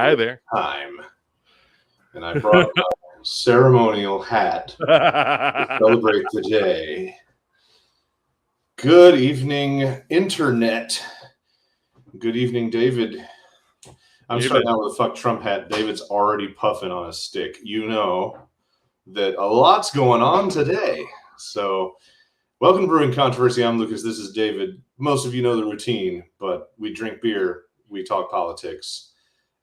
Hi there. Time. And I brought my ceremonial hat to celebrate the day. Good evening, Internet. Good evening, David. I'm starting out with a fuck Trump hat. David's already puffing on a stick. You know that a lot's going on today. So, welcome to Brewing Controversy. I'm Lucas. This is David. Most of you know the routine, but we drink beer, we talk politics,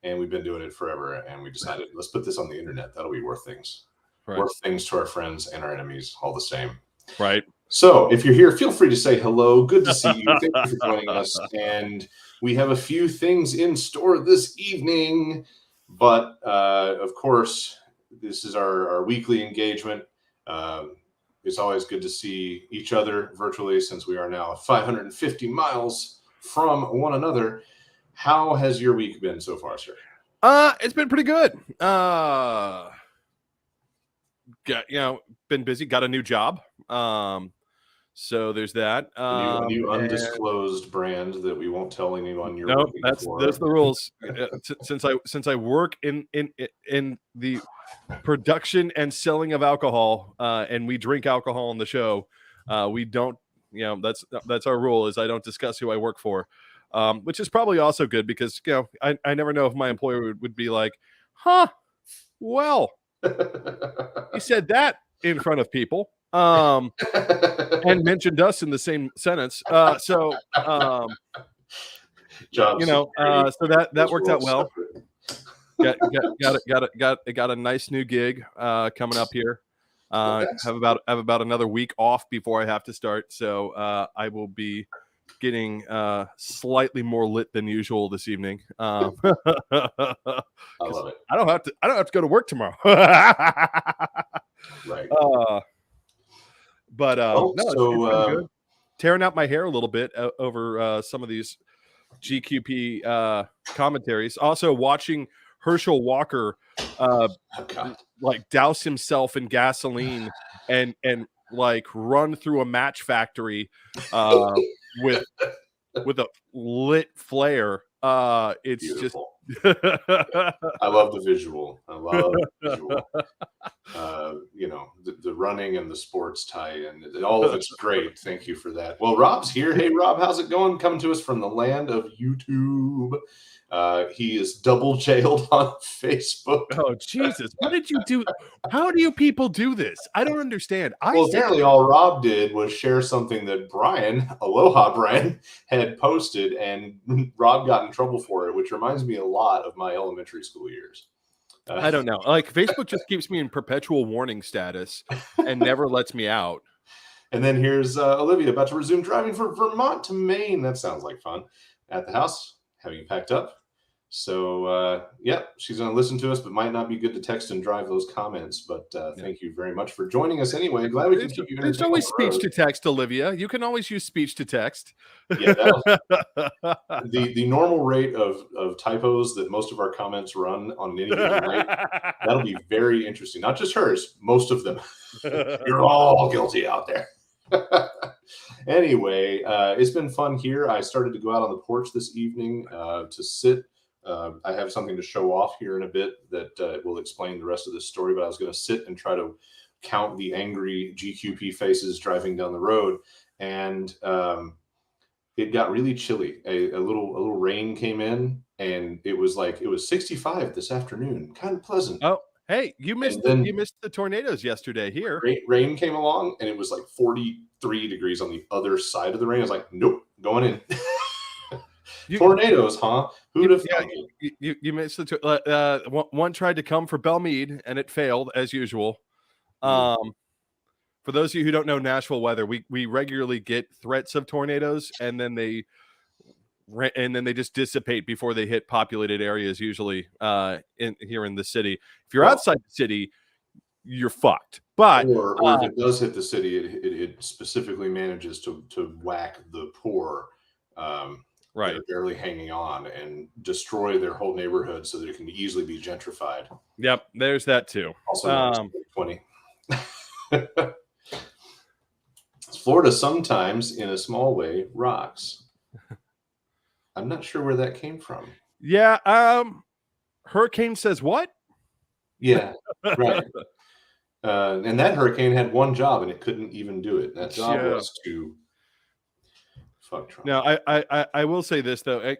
and we've been doing it forever. And we decided, let's put this on the internet. That'll be worth things. Right. Worth things to our friends and our enemies, all the same. Right. So, if you're here, feel free to say hello. Good to see you. Thank you for joining us. And we have a few things in store this evening. But, of course, this is our weekly engagement. It's always good to see each other virtually since we are now 550 miles from one another. How has your week been so far, sir? It's been pretty good. Been busy. Got a new job. So there's that. A new undisclosed brand that we won't tell anyone you're working for. Those are the rules. Since I work in the production and selling of alcohol, and we drink alcohol on the show, we don't. That's our rule. Is I don't discuss who I work for, which is probably also good because I never know if my employer would be like, huh, well, he said that in front of people. And mentioned us in the same sentence. So that worked out well. Got a nice new gig coming up here. Have about another week off before I have to start. So I will be getting slightly more lit than usual this evening. I love it. I don't have to go to work tomorrow. Right. But it's good. Tearing out my hair a little bit over some of these GQP commentaries. Also watching Herschel Walker douse himself in gasoline and like run through a match factory with a lit flare. It's beautiful. Just I love the visual. The running and the sports tie, and all of it's great. Thank you for that. Well, Rob's here. Hey, Rob, how's it going? Coming to us from the land of YouTube. He is double jailed on Facebook. Oh, Jesus. What did you do? How do you people do this? I don't understand. Apparently all Rob did was share something that Brian, Aloha Brian, had posted, and Rob got in trouble for it, which reminds me a lot of my elementary school years. I don't know. Like, Facebook just keeps me in perpetual warning status and never lets me out. And then here's Olivia about to resume driving from Vermont to Maine. That sounds like fun. At the house, having it packed up. So, she's going to listen to us, but might not be good to text and drive those comments. But thank you very much for joining us anyway. Glad we can keep you. There's always speech to text, Olivia. You can always use speech to text. Yeah, the normal rate of typos that most of our comments run on any given night, that'll be very interesting. Not just hers, most of them. You're all guilty out there. Anyway, it's been fun here. I started to go out on the porch this evening to sit. I have something to show off here in a bit that will explain the rest of this story, but I was going to sit and try to count the angry GQP faces driving down the road. And it got really chilly. A little rain came in, and it was 65 this afternoon. Kind of pleasant. Oh, hey, you missed the tornadoes yesterday here. Rain came along, and it was like 43 degrees on the other side of the rain. I was like, nope, going in. Tornadoes, huh? Who'd have thought? You missed the one tried to come for Belmead, and it failed as usual. For those of you who don't know Nashville weather, we regularly get threats of tornadoes, and then they just dissipate before they hit populated areas. Usually, here in the city, if you're outside the city, you're fucked. But or if it does hit the city, it specifically manages to whack the poor. Right, they're barely hanging on and destroy their whole neighborhood so that it can easily be gentrified. Yep, there's that too. Also, 20. Florida sometimes, in a small way, rocks. I'm not sure where that came from. Yeah, Hurricane says what? Yeah, right. And that hurricane had one job, and it couldn't even do it. That job Yeah. was to fuck Trump. Now, I will say this though,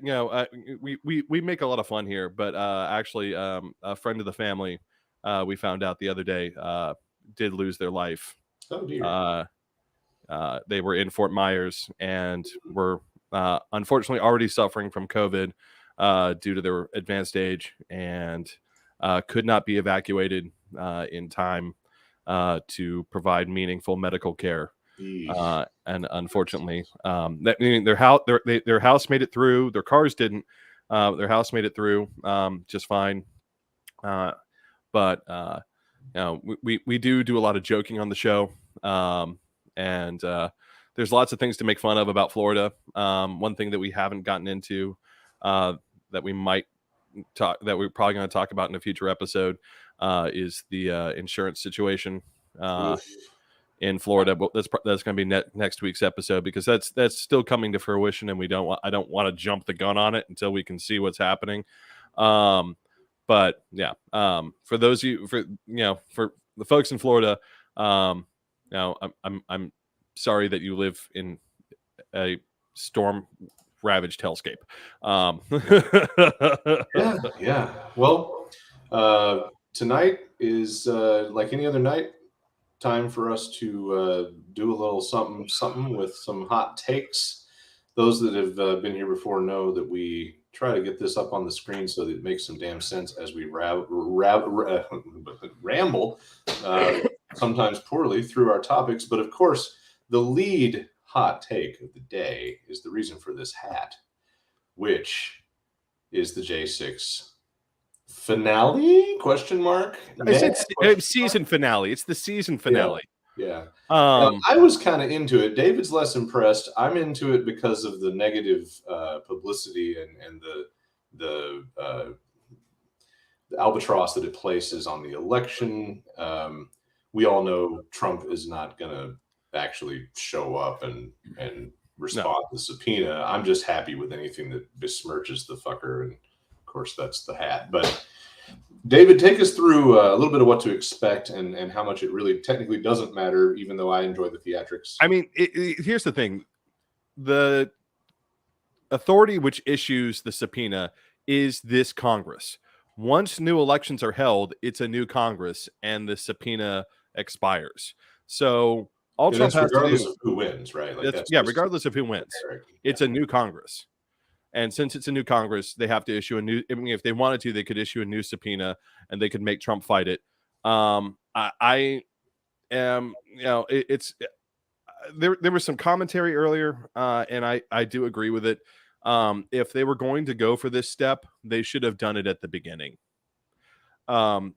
we make a lot of fun here, but actually, a friend of the family, we found out the other day, did lose their life. Oh dear. They were in Fort Myers and were unfortunately already suffering from COVID due to their advanced age, and could not be evacuated in time to provide meaningful medical care. And unfortunately, that meaning their house made it through. Their cars didn't. Their house made it through just fine. But we do a lot of joking on the show, and there's lots of things to make fun of about Florida. One thing that we haven't gotten into that we might talk that we're probably going to talk about in a future episode is the insurance situation. In Florida, but that's going to be next week's episode, because that's still coming to fruition, and I don't want to jump the gun on it until we can see what's happening. But yeah, for those of you, for the folks in Florida, I'm sorry that you live in a storm ravaged hellscape. Yeah. Well, tonight is like any other night. Time for us to do a little something with some hot takes. Those that have been here before know that we try to get this up on the screen so that it makes some damn sense as we ramble, sometimes poorly, through our topics. But of course, the lead hot take of the day is the reason for this hat, which is the J6 finale? Question mark. I said season finale. It's the season finale. Yeah. I was kind of into it. David's less impressed. I'm into it because of the negative publicity and the albatross that it places on the election. We all know Trump is not going to actually show up and respond to the subpoena. I'm just happy with anything that besmirches the fucker, and of course that's the hat. But David, take us through a little bit of what to expect and how much it really technically doesn't matter, even though I enjoy the theatrics. I mean, here's the thing. The authority which issues the subpoena is this Congress. Once new elections are held, it's a new Congress, and the subpoena expires. So all Trump has to do, regardless of who wins, right? Like regardless of who wins, it's a new Congress. And since it's a new Congress, they have to issue a new. I mean, if they wanted to, they could issue a new subpoena, and they could make Trump fight it. I am, it's there was some commentary earlier, and I do agree with it. If they were going to go for this step, they should have done it at the beginning. That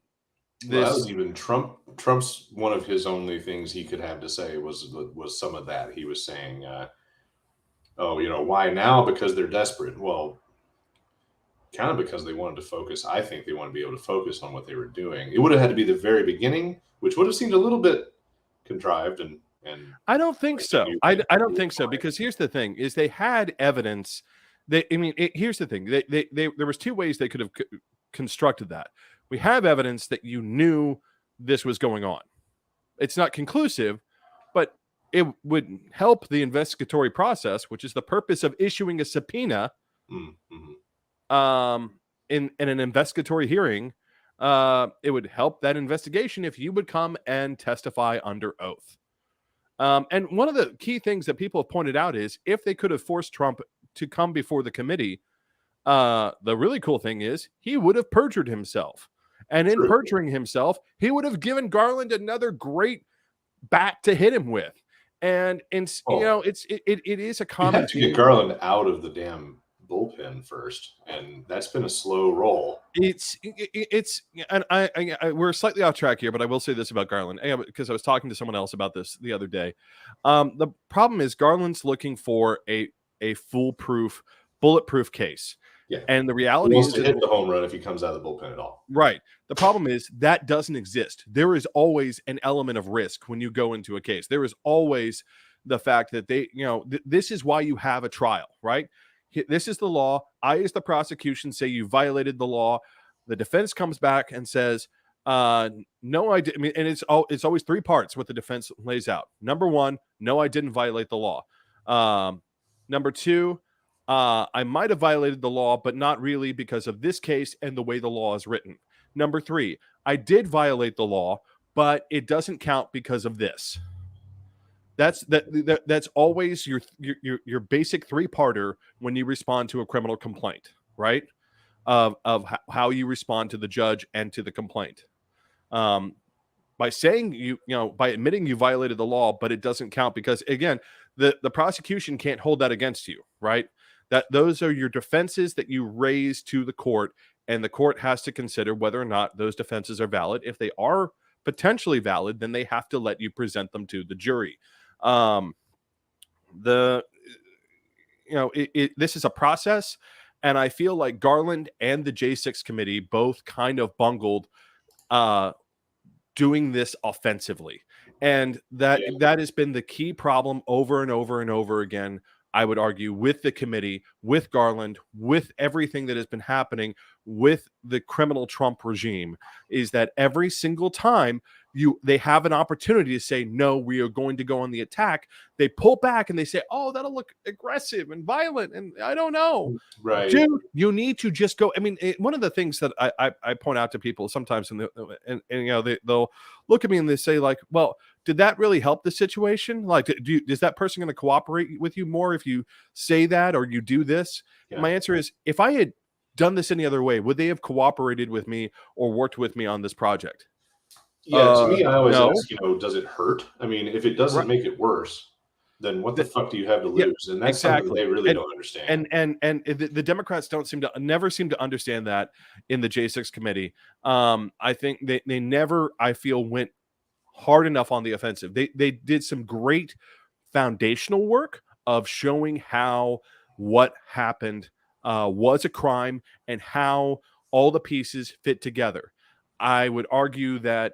was even Trump's one of his only things he could have to say was some of that. He was saying, why now? Because they're desperate. Well, kind of because they wanted to focus. I think they want to be able to focus on what they were doing. It would have had to be the very beginning, which would have seemed a little bit contrived and I don't think so. I don't think so, because here's the thing: is they had evidence. Here's the thing: there was two ways they could have constructed that. We have evidence that you knew this was going on. It's not conclusive, but it would help the investigatory process, which is the purpose of issuing a subpoena. In an investigatory hearing. It would help that investigation if you would come and testify under oath. And one of the key things that people have pointed out is if they could have forced Trump to come before the committee, the really cool thing is he would have perjured himself. And in perjuring himself, he would have given Garland another great bat to hit him with. And it is a common. You have to get Garland out of the damn bullpen first, and that's been a slow roll. And we're slightly off track here, but I will say this about Garland, because I was talking to someone else about this the other day. The problem is Garland's looking for a foolproof, bulletproof case. Yeah. And the reality is to hit the home run if he comes out of the bullpen at all. Right. The problem is that doesn't exist. There is always an element of risk when you go into a case. There is always the fact that this is why you have a trial, right? This is the law. I, as the prosecution, say you violated the law. The defense comes back and says, no, I did. I mean, and it's always three parts what the defense lays out. Number one, no, I didn't violate the law. Number two, I might have violated the law, but not really because of this case and the way the law is written. Number three, I did violate the law, but it doesn't count because of this. That's always your basic three-parter when you respond to a criminal complaint, right? Of how you respond to the judge and to the complaint. By saying by admitting you violated the law, but it doesn't count because, again, the prosecution can't hold that against you, right? That those are your defenses that you raise to the court, and the court has to consider whether or not those defenses are valid. If they are potentially valid, then they have to let you present them to the jury. This is a process, and I feel like Garland and the J6 committee both kind of bungled doing this offensively, and that has been the key problem over and over and over again. I would argue with the committee, with Garland, with everything that has been happening with the criminal Trump regime, is that every single time they have an opportunity to say, no, we are going to go on the attack, they pull back and they say, oh, that'll look aggressive and violent. And I don't know. Right. Dude, you need to just go. I mean, one of the things that I point out to people sometimes, they'll look at me and they say, like, well, did that really help the situation? Like, is that person going to cooperate with you more if you say that or you do this? Yeah. My answer is, if I had done this any other way, would they have cooperated with me or worked with me on this project? Yeah, to me, I always ask, does it hurt? I mean, if it doesn't make it worse, then what the fuck do you have to lose? Yeah, and that's something they really don't understand. And the Democrats never seem to understand that in the J6 committee. I think they never, I feel, went hard enough on the offensive. They did some great foundational work of showing how what happened was a crime and how all the pieces fit together. I would argue that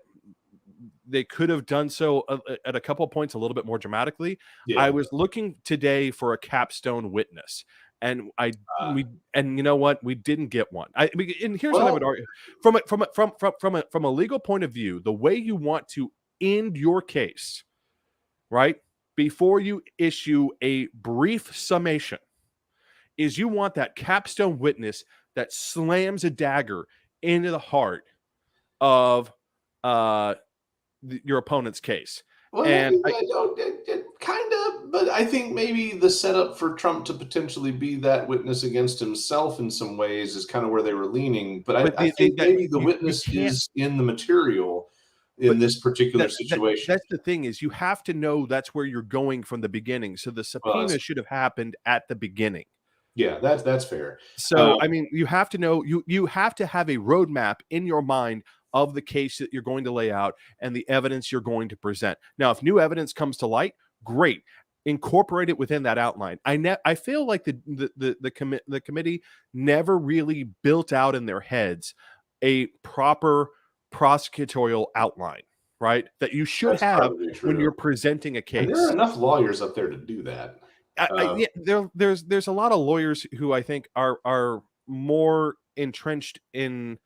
they could have done so at a couple of points a little bit more dramatically. Yeah. I was looking today for a capstone witness, and you know what? We didn't get one. And here's what I would argue from a legal point of view: the way you want to end your case, right, before you issue a brief summation, is you want that capstone witness that slams a dagger into the heart of your opponent's case. Well, and kind of, but I think maybe the setup for Trump to potentially be that witness against himself in some ways is kind of where they were leaning. But I think maybe the witness is in the material in this particular situation. That's the thing, is you have to know that's where you're going from the beginning. So the subpoena should have happened at the beginning. Yeah, that's fair. So I mean, you have to know, you have to have a roadmap in your mind of the case that you're going to lay out and the evidence you're going to present. Now, if new evidence comes to light, great. Incorporate it within that outline. I feel like the committee never really built out in their heads a proper prosecutorial outline, right? That you should have when you're presenting a case. And there are enough lawyers up there to do that. There's a lot of lawyers who I think are more entrenched in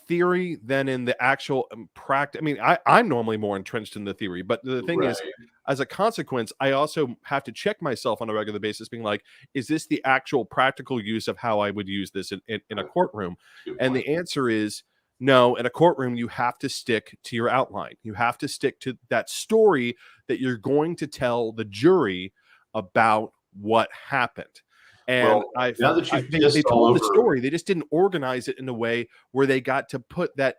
theory than in the actual practice. I mean, I'm normally more entrenched in the theory, but the thing is, as a consequence, I also have to check myself on a regular basis, being like, is this the actual practical use of how I would use this in a courtroom? And the answer is no. In a courtroom, you have to stick to your outline. You have to stick to that story that you're going to tell the jury about what happened. And I think they told the story. They just didn't organize it in a way where they got to put that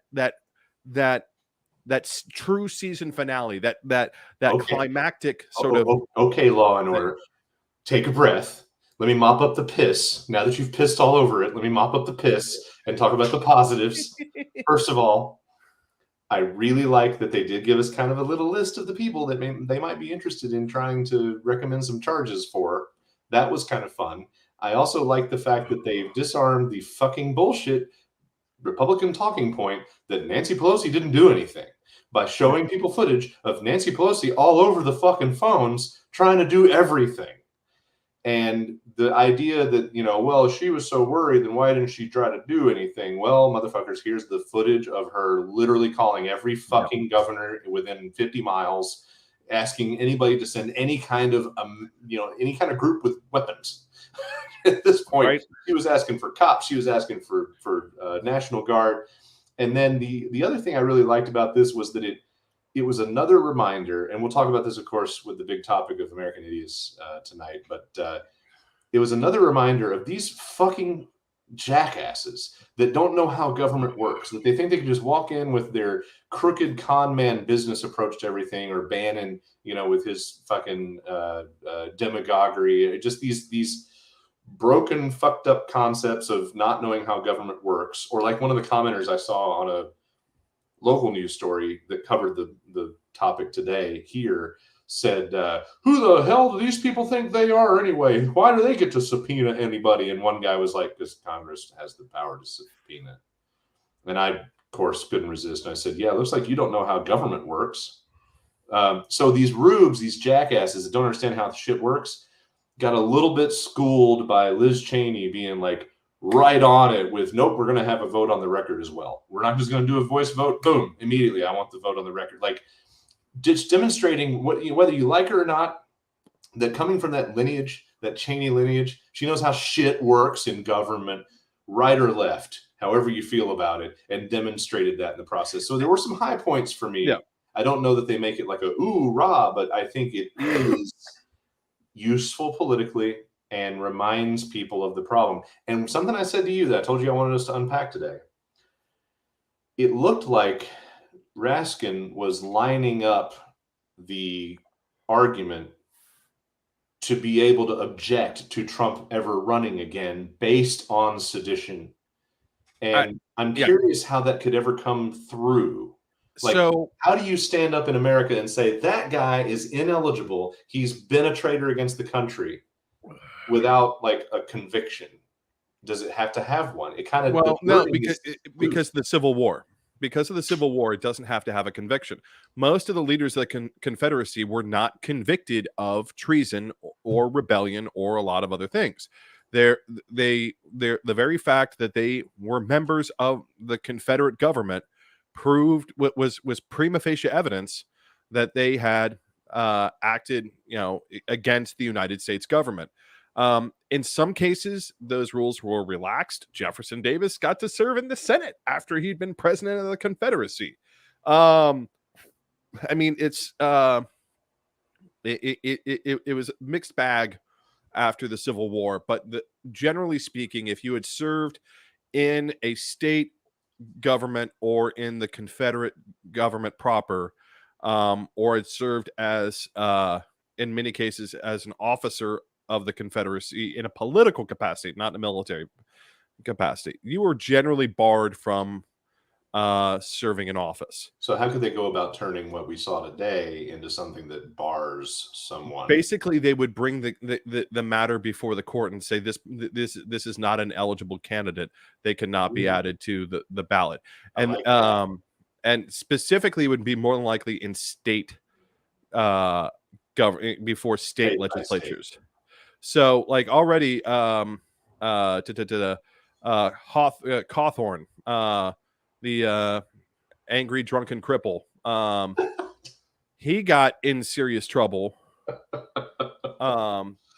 true season finale, that climactic sort of. Okay, Law and Order, take a breath. Let me mop up the piss. Now that you've pissed all over it, let me mop up the piss and talk about the positives. First of all, I really like that they did give us kind of a little list of the people that they might be interested in trying to recommend some charges for. That was kind of fun. I also like the fact that they've disarmed the fucking bullshit Republican talking point that Nancy Pelosi didn't do anything by showing people footage of Nancy Pelosi all over the fucking phones trying to do everything. And the idea that, well, she was so worried, then why didn't she try to do anything? Well, motherfuckers, here's the footage of her literally calling every fucking governor within 50 miles, asking anybody to send any kind of, any kind of group with weapons. At this point, she was asking for cops. She was asking for National Guard. And then the other thing I really liked about this was that it was another reminder, and we'll talk about this, of course, with the big topic of American Idiots tonight, but it was another reminder of these fucking jackasses that don't know how government works, that they think they can just walk in with their crooked con man business approach to everything, or Bannon, with his fucking demagoguery, just these broken, fucked up concepts of not knowing how government works. Or like one of the commenters I saw on a local news story that covered the topic today here said, who the hell do these people think they are anyway? Why do they get to subpoena anybody? And one guy was like, because Congress has the power to subpoena. And I, of course, couldn't resist. And I said, yeah, it looks like you don't know how government works. So these rubes, these jackasses that don't understand how the shit works, got a little bit schooled by Liz Cheney being like, right on it with, nope, we're going to have a vote on the record as well. We're not just going to do a voice vote. Boom, immediately, I want the vote on the record. Like, just demonstrating whether you like her or not, that coming from that lineage, that Cheney lineage, she knows how shit works in government, right or left, however you feel about it, and demonstrated that in the process. So there were some high points for me. Yeah. I don't know that they make it like a ooh rah, but I think it is useful politically and reminds people of the problem. And something I said to you that I told you I wanted us to unpack today, it looked like Raskin was lining up the argument to be able to object to Trump ever running again based on sedition. And I'm curious how that could ever come through. Like, so how do you stand up in America and say that guy is ineligible? He's been a traitor against the country without like a conviction. Does it have to have one? It kind of because the Civil War. Because of the Civil War, it doesn't have to have a conviction. Most of the leaders of the Confederacy were not convicted of treason or rebellion or a lot of other things. The very fact that they were members of the Confederate government proved was prima facie evidence that they had acted, against the United States government. In some cases, those rules were relaxed. Jefferson Davis got to serve in the Senate after he'd been president of the Confederacy. I mean, it was a mixed bag after the Civil War, but generally speaking, if you had served in a state government or in the Confederate government proper, or had served as, in many cases, as an officer of the Confederacy in a political capacity, not in a military capacity, you were generally barred from serving in office. So how could they go about turning what we saw today into something that bars someone? Basically, they would bring the matter before the court and say this is not an eligible candidate. They cannot be added to the ballot. And and specifically would be more than likely in state before state legislatures. So like already Cawthorn, the angry drunken cripple, he got in serious trouble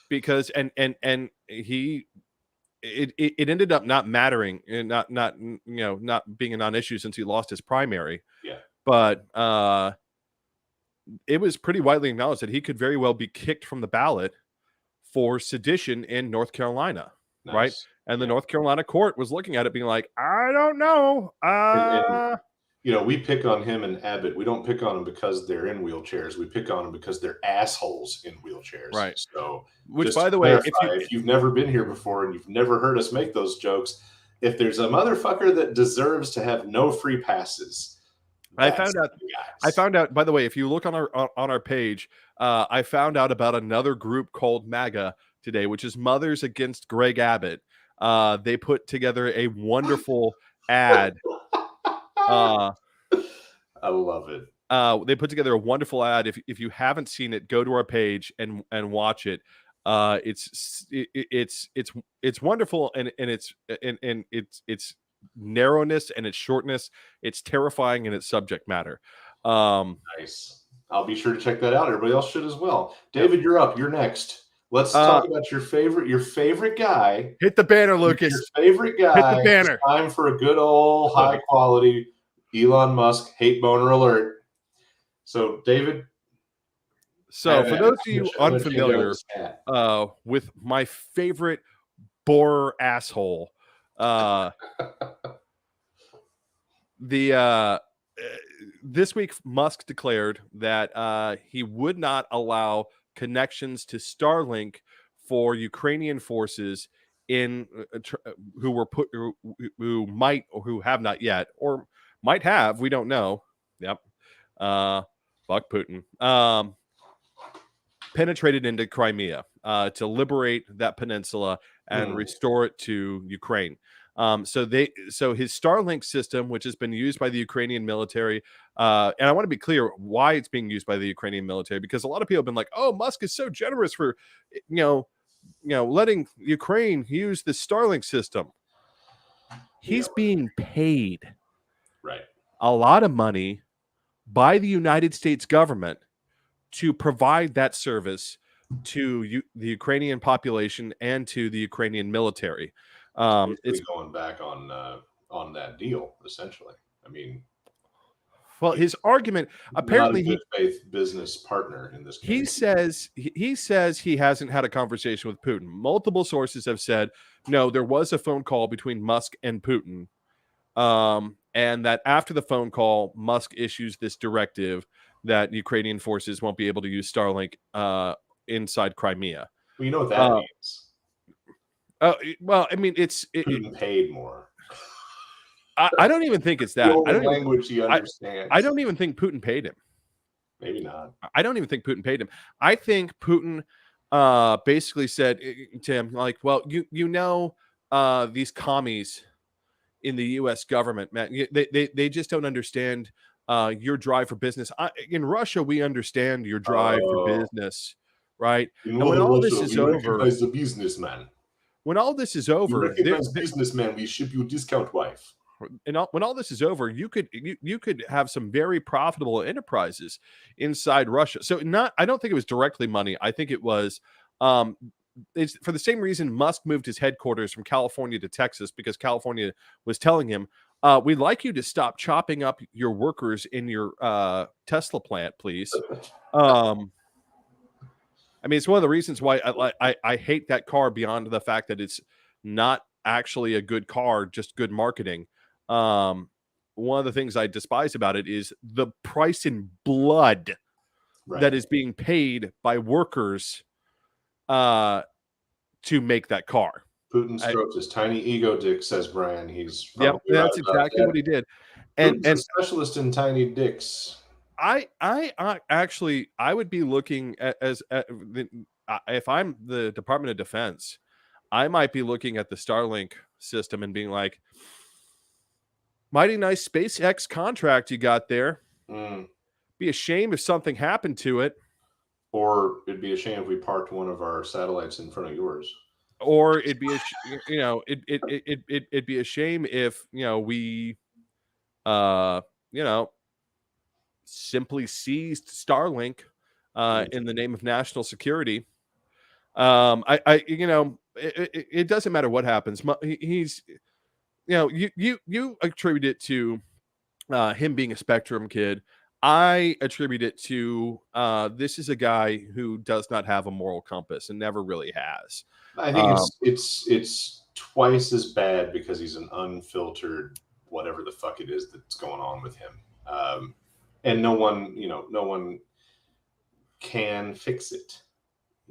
because and he it ended up not mattering and not being a non-issue since he lost his primary. Yeah. But it was pretty widely acknowledged that he could very well be kicked from the ballot for sedition in North Carolina. Nice. Right? And the North Carolina court was looking at it being like, I don't know. And, we pick on him and Abbott. We don't pick on them because they're in wheelchairs. We pick on them because they're assholes in wheelchairs. Right. So, which, by the way, if you've never been here before and you've never heard us make those jokes, if there's a motherfucker that deserves to have no free passes, I found out, by the way, if you look on our page, I found out about another group called MAGA today, which is Mothers Against Greg Abbott. They put together a wonderful ad. I love it. They put together a wonderful ad. If you haven't seen it, go to our page and watch it. It's wonderful, and it's narrowness and its shortness. It's terrifying in its subject matter. Nice. I'll be sure to check that out. Everybody else should as well. David, you're up. You're next. Let's talk about your favorite guy. Hit the banner, Lucas. Your favorite guy. Hit the banner. It's time for a good old high quality Elon Musk hate boner alert. So, David. So, for those of you unfamiliar with my favorite borer asshole, this week Musk declared that he would not allow connections to Starlink for Ukrainian forces who might or who have not yet or might have, we don't know. Yep. Fuck Putin. Penetrated into Crimea to liberate that peninsula and restore it to Ukraine. So his Starlink system, which has been used by the Ukrainian military, and I want to be clear why it's being used by the Ukrainian military, because a lot of people have been like, "Oh, Musk is so generous for, letting Ukraine use the Starlink system." He's being paid, right, a lot of money by the United States government to provide that service to the Ukrainian population and to the Ukrainian military. It's going back on that deal, essentially. I mean, well, his argument apparently not a good faith business partner in this case. He says he hasn't had a conversation with Putin. Multiple sources have said no, there was a phone call between Musk and Putin, and that after the phone call, Musk issues this directive that Ukrainian forces won't be able to use Starlink inside Crimea. Well, you know what that means. Well, I mean, Putin paid more. I don't even think it's that. I don't language he understands. I don't even think Putin paid him. Maybe not. I don't even think Putin paid him. I think Putin basically said to him, like, well, these commies in the U.S. government, man, they just don't understand your drive for business. In Russia, we understand your drive for business, right? And when all this is over, recognize the businessman. When all this is over, businessman, we ship you discount wife. And when all this is over, you could have some very profitable enterprises inside Russia. So I don't think it was directly money. I think it was it's for the same reason Musk moved his headquarters from California to Texas, because California was telling him, we'd like you to stop chopping up your workers in your Tesla plant, please. I mean, it's one of the reasons why I hate that car beyond the fact that it's not actually a good car, just good marketing. One of the things I despise about it is the price in blood that is being paid by workers to make that car. Putin stroked his tiny ego dick, says Brian. He's that's exactly what he did. And a specialist in tiny dicks. I would be looking at if I'm the Department of Defense, I might be looking at the Starlink system and being like, mighty nice SpaceX contract you got there. Be a shame if something happened to it. Or it'd be a shame if we parked one of our satellites in front of yours. Or it'd be it'd be a shame if we simply seized Starlink in the name of national security. It doesn't matter what happens. He's you attribute it to him being a Spectrum kid. I attribute it to this is a guy who does not have a moral compass and never really has. I think it's twice as bad because he's an unfiltered whatever the fuck it is that's going on with him. And no one can fix it.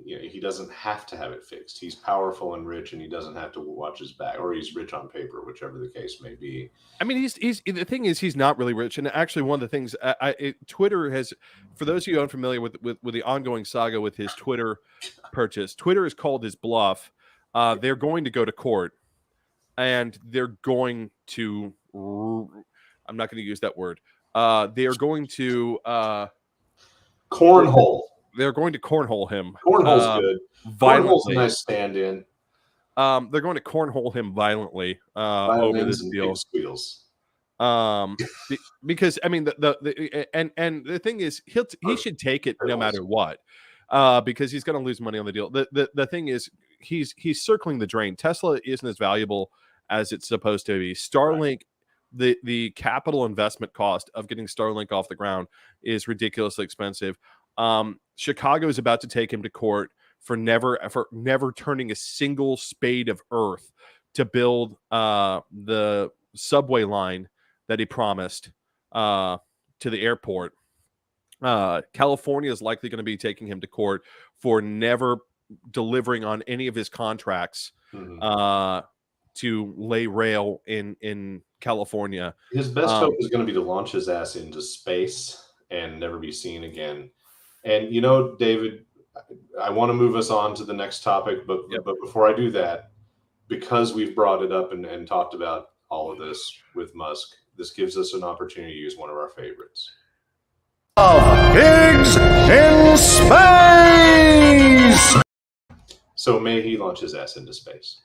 He doesn't have to have it fixed. He's powerful and rich, and he doesn't have to watch his back, or he's rich on paper, whichever the case may be. I mean, he's the thing is he's not really rich, and actually one of the things Twitter has, for those of you unfamiliar with the ongoing saga with his Twitter purchase, Twitter has called his bluff. They're going to go to court, and they're going to. I'm not going to use that word. They are going to cornhole. they're going to cornhole him. Cornhole's good. Cornhole's a Violently. nice stand-in. They're going to cornhole him violently over this and deal. pig squeals. Because I mean the thing is he should take it no matter what. Because he's going to lose money on the deal. The thing is he's circling the drain. Tesla isn't as valuable as it's supposed to be. Starlink, the capital investment cost of getting Starlink off the ground is ridiculously expensive. Chicago is about to take him to court for never turning a single spade of earth to build the subway line that he promised to the airport. California is likely going to be taking him to court for never delivering on any of his contracts to lay rail in California. His best hope is going to be to launch his ass into space and never be seen again. And you know, David, I want to move us on to the next topic, but before I do that, because we've brought it up and talked about all of this with Musk, this gives us an opportunity to use one of our favorites. Pigs in space. So may he launch his ass into space.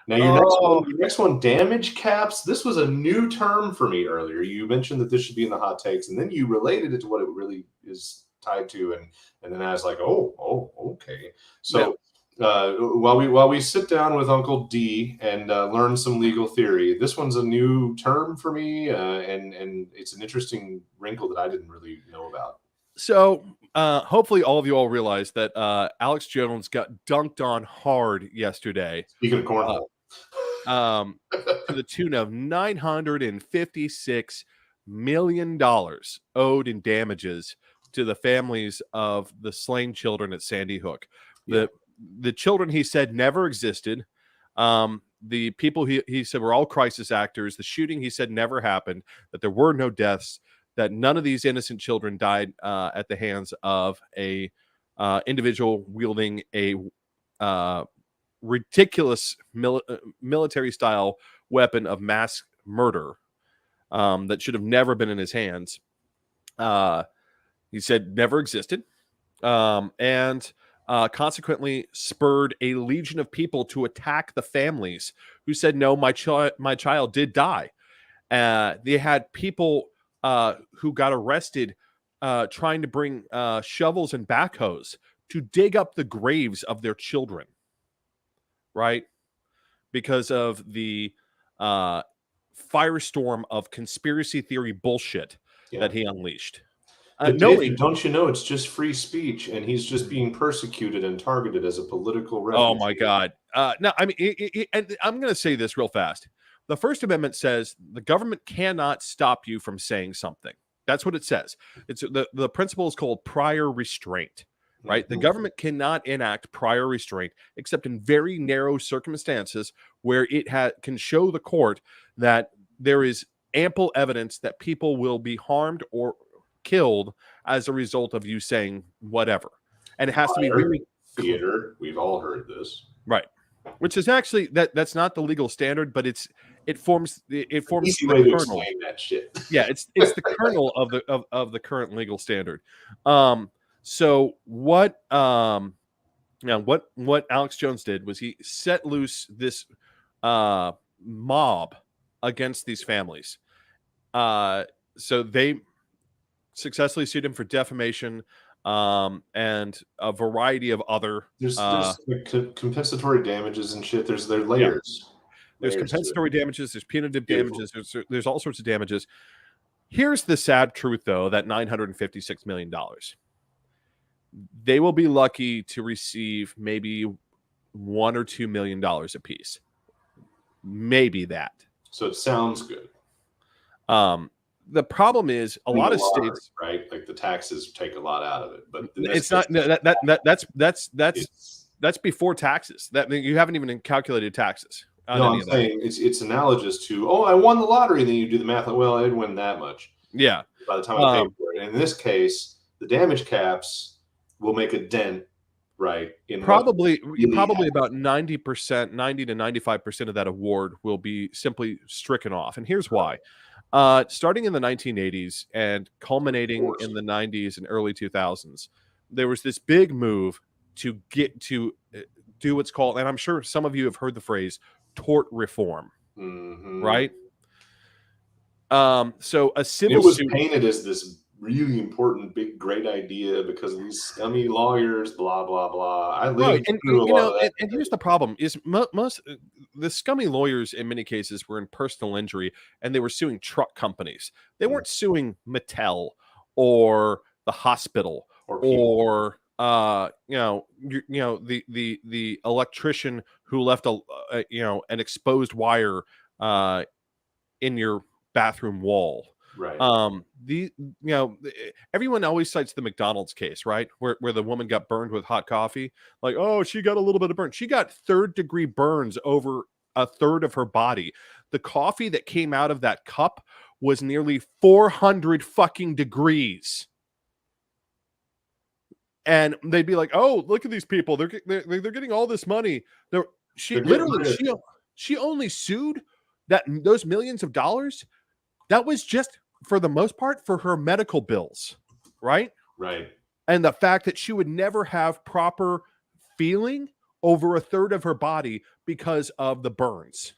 Now your next one, damage caps. This was a new term for me earlier. You mentioned that this should be in the hot takes, and then you related it to what it really is tied to, and then I was like, oh, okay. So while we sit down with Uncle D and learn some legal theory, this one's a new term for me, and it's an interesting wrinkle that I didn't really know about. So hopefully all of you all realize that Alex Jones got dunked on hard yesterday. Speaking of cornhole. To the tune of $956 million owed in damages to the families of the slain children at Sandy Hook. The children, he said, never existed. The people he said were all crisis actors. The shooting, he said, never happened, that there were no deaths, that none of these innocent children died at the hands of a individual wielding a ridiculous military-style weapon of mass murder that should have never been in his hands. He said never existed, and consequently spurred a legion of people to attack the families who said, no, my child did die. They had people who got arrested trying to bring shovels and backhoes to dig up the graves of their children, right? Because of the firestorm of conspiracy theory bullshit that he unleashed. David, don't you know it's just free speech, and he's just being persecuted and targeted as a political refugee? Oh my God! No, I mean, and I'm going to say this real fast. The First Amendment says the government cannot stop you from saying something. That's what it says. It's the principle is called prior restraint, right? The government cannot enact prior restraint except in very narrow circumstances where it can show the court that there is ample evidence that people will be harmed or killed as a result of you saying whatever. And it has to be really theater. We've all heard this, right? Which is actually that's not the legal standard, but it forms the kernel. That shit. Yeah, it's the kernel of the current legal standard. So what what Alex Jones did was he set loose this mob against these families. So they successfully sued him for defamation and a variety of other there's compensatory damages and shit. There's layers. There's compensatory damages, there's punitive damages, there's all sorts of damages. Here's the sad truth, though, that $956 million. They will be lucky to receive maybe $1 or $2 million apiece. Maybe that. So it sounds good. The problem is a lot of states, right? Like the taxes take a lot out of it, but it's not that's before taxes. That you haven't even calculated taxes. No, I'm saying it's analogous to I won the lottery, and then you do the math. Like, well, I didn't win that much. Yeah. By the time I paid for it, and in this case, the damage caps will make a dent, right? In probably about 90%, 90 to 95% of that award will be simply stricken off, and here's why. Starting in the 1980s and culminating in the 90s and early 2000s, there was this big move to get to do what's called, and I'm sure some of you have heard the phrase tort reform, right? So a civil it was suit painted as this really important, big, great idea because of these scummy lawyers, blah blah blah. I right, lived and through a lot of that. and here's the problem: is most the scummy lawyers in many cases were in personal injury, and they were suing truck companies. They weren't suing Mattel or the hospital Or people. or the electrician who left an exposed wire in your bathroom wall. Right. Everyone always cites the McDonald's case, right? Where the woman got burned with hot coffee. Like, oh, she got a little bit of burn. She got third-degree burns over a third of her body. The coffee that came out of that cup was nearly 400 fucking degrees. And they'd be like, "Oh, look at these people. They're getting all this money." She only sued those millions of dollars. That was just, for the most part, for her medical bills, right? Right. And the fact that she would never have proper feeling over a third of her body because of the burns,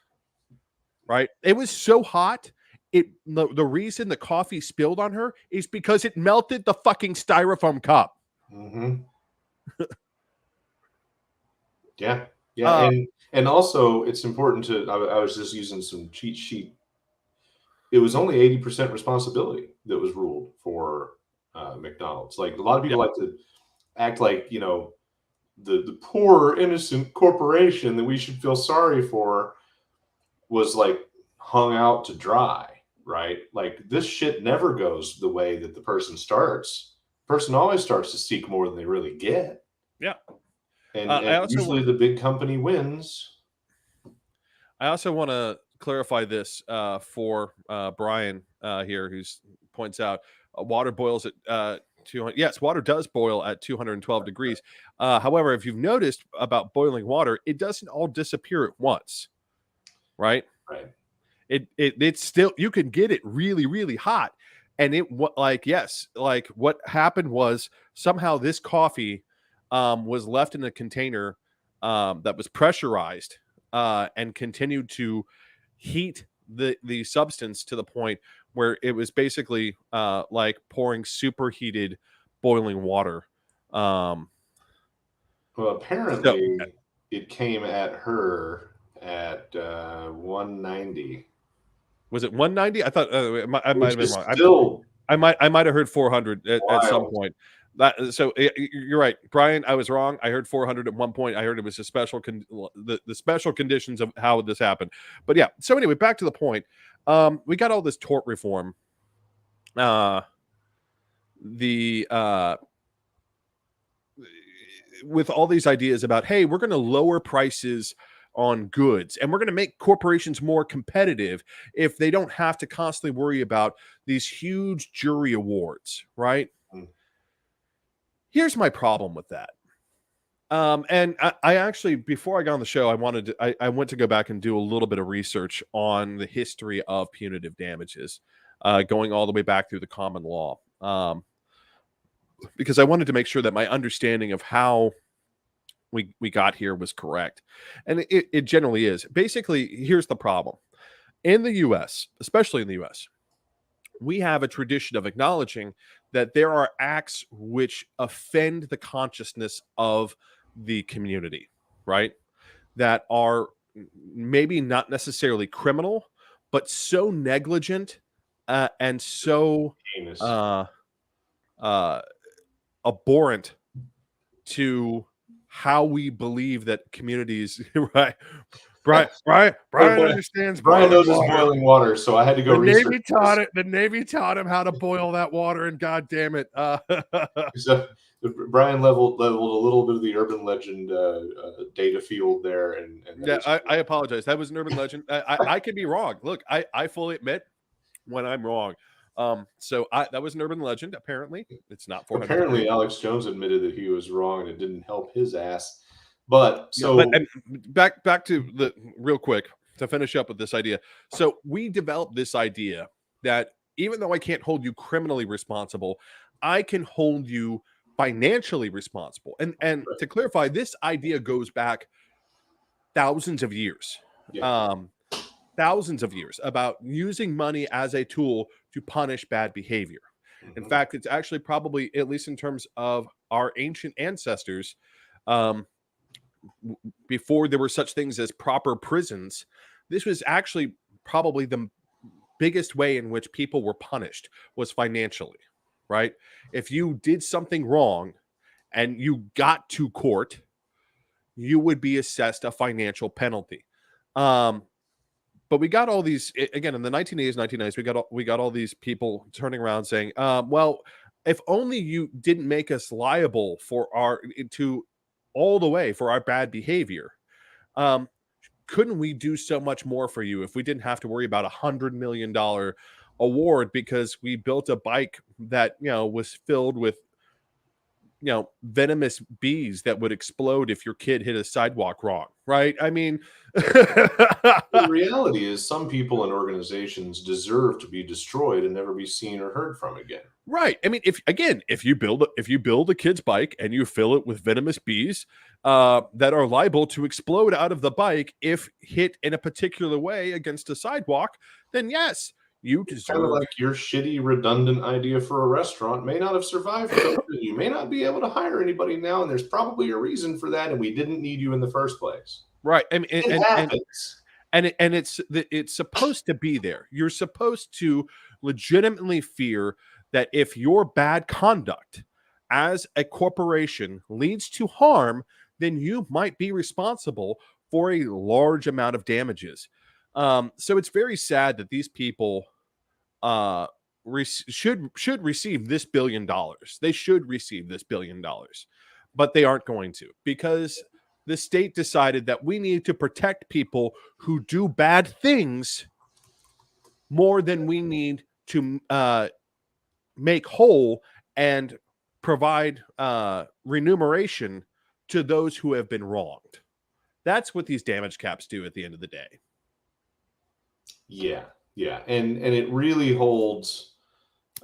right? It was so hot. The reason the coffee spilled on her is because it melted the fucking styrofoam cup. Yeah. And also it's important to. I was just using some cheat sheet. It was only 80% responsibility that was ruled for McDonald's. Like a lot of people like to act like, the poor innocent corporation that we should feel sorry for was like hung out to dry, right? Like this shit never goes the way that the person starts. Person always starts to seek more than they really get. Yeah. And usually the big company wins. I also want to clarify this for Brian here, who points out water boils at 200. Yes, water does boil at 212 degrees. However, if you've noticed about boiling water, it doesn't all disappear at once, right? Right. It's still, you can get it really, really hot. And what happened was somehow this coffee was left in a container that was pressurized and continued to heat the substance to the point where it was basically like pouring superheated boiling water. Well, apparently it came at her at 190. Was it 190? I thought I might have been wrong. Still, I might have heard 400 at some point. So you're right, Brian. I was wrong. I heard 400 at one point. I heard it was a special the special conditions of how this happened. But yeah. So anyway, back to the point. We got all this tort reform. With all these ideas about, hey, we're going to lower prices on goods and we're going to make corporations more competitive if they don't have to constantly worry about these huge jury awards, right? Here's my problem with that. And I actually, before I got on the show, I went to go back and do a little bit of research on the history of punitive damages, going all the way back through the common law, because I wanted to make sure that my understanding of how we got here was correct. And it generally is. Basically, here's the problem. In the U.S., especially in the U.S., we have a tradition of acknowledging that there are acts which offend the consciousness of the community, right? That are maybe not necessarily criminal, but so negligent and so abhorrent to how we believe that communities, right? Brian understands. Brian knows his boiling water, so I had to go research. The Navy taught him how to boil that water, and God damn it, so Brian leveled a little bit of the urban legend data field there, and yeah, I apologize. That was an urban legend. I could be wrong. Look, I fully admit when I'm wrong. So that was an urban legend. Apparently, it's not 400. Apparently, Alex Jones admitted that he was wrong, and it didn't help his ass. But so and back to the real quick to finish up with this idea. So we developed this idea that even though I can't hold you criminally responsible, I can hold you financially responsible. And to clarify, this idea goes back thousands of years. Thousands of years about using money as a tool to punish bad behavior. In fact, it's actually probably, at least in terms of our ancient ancestors, before there were such things as proper prisons, this was actually probably the biggest way in which people were punished was financially, right? If you did something wrong and you got to court, you would be assessed a financial penalty. But we got all these, again, in the 1980s, 1990s, we got all these people turning around saying, well, if only you didn't make us liable for all the way for our bad behavior. Couldn't we do so much more for you if we didn't have to worry about $100 million award because we built a bike that, was filled with, venomous bees that would explode if your kid hit a sidewalk wrong, right? I mean, the reality is some people and organizations deserve to be destroyed and never be seen or heard from again. Right. I mean, if you build a kid's bike and you fill it with venomous bees that are liable to explode out of the bike if hit in a particular way against a sidewalk, then yes, you deserve. Kind of like your shitty, redundant idea for a restaurant may not have survived. You may not be able to hire anybody now, and there's probably a reason for that, and we didn't need you in the first place. Right. I mean, it happens. And it's supposed to be there. You're supposed to legitimately fear that if your bad conduct as a corporation leads to harm, then you might be responsible for a large amount of damages. So it's very sad that these people should receive this $1 billion. They should receive this $1 billion, but they aren't going to, because the state decided that we need to protect people who do bad things more than we need to make whole and provide remuneration to those who have been wronged. That's what these damage caps do at the end of the day. Yeah. And it really holds,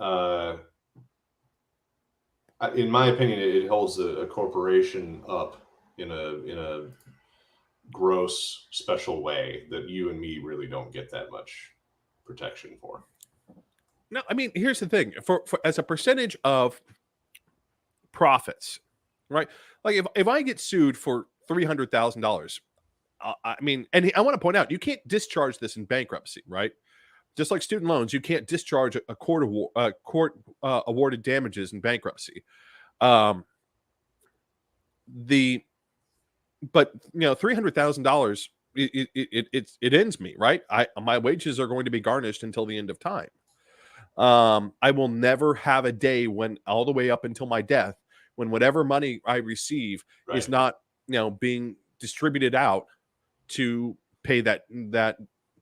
in my opinion, it holds a corporation up in a gross, special way that you and me really don't get that much protection for. No, I mean, here's the thing: for as a percentage of profits, right? Like if I get sued for $300,000, I mean, and I want to point out, you can't discharge this in bankruptcy, right? Just like student loans, you can't discharge a court awarded damages in bankruptcy. But $300,000, it ends me, right? My wages are going to be garnished until the end of time. I will never have a day when all the way up until my death, when whatever money I receive is not, being distributed out to pay that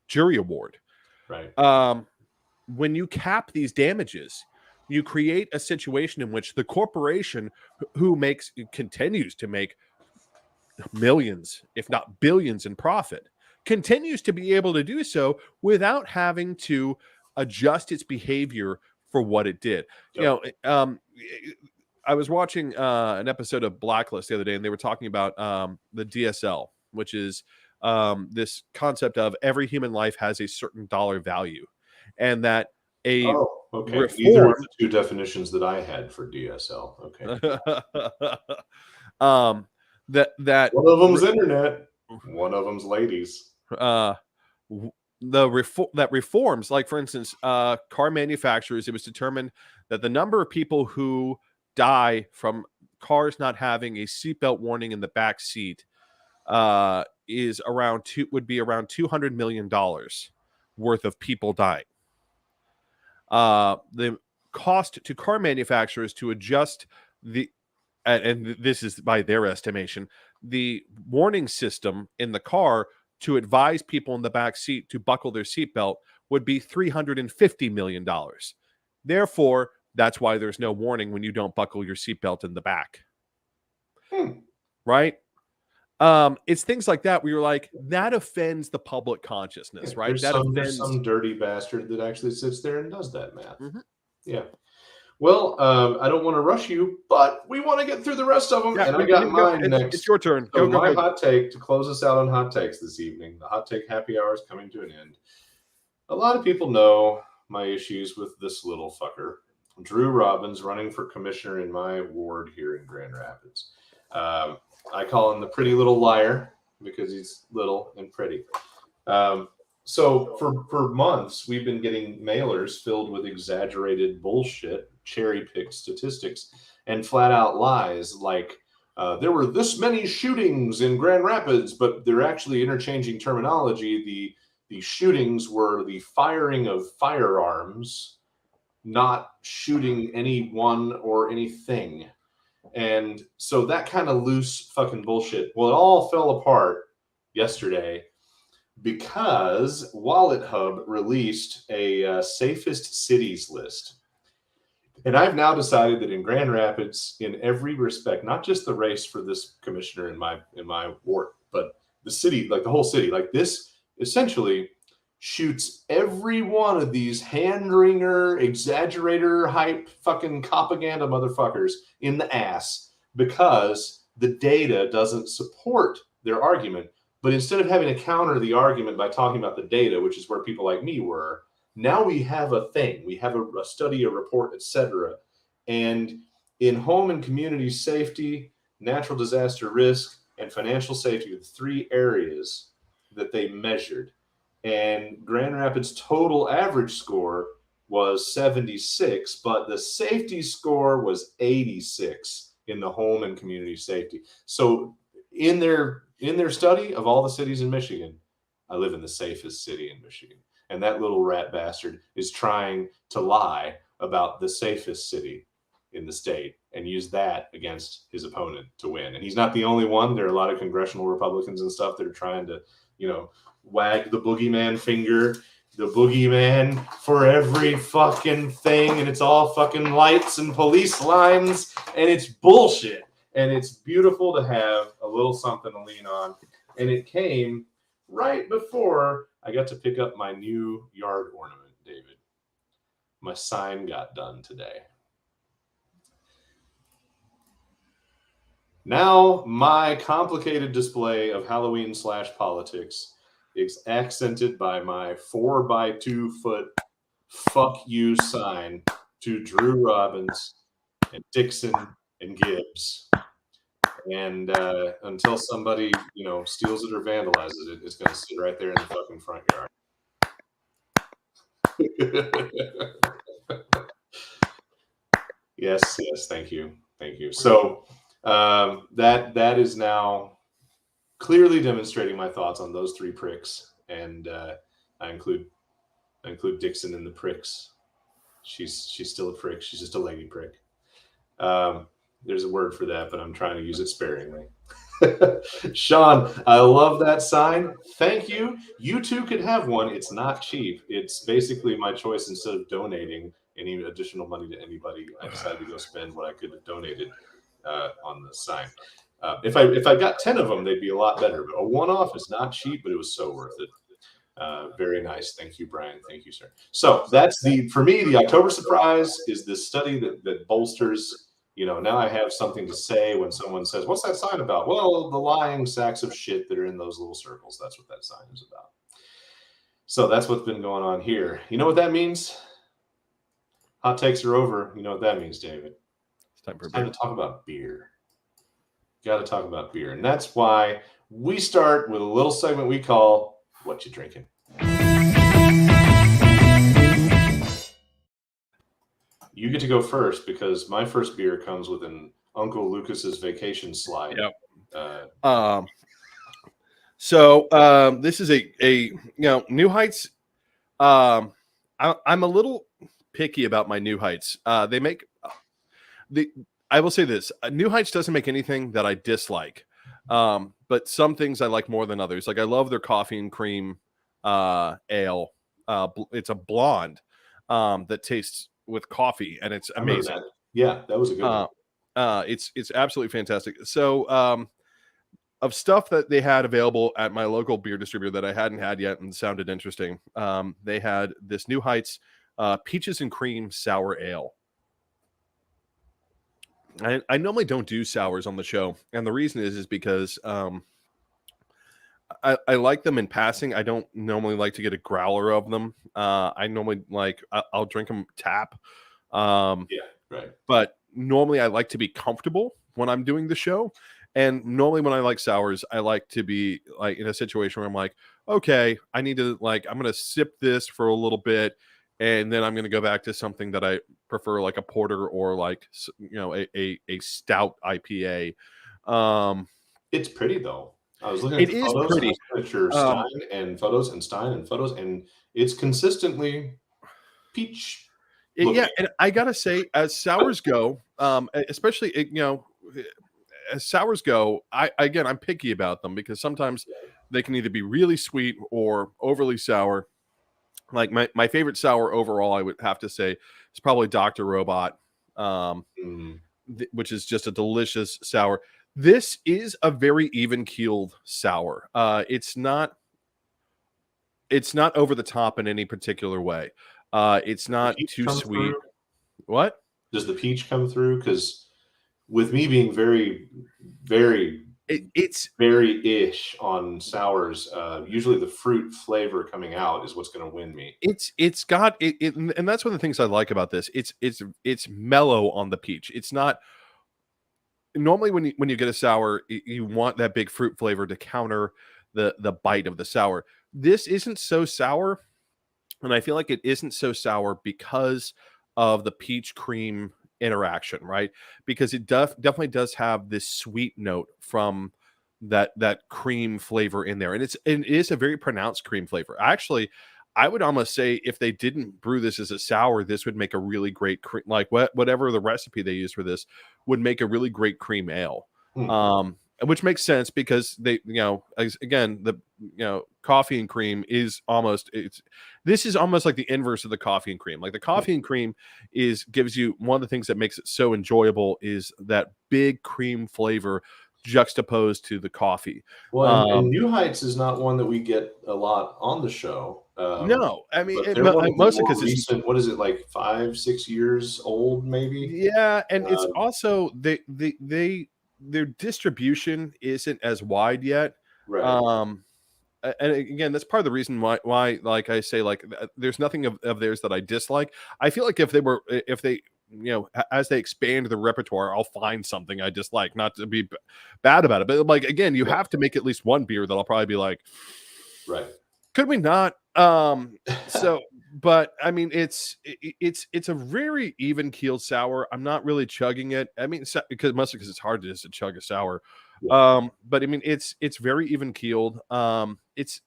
jury award. Right. When you cap these damages, you create a situation in which the corporation who continues to make millions, if not billions in profit, continues to be able to do so without having to adjust its behavior for what it did. Yep. I was watching an episode of Blacklist the other day, and they were talking about the DSL, which is this concept of every human life has a certain dollar value, and that Either of the two definitions that I had for DSL. Okay. that one of them's internet, one of them's ladies. That reforms, like for instance, car manufacturers, it was determined that the number of people who die from cars not having a seatbelt warning in the back seat would be around $200 million worth of people dying. The cost to car manufacturers to adjust and this is by their estimation, the warning system in the car to advise people in the back seat to buckle their seatbelt would be $350 million. Therefore, that's why there's no warning when you don't buckle your seatbelt in the back. Right? It's things like that where you're like, that offends the public consciousness, right? There's some dirty bastard that actually sits there and does that math. Mm-hmm. Yeah. Well, I don't want to rush you, but we want to get through the rest of them, and I got mine next. It's your turn. So Go. my hot take to close us out on hot takes this evening. The hot take happy hour is coming to an end. A lot of people know my issues with this little fucker, Drew Robbins, running for commissioner in my ward here in Grand Rapids. I call him the pretty little liar because he's little and pretty. So for months, we've been getting mailers filled with exaggerated bullshit, cherry-picked statistics, and flat-out lies like there were this many shootings in Grand Rapids, but they're actually interchanging terminology. The shootings were the firing of firearms, not shooting anyone or anything. And so that kind of loose fucking bullshit. Well, it all fell apart yesterday because Wallet Hub released a safest cities list. And I've now decided that in Grand Rapids, in every respect, not just the race for this commissioner in my ward, but the city, like the whole city, like this essentially shoots every one of these hand-wringer, exaggerator, hype, fucking propaganda motherfuckers in the ass because the data doesn't support their argument. But instead of having to counter the argument by talking about the data, which is where people like me were, now we have a thing. We have a study, a report, etc. And in home and community safety, natural disaster risk, and financial safety, the three areas that they measured. And Grand Rapids' total average score was 76, but the safety score was 86 in the home and community safety. So in their study of all the cities in Michigan, I live in the safest city in Michigan. And that little rat bastard is trying to lie about the safest city in the state and use that against his opponent to win. And he's not the only one. There are a lot of congressional Republicans and stuff that are trying to, wag the boogeyman finger, the boogeyman for every fucking thing. And it's all fucking lights and police lines. And it's bullshit. And it's beautiful to have a little something to lean on. And it came right before I got to pick up my new yard ornament, David. My sign got done today. Now my complicated display of Halloween/politics is accented by my 4x2 foot fuck you sign to Drew Robbins and Dixon and Gibbs. And until somebody, steals it or vandalizes it, it's going to sit right there in the fucking front yard. Yes, thank you. So that is now clearly demonstrating my thoughts on those three pricks, and I include Dixon in the pricks. She's still a prick. She's just a leggy prick. There's a word for that, but I'm trying to use it sparingly. Sean, I love that sign. Thank you. You too could have one. It's not cheap. It's basically my choice. Instead of donating any additional money to anybody, I decided to go spend what I could have donated on the sign. If I got 10 of them, they'd be a lot better. But a one-off is not cheap, but it was so worth it. Very nice. Thank you, Brian. Thank you, sir. So that's for me, the October surprise is this study that bolsters. Now I have something to say when someone says, what's that sign about? Well, the lying sacks of shit that are in those little circles. That's what that sign is about. So that's what's been going on here. You know what that means? Hot takes are over. You know what that means, David? It's time to talk about beer. Got to talk about beer. And that's why we start with a little segment we call What You Drinking? You get to go first because my first beer comes with an Uncle Lucas's vacation slide. Yep. So this is a New Heights. I'm a little picky about my New Heights. They make I will say this: New Heights doesn't make anything that I dislike, but some things I like more than others. Like I love their coffee and cream ale. It's a blonde that tastes with coffee, and it's amazing. That. Yeah, that was a good one. It's absolutely fantastic. So of stuff that they had available at my local beer distributor that I hadn't had yet and sounded interesting, they had this New Heights peaches and cream sour ale. I normally don't do sours on the show, and the reason is because I like them in passing. I don't normally like to get a growler of them. I normally I'll drink them tap. Yeah, right. But normally I like to be comfortable when I'm doing the show. And normally when I like sours, I like to be like in a situation where I'm like, okay, I need to I'm going to sip this for a little bit. And then I'm going to go back to something that I prefer, like a porter or a stout IPA. Um, It's pretty though. I was looking at it the is photos, and I pretty. was looking at your Um, Stein and photos, and Stein and photos, and it's consistently peach yeah, looking. and I gotta say, as sours go, especially as sours go, I'm picky about them because sometimes they can either be really sweet or overly sour. Like my favorite sour overall, I would have to say, is probably Dr. Robot, um, Mm. which is just a delicious sour. This is a very even keeled sour. It's not over the top in any particular way. It's The not peach too come sweet. through? What? Does the peach come through? Because with me being very, very, It's very ish on sours, usually the fruit flavor coming out is what's going to win me. it's got it, and that's one of the things I like about this. It's mellow on the peach. It's not normally when you get a sour, you want that big fruit flavor to counter the bite of the sour. This isn't so sour, and I feel like it isn't so sour because of the peach cream interaction, right? Because it definitely does have this sweet note from that cream flavor in there, and it is a very pronounced cream flavor. Actually, I would almost say if they didn't brew this as a sour, this would make a really great cream, whatever the recipe they use for this would make a really great cream ale. Hmm. Which makes sense because again, the coffee and cream is this is almost like the inverse of the coffee and cream. Like the coffee and cream gives you one of the things that makes it so enjoyable is that big cream flavor juxtaposed to the coffee. Well, and New Heights is not one that we get a lot on the show. No, I mean, But they're one of the mostly more because it's recent. What is it, like 5, 6 years old, maybe? yeah, and it's Uh, also their distribution isn't as wide yet. right. Um, and again, that's part of the reason why like I say, there's nothing of theirs that I dislike. I feel like if they as they expand the repertoire, I'll find something I dislike. Not to be bad about it, but like again, you Yeah. have to make at least one beer that I'll probably be like, Right. could we not? So, but I mean, it's a very even keeled sour. I'm not really chugging it. I mean, because mostly because it's hard just to chug a sour. Yeah. But I mean, it's very even keeled. It's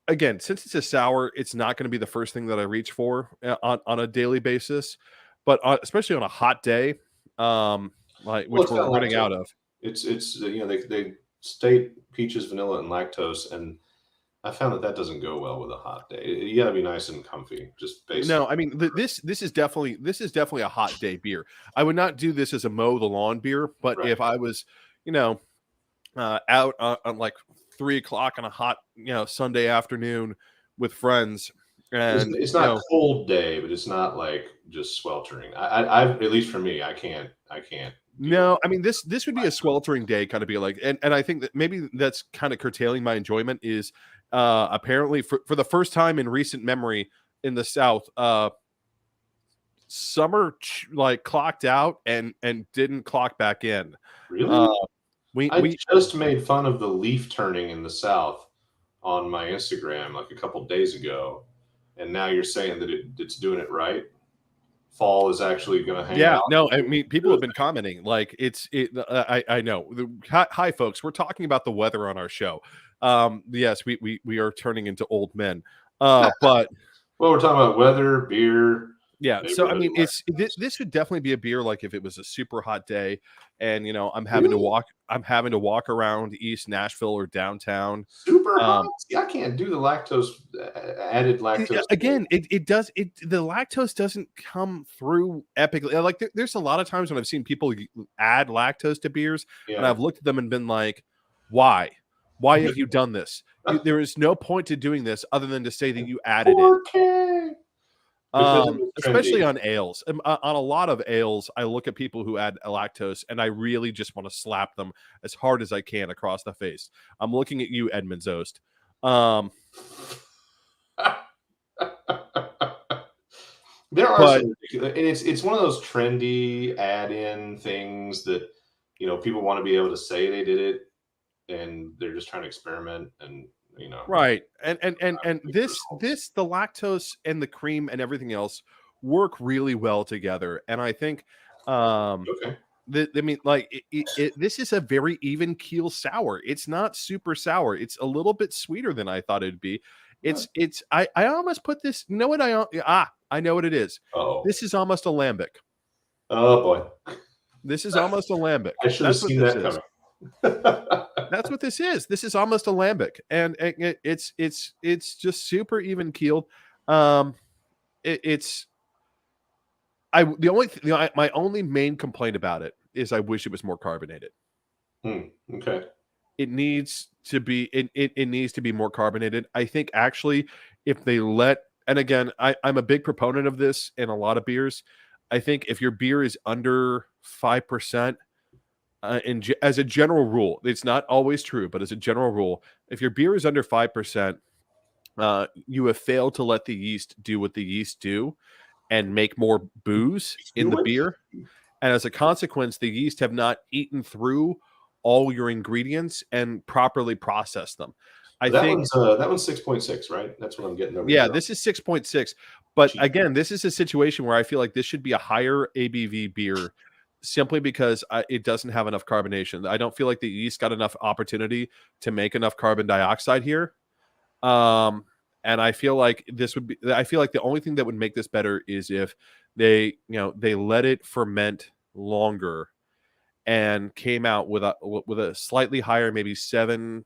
again, since it's a sour, it's not going to be the first thing that I reach for on a daily basis, but especially on a hot day, Well, which it's we're got running lactose. out of. It's they state peaches, vanilla, and lactose, and I found that doesn't go well with a hot day. You got to be nice and comfy, just basic. No, I mean this is definitely a hot day beer. I would not do this as a mow the lawn beer, but Right. if I was, you know, out on like 3 o'clock on a hot, Sunday afternoon with friends, and It's not cold day, but it's not like just sweltering. I at least for me, I can't do no, I mean this would be a sweltering day, kind of be like, and I think that maybe that's kind of curtailing my enjoyment is apparently for the first time in recent memory in the South, summer clocked out and didn't clock back in. really. Uh, I we just made fun of the leaf turning in the South on my Instagram like a couple days ago, and now you're saying that it's doing it right. Fall is actually going to hang Yeah, out. no, I mean, people have been commenting like I know. Hi, folks. We're talking about the weather on our show. Yes, we are turning into old men. But Well, we're talking about weather, beer, yeah, so I neighborhood mean, elections. this would definitely be a beer like if it was a super hot day, and Really? I'm having to walk around East Nashville or downtown. Super hot? Um, See, I can't do the lactose added lactose. Again, the lactose doesn't come through epically. Like there's a lot of times when I've seen people add lactose to beers, and Yeah. I've looked at them and been like, "Why? Why have you done this? There is no point to doing this other than to say that you added it." 4K. Because it was Especially trendy. on ales. On a lot of ales, I look at people who add lactose, and I really just want to slap them as hard as I can across the face. I'm looking at you, Edmund Zost. There are But some, and it's one of those trendy add-in things that people want to be able to say they did it, and they're just trying to experiment, and right, and the lactose and the cream and everything else work really well together, and I think okay. I mean, like this is a very even keel sour. It's not super sour. It's a little bit sweeter than I thought it'd be. I almost put this. You know what I know what it is. Oh, This is almost a lambic. oh boy, This is almost a lambic. I should have That's what seen this that is. coming. That's what this is. This is almost a lambic, and it's just super even keeled. It's my only main complaint about it is I wish it was more carbonated. Okay. It needs to be it needs to be more carbonated. I think actually if they and again, I'm a big proponent of this in a lot of beers. I think if your beer is under 5%, as a general rule, it's not always true, but as a general rule, if your beer is under 5%, you have failed to let the yeast do what the yeast do and make more booze in the beer. And as a consequence, the yeast have not eaten through all your ingredients and properly processed them. That one's 6.6, right? That's what I'm getting over. Yeah, this is 6.6. But again, this is a situation where I feel like this should be a higher ABV beer simply because it doesn't have enough carbonation. I don't feel like the yeast got enough opportunity to make enough carbon dioxide here. And I feel like the only thing that would make this better is if they let it ferment longer and came out with a slightly higher, maybe 7.5,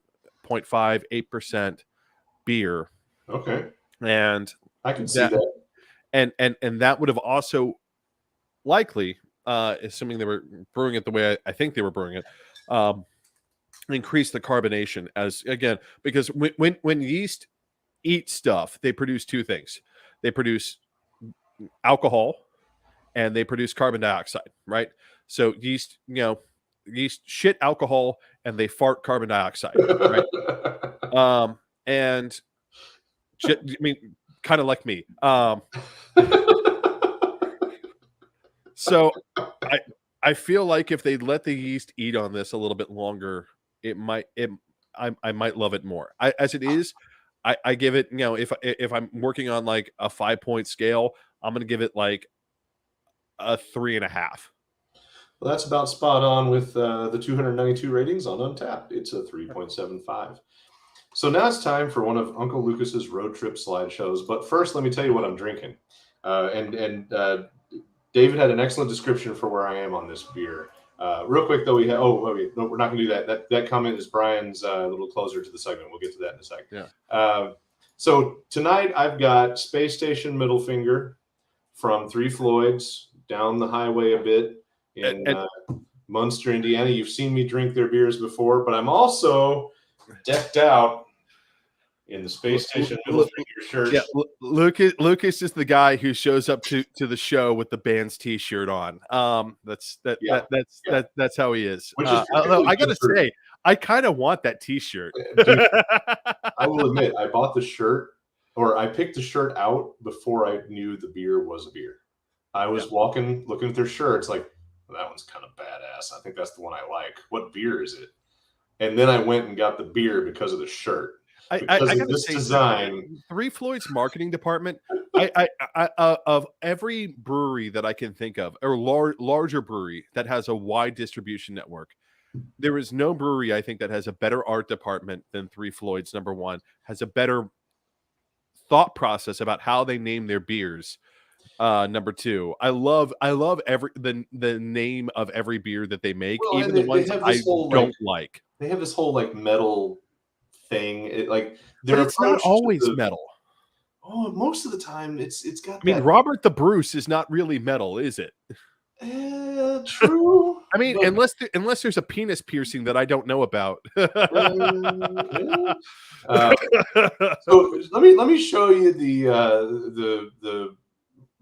8% beer. Okay. And I can see that. And that would have also likely, assuming they were brewing it the way I think they were brewing it, increase the carbonation because when yeast eat stuff, they produce two things. They produce alcohol and they produce carbon dioxide, right? So yeast shit alcohol and they fart carbon dioxide, right? And I mean, kind of like me. So I feel like if they let the yeast eat on this a little bit longer, I might love it more. As it is, I give it, if I'm working on like a 5-point scale, I'm going to give it like a 3.5. Well, that's about spot on with the 292 ratings on Untappd. It's a 3.75. So now it's time for one of Uncle Lucas's road trip slideshows. But first, let me tell you what I'm drinking. And David had an excellent description for where I am on this beer. Real quick, though, no, we're not going to do that. That comment is Brian's a little closer to the segment. We'll get to that in a second. Yeah. So tonight I've got Space Station Middle Finger from Three Floyds down the highway a bit in Munster, Indiana. You've seen me drink their beers before, but I'm also decked out in the Space Station Middle Finger shirt. Yeah, Lucas is the guy who shows up to the show with the band's T-shirt on. That's how he is. Although I gotta say, I kind of want that T-shirt. Dude, I will admit, I bought the shirt, or I picked the shirt out before I knew the beer was a beer. I was walking, looking at their shirts, like, well, that one's kind of badass. I think that's the one I like. What beer is it? And then I went and got the beer because of the shirt. I gotta say, design. Three Floyd's marketing department. Of every brewery that I can think of, or larger brewery that has a wide distribution network, there is no brewery I think that has a better art department than Three Floyd's. Number one, has a better thought process about how they name their beers. Number two, I love the name of every beer that they make, even the ones I don't like. They have this whole like metal thing, but it's not always metal. Oh, most of the time it's got. I mean, Robert the Bruce is not really metal, is it? True. I mean, unless there's a penis piercing that I don't know about. So let me show you the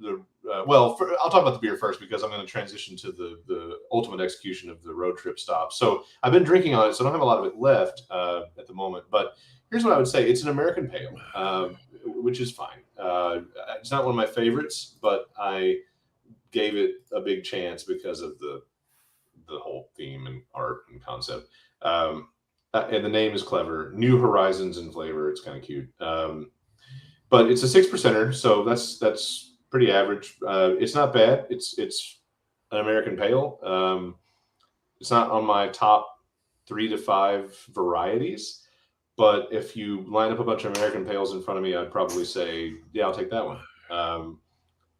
I'll talk about the beer first because I'm going to transition to the ultimate execution of the road trip stop. So I've been drinking on it, so I don't have a lot of it left at the moment. But here's what I would say: it's an American pale, which is fine. It's not one of my favorites, but I gave it a big chance because of the whole theme and art and concept. And the name is clever. New horizons in flavor. It's kind of cute. But it's a 6%er, so that's pretty average. It's not bad. It's an American pale. It's not on my top 3 to 5 varieties, but if you line up a bunch of American pales in front of me, I'd probably say, yeah, I'll take that one.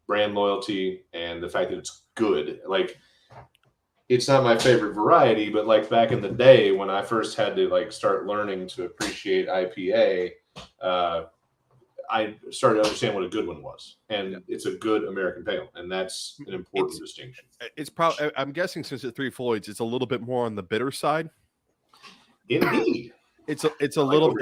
Brand loyalty and the fact that it's good. Like, it's not my favorite variety, but like back in the day when I first had to like start learning to appreciate IPA, I started to understand what a good one was, and it's a good American pale, and that's an important distinction. It's probably, I'm guessing, since it's Three Floyds, it's a little bit more on the bitter side. Indeed, it's a little,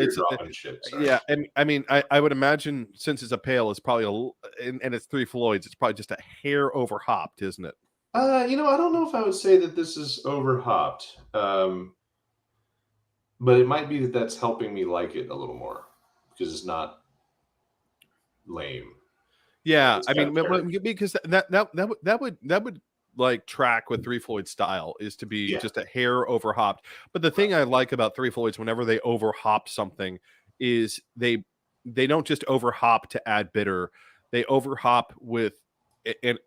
yeah. And I mean, I would imagine since it's a pale, it's probably and it's Three Floyds, it's probably just a hair over hopped, isn't it? I don't know if I would say that this is over hopped, but it might be that that's helping me like it a little more because it's not lame. Yeah, I mean, because that would like track with Three Floyd style is to be just a hair over hopped. But the thing I like about Three Floyds whenever they over hop something is they don't just over hop to add bitter. They over hop with and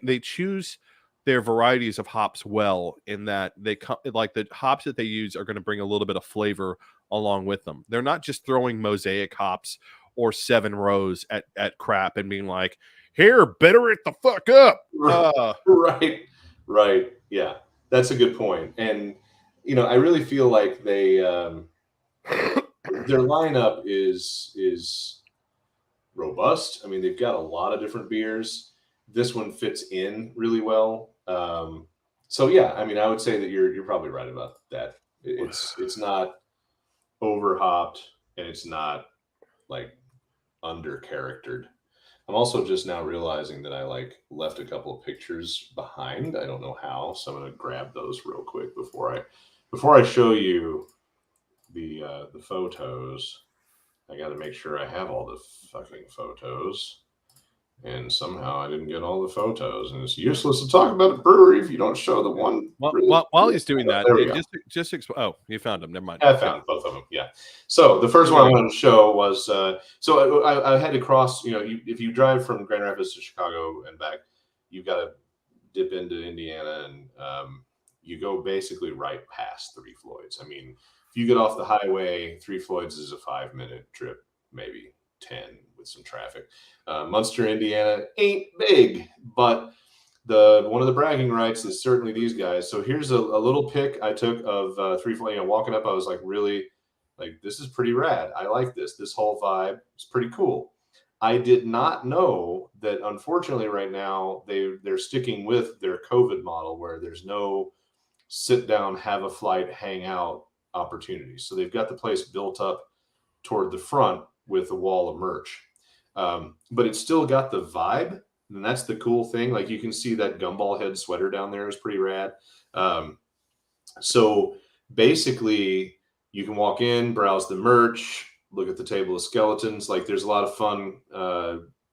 they choose their varieties of hops well, in that they come like the hops that they use are going to bring a little bit of flavor along with them. They're not just throwing mosaic hops or 7 rows at crap and being like, here, bitter it the fuck up. Right. Yeah, that's a good point. And, I really feel like they, their lineup is robust. I mean, they've got a lot of different beers. This one fits in really well. So yeah, I mean, I would say that you're probably right about that. It's not over hopped and it's not like under charactered. I'm also just now realizing that I left a couple of pictures behind. I don't know how, so I'm gonna grab those real quick before I show you the photos. I got to make sure I have all the fucking photos. And somehow I didn't get all the photos, and it's useless to talk about a brewery if you don't show the one. While he's doing that, you found them. Never mind. I found both of them. Yeah. So the first one I wanted to show was so I had to cross. If you drive from Grand Rapids to Chicago and back, you've got to dip into Indiana, and you go basically right past Three Floyds. I mean, if you get off the highway, Three Floyds is a 5-minute trip, maybe 10 with some traffic. Munster, Indiana ain't big, but one of the bragging rights is certainly these guys. So here's a little pic I took of Three Floyds. Walking up, I was like, really, like, this is pretty rad. I like this. This whole vibe is pretty cool. I did not know that, unfortunately, right now they're sticking with their COVID model where there's no sit down, have a flight, hang out opportunities. So they've got the place built up toward the front with a wall of merch. But it's still got the vibe, and that's the cool thing. Like, you can see that gumball head sweater down there is pretty rad. So basically you can walk in, browse the merch, look at the table of skeletons. Like, there's a lot of fun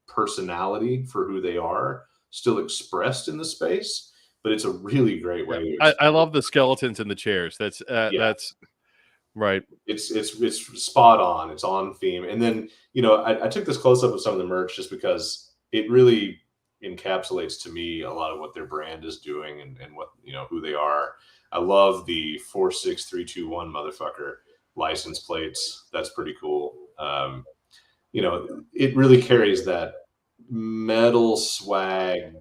personality for who they are still expressed in the space, but it's a really great way. I love the skeletons in the chairs. That's right. It's spot on. It's on theme. And then, I took this close up of some of the merch just because it really encapsulates to me a lot of what their brand is doing and what, who they are. I love the 46321 motherfucker license plates. That's pretty cool. It really carries that metal swag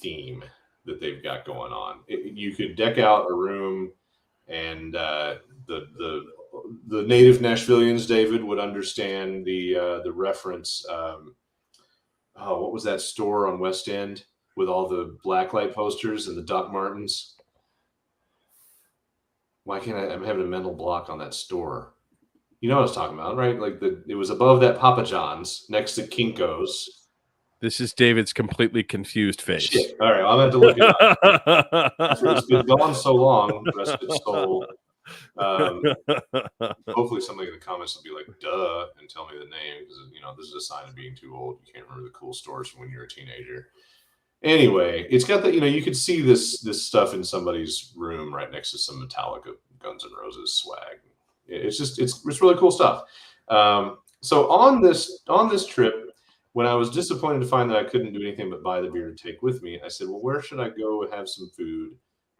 theme that they've got going on. You could deck out a room, and the native Nashvillians, David, would understand the reference. What was that store on West End with all the blacklight posters and the Doc Martens? Why can't I'm having a mental block on that store. You know what I was talking about, right? Like it was above that Papa John's next to Kinko's. This is David's completely confused face. Shit. All right, I'm going to have to look it up. After it's been gone so long, rest its soul. Hopefully somebody in the comments will be like, duh, and tell me the name, because, this is a sign of being too old. You can't remember the cool stores from when you were a teenager. Anyway, it's got that, you could see this stuff in somebody's room right next to some Metallica Guns N' Roses swag. It's really cool stuff. So on this trip, when I was disappointed to find that I couldn't do anything but buy the beer to take with me, I said, well, where should I go have some food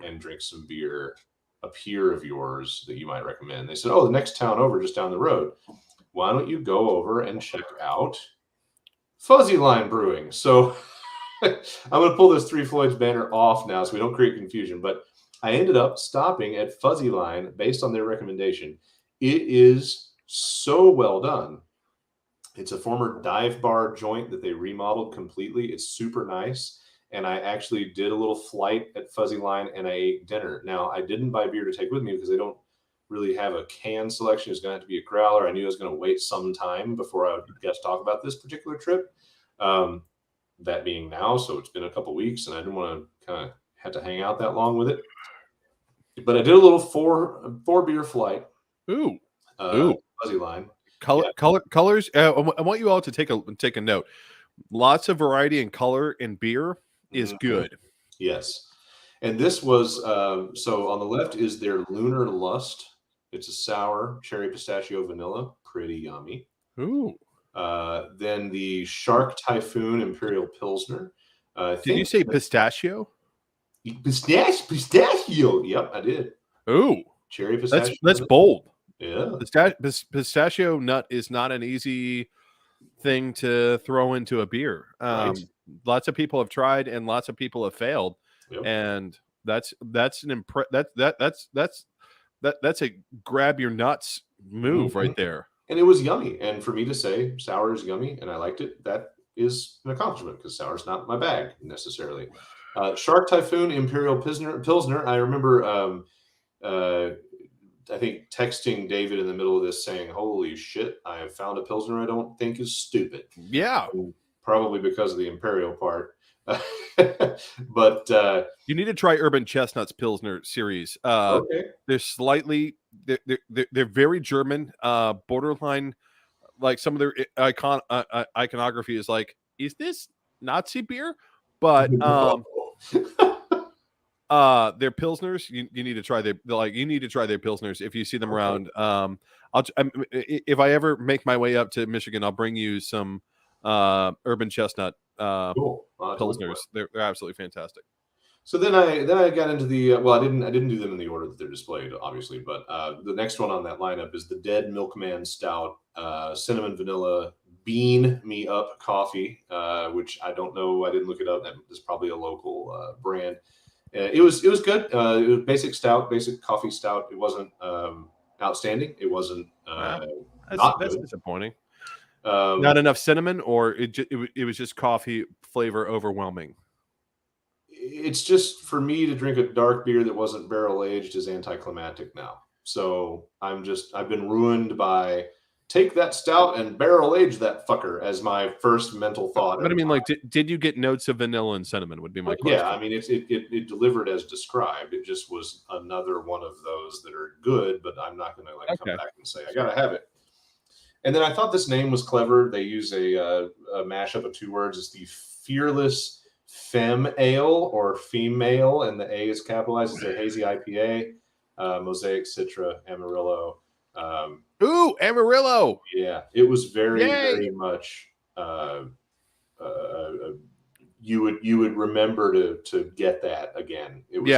and drink some beer? A peer of yours that you might recommend. They said, oh, the next town over, just down the road. Why don't you go over and check out Fuzzy Line Brewing? So I'm going to pull this Three Floyds banner off now so we don't create confusion, but I ended up stopping at Fuzzy Line based on their recommendation. It is so well done. It's a former dive bar joint that they remodeled completely. It's super nice. And I actually did a little flight at Fuzzy Line and I ate dinner. Now, I didn't buy beer to take with me because they don't really have a can selection. It's going to have to be a growler. I knew I was going to wait some time before I would guest talk about this particular trip. That being now, so it's been a couple weeks and I didn't want to kind of have to hang out that long with it. But I did a little four beer flight. Ooh. Fuzzy Line. Colors. I want you all to take a note. Lots of variety in color in beer is good. Yes. And this was, so on the left is their Lunar Lust. It's a sour cherry pistachio vanilla. Pretty yummy. Ooh. Then the Shark Typhoon Imperial Pilsner. Did you say pistachio? Pistachio. Yep, I did. Ooh. Cherry pistachio. That's bold. Yeah. Pistachio nut is not an easy thing to throw into a beer. Right. Lots of people have tried and lots of people have failed. Yep. And that's a grab your nuts move right there. And it was yummy. And for me to say sour is yummy and I liked it, that is an accomplishment because sour is not my bag necessarily. Shark Typhoon Imperial Pilsner. I remember I think texting David in the middle of this saying, holy shit, I have found a Pilsner I don't think is stupid. Yeah. Probably because of the Imperial part. But you need to try Urban Chestnut's Pilsner series. Okay. They're very German, borderline, like some of their iconography is like, is this Nazi beer? But their Pilsners, you need to try their Pilsners if you see them around. If I ever make my way up to Michigan, I'll bring you some Urban Chestnut cool. Pilsners. They're absolutely fantastic. So then I got into the I didn't do them in the order that they're displayed, obviously, but the next one on that lineup is the Dead Milkman Stout, cinnamon vanilla bean me up coffee, which I don't know, I didn't look it up. That is probably a local brand. It was good. It was basic coffee stout. It wasn't outstanding. It wasn't that's disappointing. Not enough cinnamon, or it was just coffee flavor overwhelming. It's just, for me to drink a dark beer that wasn't barrel aged is anticlimactic now. So I've been ruined by take that stout and barrel age that fucker as my first mental thought. But I mean, like, did you get notes of vanilla and cinnamon would be my question. Yeah, I mean, it delivered as described. It just was another one of those that are good, but I'm not going to come back and say, I got to have it. And then I thought this name was clever. They use a mashup of two words. It's the Fearless Femme Ale, or female, and the A is capitalized. It's a hazy IPA, Mosaic Citra Amarillo. Ooh, Amarillo! Yeah, it was very much. You would remember to get that again. It was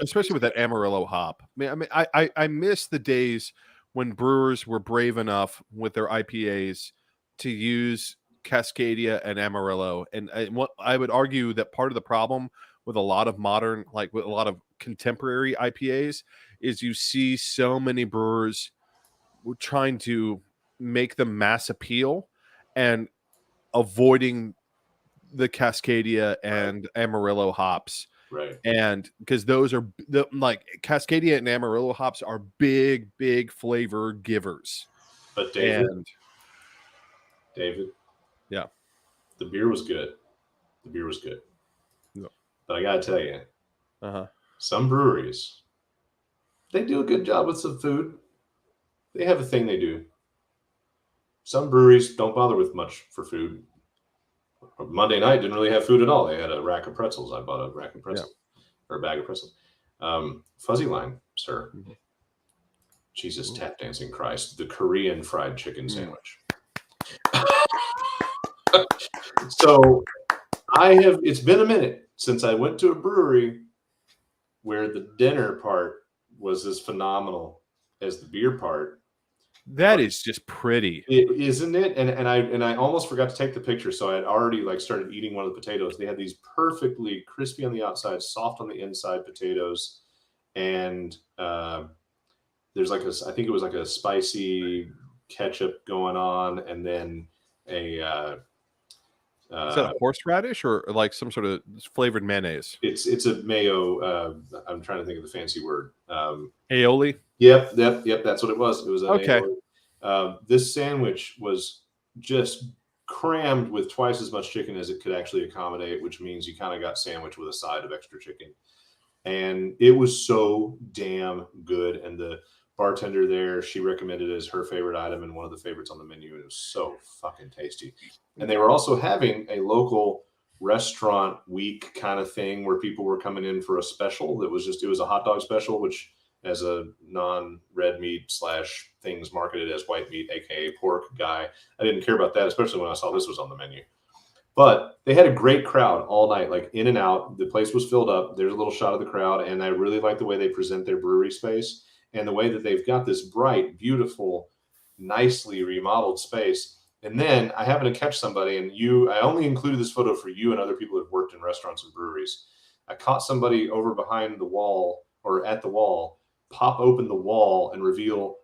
especially with that Amarillo hop. I miss the days when brewers were brave enough with their IPAs to use Cascadia and Amarillo, and what I would argue that part of the problem with a lot of modern, like with a lot of contemporary IPAs, is you see so many brewers trying to make them mass appeal and avoiding the Cascadia and Amarillo hops. Right. And because those are like Cascadia and Amarillo hops are big flavor givers. But David, yeah, The beer was good. The beer was good. No. But I gotta tell you, Uh-huh. some breweries, they do a good job with some food. They have a thing they do. Some breweries don't bother with much for food. Monday night didn't really have food at all. They had a rack of pretzels. I bought a rack of pretzels or a bag of pretzels. Fuzzy Line, sir. Mm-hmm. Jesus, tap dancing Christ. The Korean fried chicken sandwich. So it's been a minute since I went to a brewery where the dinner part was as phenomenal as the beer part. That is just pretty, isn't it? And I almost forgot to take the picture, so I had already started eating one of the potatoes. They had these perfectly crispy on the outside, soft on the inside potatoes, and there's I think it was a spicy ketchup going on, and then a is that a horseradish or like some sort of flavored mayonnaise? It's a mayo. I'm trying to think of the fancy word. Aioli. Yep. That's what it was. It was an okay. Aioli. This sandwich was just crammed with twice as much chicken as it could actually accommodate, which means you kind of got sandwich with a side of extra chicken, and it was so damn good. And the bartender there, she recommended it as her favorite item and one of the favorites on the menu. And it was so fucking tasty. And they were also having a local restaurant week kind of thing where people were coming in for a special that was it was a hot dog special, which as a non-red meat / things marketed as white meat, aka pork guy, I didn't care about that, especially when I saw this was on the menu. But they had a great crowd all night, like in and out. The place was filled up. There's a little shot of the crowd, and I really like the way they present their brewery space and the way that they've got this bright, beautiful, nicely remodeled space. And then I happened to catch somebody, and I only included this photo for you and other people who've worked in restaurants and breweries. I caught somebody over behind the wall or at the wall, pop open the wall and reveal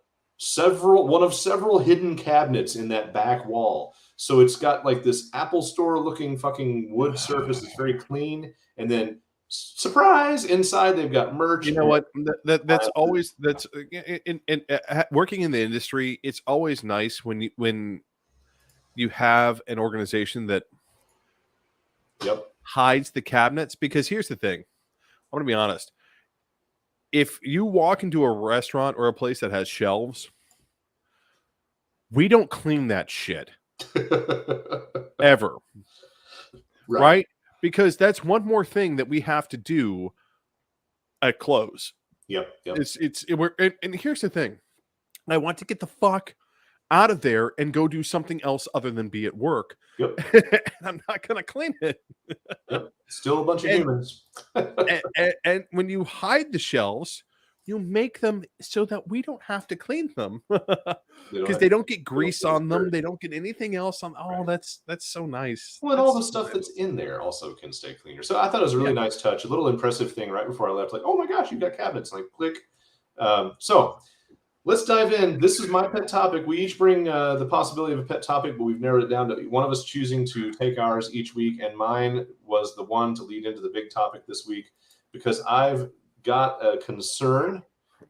one of several hidden cabinets in that back wall. So it's got like this Apple Store looking fucking wood surface. It's very clean. And then surprise, inside they've got merch. You know what? That's always in working in the industry. It's always nice when you have an organization that hides the cabinets, because here's the thing. I want to be honest. If you walk into a restaurant or a place that has shelves, we don't clean that shit ever. Right? Because that's one more thing that we have to do at close. Yep. And here's the thing. I want to get the fuck out of there and go do something else other than be at work. Yep. And I'm not going to clean it. Yep. Still a bunch of humans. and when you hide the shelves, you make them so that we don't have to clean them because they don't get grease on them. They don't get anything else on. Oh, that's so nice. Well, and all the stuff that's in there also can stay cleaner. So I thought it was a really nice touch, a little impressive thing right before I left. Like, oh my gosh, you've got cabinets. Like, click. So let's dive in. This is my pet topic. We each bring the possibility of a pet topic, but we've narrowed it down to one of us choosing to take ours each week. And mine was the one to lead into the big topic this week, because I've got a concern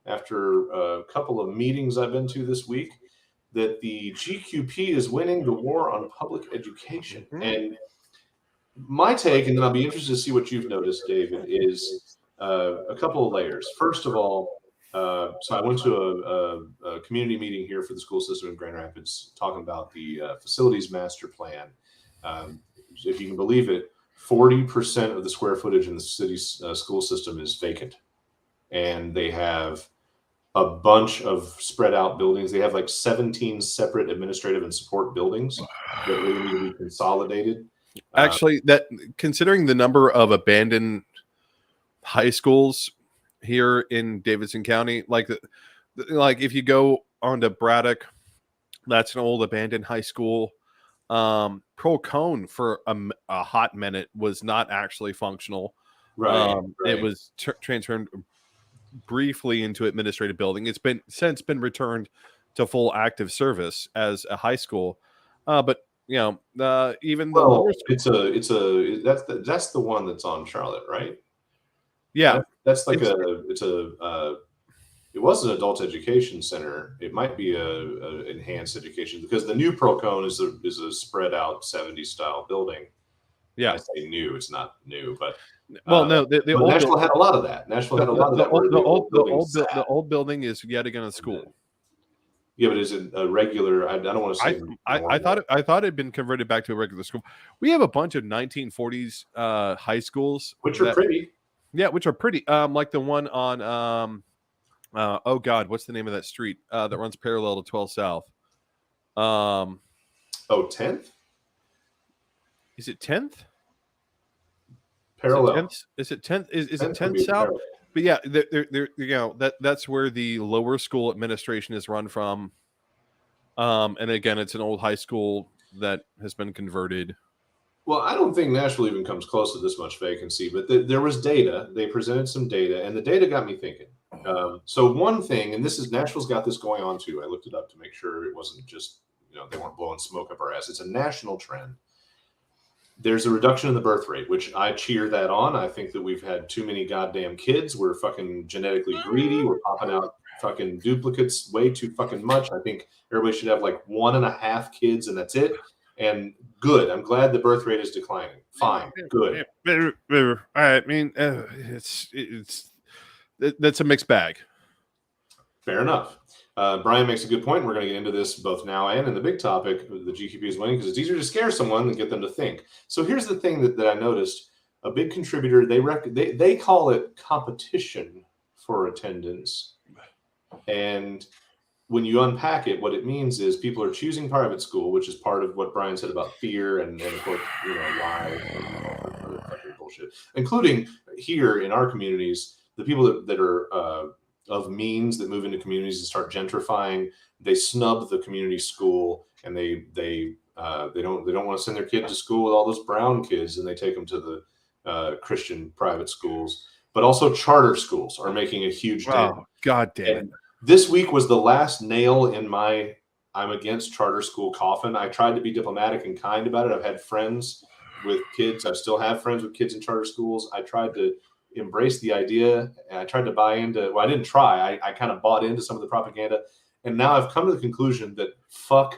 after a couple of meetings I've been to this week that the GQP is winning the war on public education. Mm-hmm. And my take, and then I'll be interested to see what you've noticed, David, is a couple of layers. First of all, so I went to a community meeting here for the school system in Grand Rapids talking about the facilities master plan. If you can believe it, 40% of the square footage in the city's school system is vacant. And they have a bunch of spread out buildings. They have like 17 separate administrative and support buildings that really need to be consolidated. Actually, that considering the number of abandoned high schools here in Davidson County, like if you go onto Braddock, that's an old abandoned high school. Pro Cone for a hot minute was not actually functional. Right. It was transferred briefly into administrative building. It's since been returned to full active service as a high school. But even though that's the one that's on Charlotte, right? Yeah, that's like it was an adult education center. It might be a enhanced education because the new Pearl Cone is a spread out 70s style building. Yeah. I say new, it's not new, but well, no, the but old Nashville building, had a lot of that. Nashville had a lot of that where the old building is yet again a school. Yeah, but is it a regular? I don't want to say. I thought it had been converted back to a regular school. We have a bunch of 1940s high schools, which are pretty. Yeah, which are pretty. Like the one on oh God, what's the name of that street that runs parallel to 12 South? 10th? Is it 10th? Parallel. Is it 10th? Is it 10th South? Parallel. But yeah, that's where the lower school administration is run from. And again, it's an old high school that has been converted. Well, I don't think Nashville even comes close to this much vacancy, but there was data. They presented some data, and the data got me thinking. So one thing, and this is Nashville's got this going on too. I looked it up to make sure it wasn't just, they weren't blowing smoke up our ass. It's a national trend. There's a reduction in the birth rate, which I cheer that on. I think that we've had too many goddamn kids. We're fucking genetically greedy. We're popping out fucking duplicates way too fucking much. I think everybody should have like 1.5 kids and that's it. And good. I'm glad the birth rate is declining. Fine. Good. I mean, that's a mixed bag. Fair enough. Brian makes a good point. We're going to get into this both now and in the big topic. The GQP is winning because it's easier to scare someone than get them to think. So here's the thing that I noticed. A big contributor, they call it competition for attendance. And when you unpack it, what it means is people are choosing private school, which is part of what Brian said about fear and of course, why bullshit, including here in our communities, the people that are of means that move into communities and start gentrifying, they snub the community school and they don't want to send their kid to school with all those brown kids, and they take them to the Christian private schools. But also charter schools are making a huge dent. Oh, God damn it. This week was the last nail in my I'm against charter school coffin. I tried to be diplomatic and kind about it. I've had friends with kids. I still have friends with kids in charter schools. I tried to embrace the idea, and I tried to buy into, well, I didn't try. I kind of bought into some of the propaganda. And now I've come to the conclusion that fuck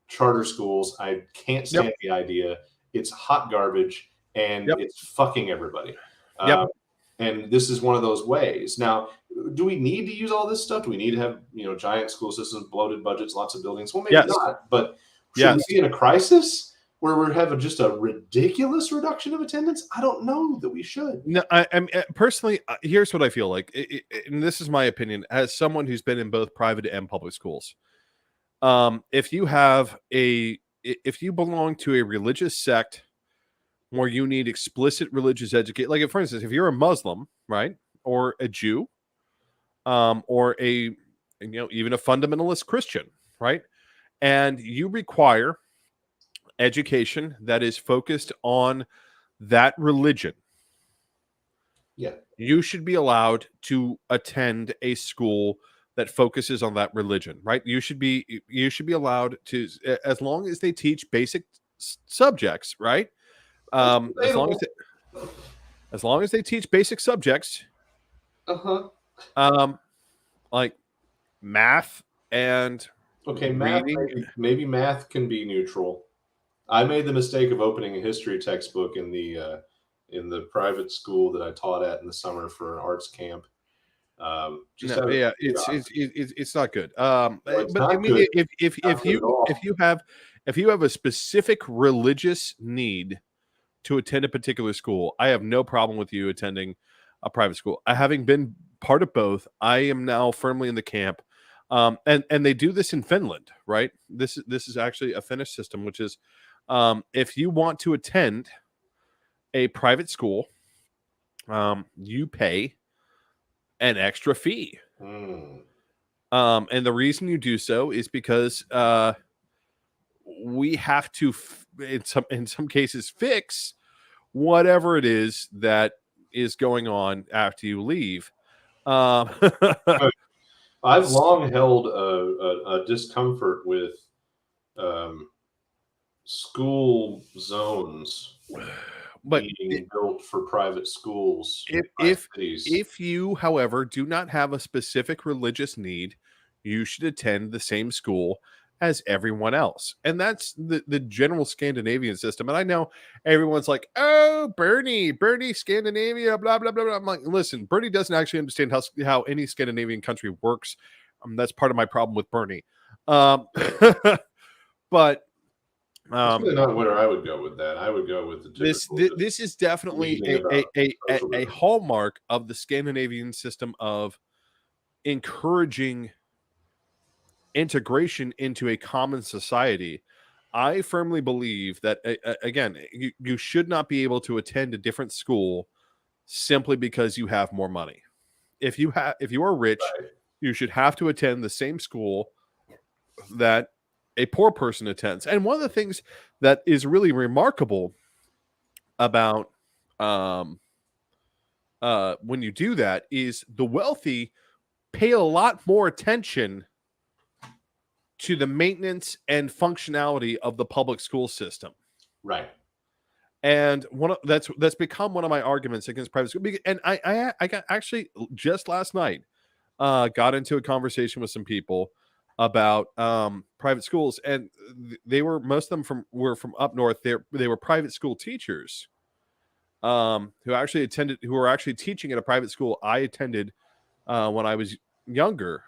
charter schools. I can't stand the idea. It's hot garbage, and it's fucking everybody. And this is one of those ways. Now, do we need to use all this stuff? Do we need to have, giant school systems, bloated budgets, lots of buildings? Well, maybe not. But should we be in a crisis where we have just a ridiculous reduction of attendance? I don't know that we should. No, I'm personally, here's what I feel like, and this is my opinion as someone who's been in both private and public schools. If you belong to a religious sect where you need explicit religious education, like for instance, if you're a Muslim, right, or a Jew, or even a fundamentalist Christian, right, and you require education that is focused on that religion, you should be allowed to attend a school that focuses on that religion, right? You should be allowed to, as long as they teach basic subjects, right? As long as they teach basic subjects, like math and math, maybe math can be neutral. I made the mistake of opening a history textbook in the private school that I taught at in the summer for an arts camp. It's not good. But I mean, if you have a specific religious need to attend a particular school, I have no problem with you attending a private school. Having been part of both, I am now firmly in the camp. And they do this in Finland, right? This is actually a Finnish system, which is if you want to attend a private school, you pay an extra fee. And the reason you do so is because we have to, in some cases, fix whatever it is that is going on after you leave. I've long held a discomfort with school zones. but being built for private schools. if you, however, do not have a specific religious need, you should attend the same school as everyone else. And that's the general Scandinavian system. And I know everyone's like, oh, Bernie, Scandinavia, blah, blah, blah, blah. I'm like, listen, Bernie doesn't actually understand how any Scandinavian country works. That's part of my problem with Bernie. But that's really not where I would go with that. I would go with the typical this is definitely a hallmark of the Scandinavian system of encouraging integration into a common society. I firmly believe that again, you should not be able to attend a different school simply because you have more money. If you are rich, right, you should have to attend the same school that a poor person attends. And one of the things that is really remarkable about when you do that is the wealthy pay a lot more attention to the maintenance and functionality of the public school system. right. And that's become one of my arguments against private school. And I got actually just last night got into a conversation with some people about private schools, and they were, most of them were from up north. They were private school teachers who were actually teaching at a private school I attended when I was younger.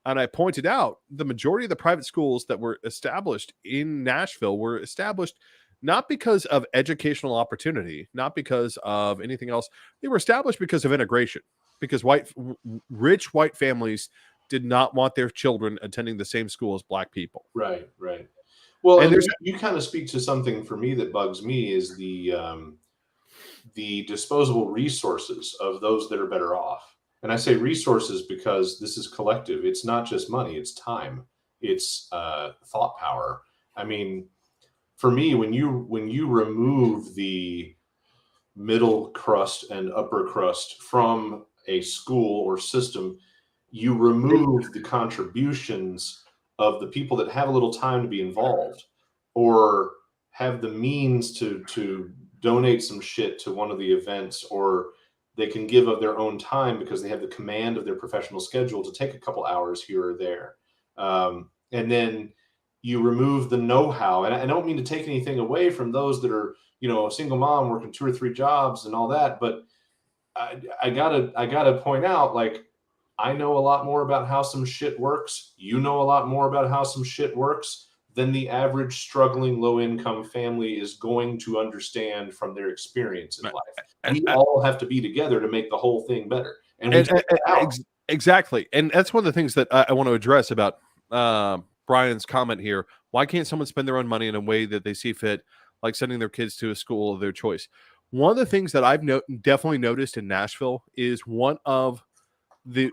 And I pointed out the majority of the private schools that were established in Nashville were established not because of educational opportunity, not because of anything else. They were established because of integration, because rich white families did not want their children attending the same school as black people. Right. Well, and you kind of speak to something for me that bugs me is the disposable resources of those that are better off. And I say resources because this is collective. It's not just money, it's time, it's thought power. I mean, for me, when you remove the middle crust and upper crust from a school or system, you remove the contributions of the people that have a little time to be involved or have the means to donate some shit to one of the events, or they can give of their own time because they have the command of their professional schedule to take a couple hours here or there. And then you remove the know-how. And I don't mean to take anything away from those that are, a single mom working 2 or 3 jobs and all that. But I gotta point out, like, I know a lot more about how some shit works. You know a lot more about how some shit works than the average struggling low-income family is going to understand from their experience in life. We all have to be together to make the whole thing better. Exactly. And that's one of the things that I want to address about Brian's comment here. Why can't someone spend their own money in a way that they see fit, like sending their kids to a school of their choice? One of the things that I've definitely noticed in Nashville is one of the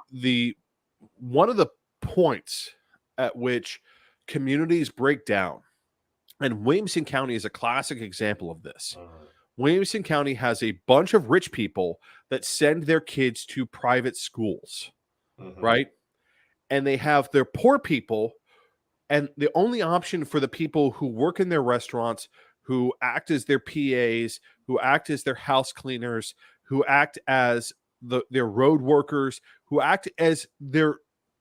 points at which communities break down. And Williamson County is a classic example of this. Williamson County has a bunch of rich people that send their kids to private schools, right? And they have their poor people, and the only option for the people who work in their restaurants, who act as their PAs, who act as their house cleaners, who act as their road workers, who act as their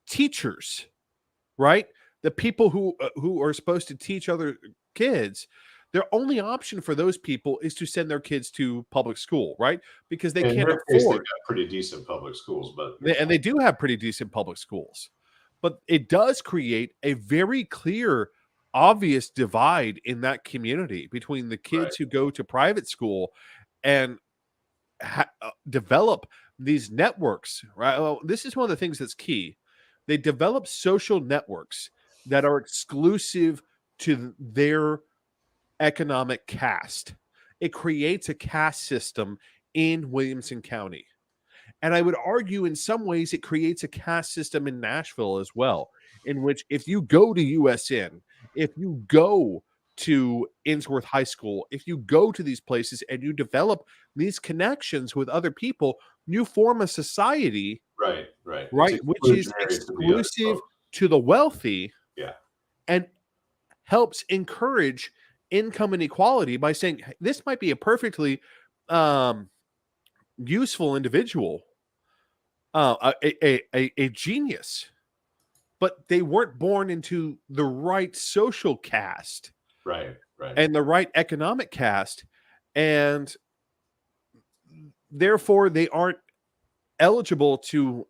teachers, right? The people who are supposed to teach other kids, their only option for those people is to send their kids to public school, right? Because they can't afford. They've got pretty decent public schools, they do have pretty decent public schools, but it does create a very clear, obvious divide in that community between the kids who go to private school and develop these networks, right? Well, this is one of the things that's key. They develop social networks that are exclusive to their economic caste. It creates a caste system in Williamson County. And I would argue in some ways it creates a caste system in Nashville as well, in which if you go to USN, if you go to Innsworth High School, if you go to these places and you develop these connections with other people, you form a society, right, which is exclusive to the wealthy, and helps encourage income inequality by saying this might be a perfectly useful individual, a genius, but they weren't born into the right social caste, right. and the right economic caste, and therefore they aren't eligible to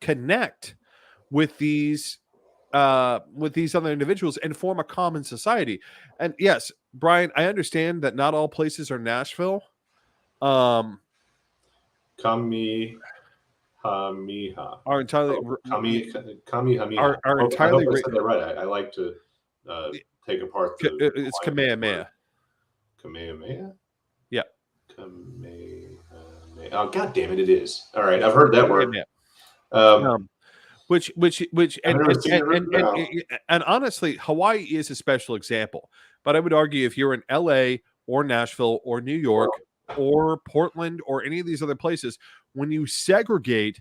connect with these other individuals and form a common society. And yes, Brian, I understand that not all places are Nashville. Kami Hamiha. Are entirely Kamihamiha. are I hope entirely I said that right. I like to take apart the it's Kamehameha. Kamehameha? Yeah. Kamehameha. Oh, God damn it, it is. All right, I've heard that word. Which I've never seen it written down. and honestly, Hawaii is a special example. But I would argue if you're in LA or Nashville or New York or Portland or any of these other places, when you segregate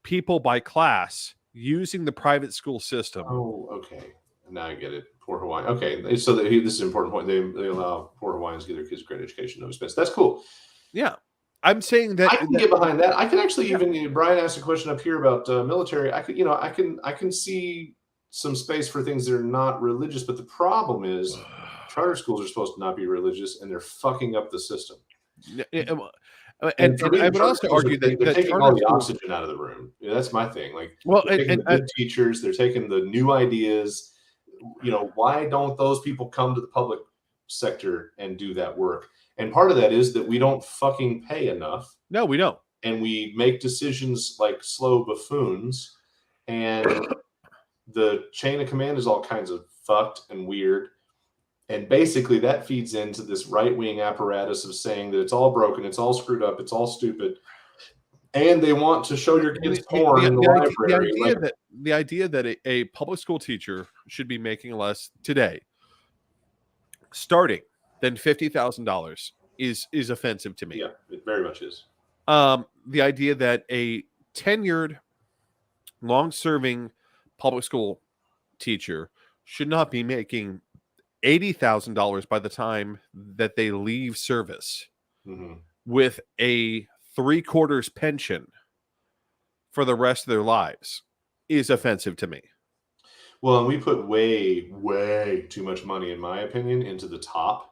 people by class using the private school system. Oh, okay. Now I get it. Poor Hawaiian. Okay, so this is an important point. They allow poor Hawaiians to get their kids great education, no expense. That's cool. Yeah. I'm saying that I can get behind that. I can actually even Brian asked a question up here about military. I can see some space for things that are not religious, but the problem is charter schools are supposed to not be religious, and they're fucking up the system. And I would also argue that they're taking charter all the schools, oxygen out of the room. Yeah, that's my thing. Like, well, they're taking the good teachers, they're taking the new ideas. Why don't those people come to the public sector and do that work? And part of that is that we don't fucking pay enough. No, we don't. And we make decisions like slow buffoons, and the chain of command is all kinds of fucked and weird. And basically that feeds into this right-wing apparatus of saying that it's all broken, it's all screwed up, it's all stupid. And they want to show your kids porn in the library. The idea that a public school teacher should be making less today, starting than $50,000 is offensive to me. Yeah, it very much is. The idea that a tenured, long-serving public school teacher should not be making $80,000 by the time that they leave service, with a 3/4 pension for the rest of their lives is offensive to me. Well, and we put way, way too much money, in my opinion, into the top.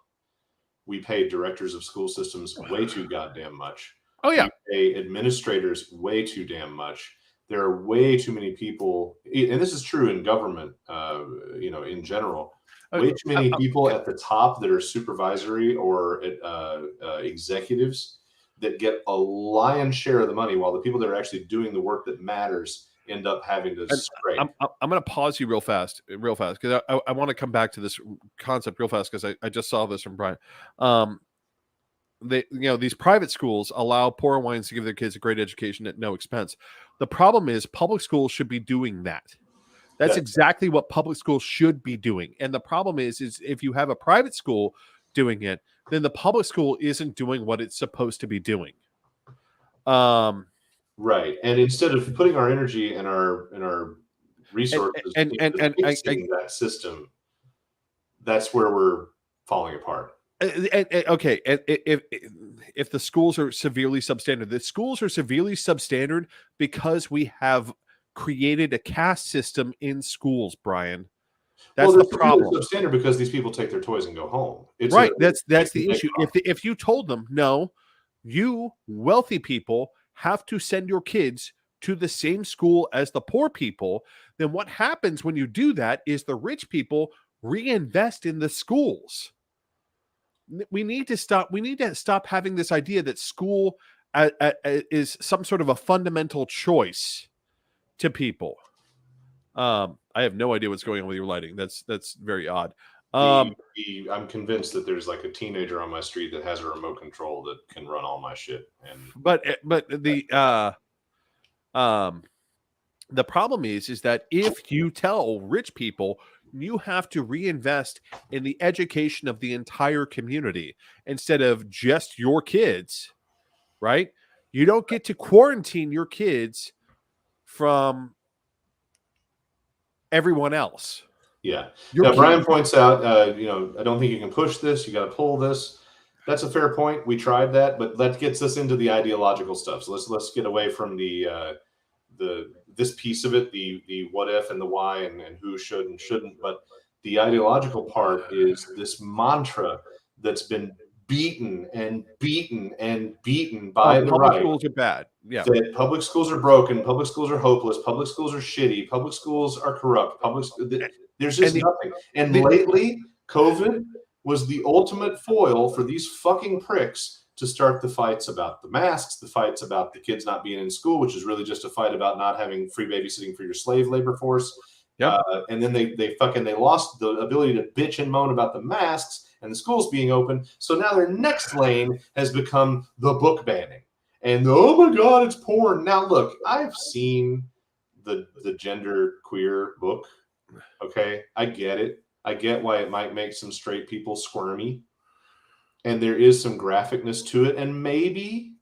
We pay directors of school systems way too goddamn much. Oh, yeah. We pay administrators way too damn much. There are way too many people, and this is true in government, in general. Way too many people at the top that are supervisory or executives that get a lion's share of the money, while the people that are actually doing the work that matters end up having to scrape. I'm going to pause you real fast, because I want to come back to this concept real fast, because I just saw this from Brian. These private schools allow poor Hawaiians to give their kids a great education at no expense. The problem is public schools should be doing that. That's exactly what public schools should be doing. And the problem is if you have a private school doing it, then the public school isn't doing what it's supposed to be doing. Right. And instead of putting our energy and our resources into fixing that system, that's where we're falling apart. Okay, if the schools are severely substandard, the schools are severely substandard because we have created a caste system in schools, Brian. That's the problem. Substandard because these people take their toys and go home. That's the issue. If you told them, no, you wealthy people have to send your kids to the same school as the poor people, then what happens when you do that is the rich people reinvest in the schools. We need to stop having this idea that school is some sort of a fundamental choice to people. I have no idea what's going on with your lighting. That's very odd. I'm convinced that there's like a teenager on my street that has a remote control that can run all my shit. But the problem is that if you tell rich people you have to reinvest in the education of the entire community instead of just your kids, right? You don't get to quarantine your kids from everyone else. Yeah. Your Now, kid, Brian points out, I don't think you can push this. You got to pull this. That's a fair point. We tried that, but that gets us into the ideological stuff. So let's get away from this piece of it, the what if and the why and who should and shouldn't. But the ideological part is this mantra that's been beaten and beaten and beaten by the public right. schools are bad. Yeah. That public schools are broken, public schools are hopeless, public schools are shitty, public schools are corrupt, there's just nothing. And lately, COVID was the ultimate foil for these fucking pricks to start the fights about the masks, the fights about the kids not being in school, which is really just a fight about not having free babysitting for your slave labor force. Yep. And then they lost the ability to bitch and moan about the masks and the schools being open. So now their next lane has become the book banning. And oh my God, it's porn. Now look, I've seen the gender queer book. Okay, I get it. I get why it might make some straight people squirmy. And there is some graphicness to it. And maybe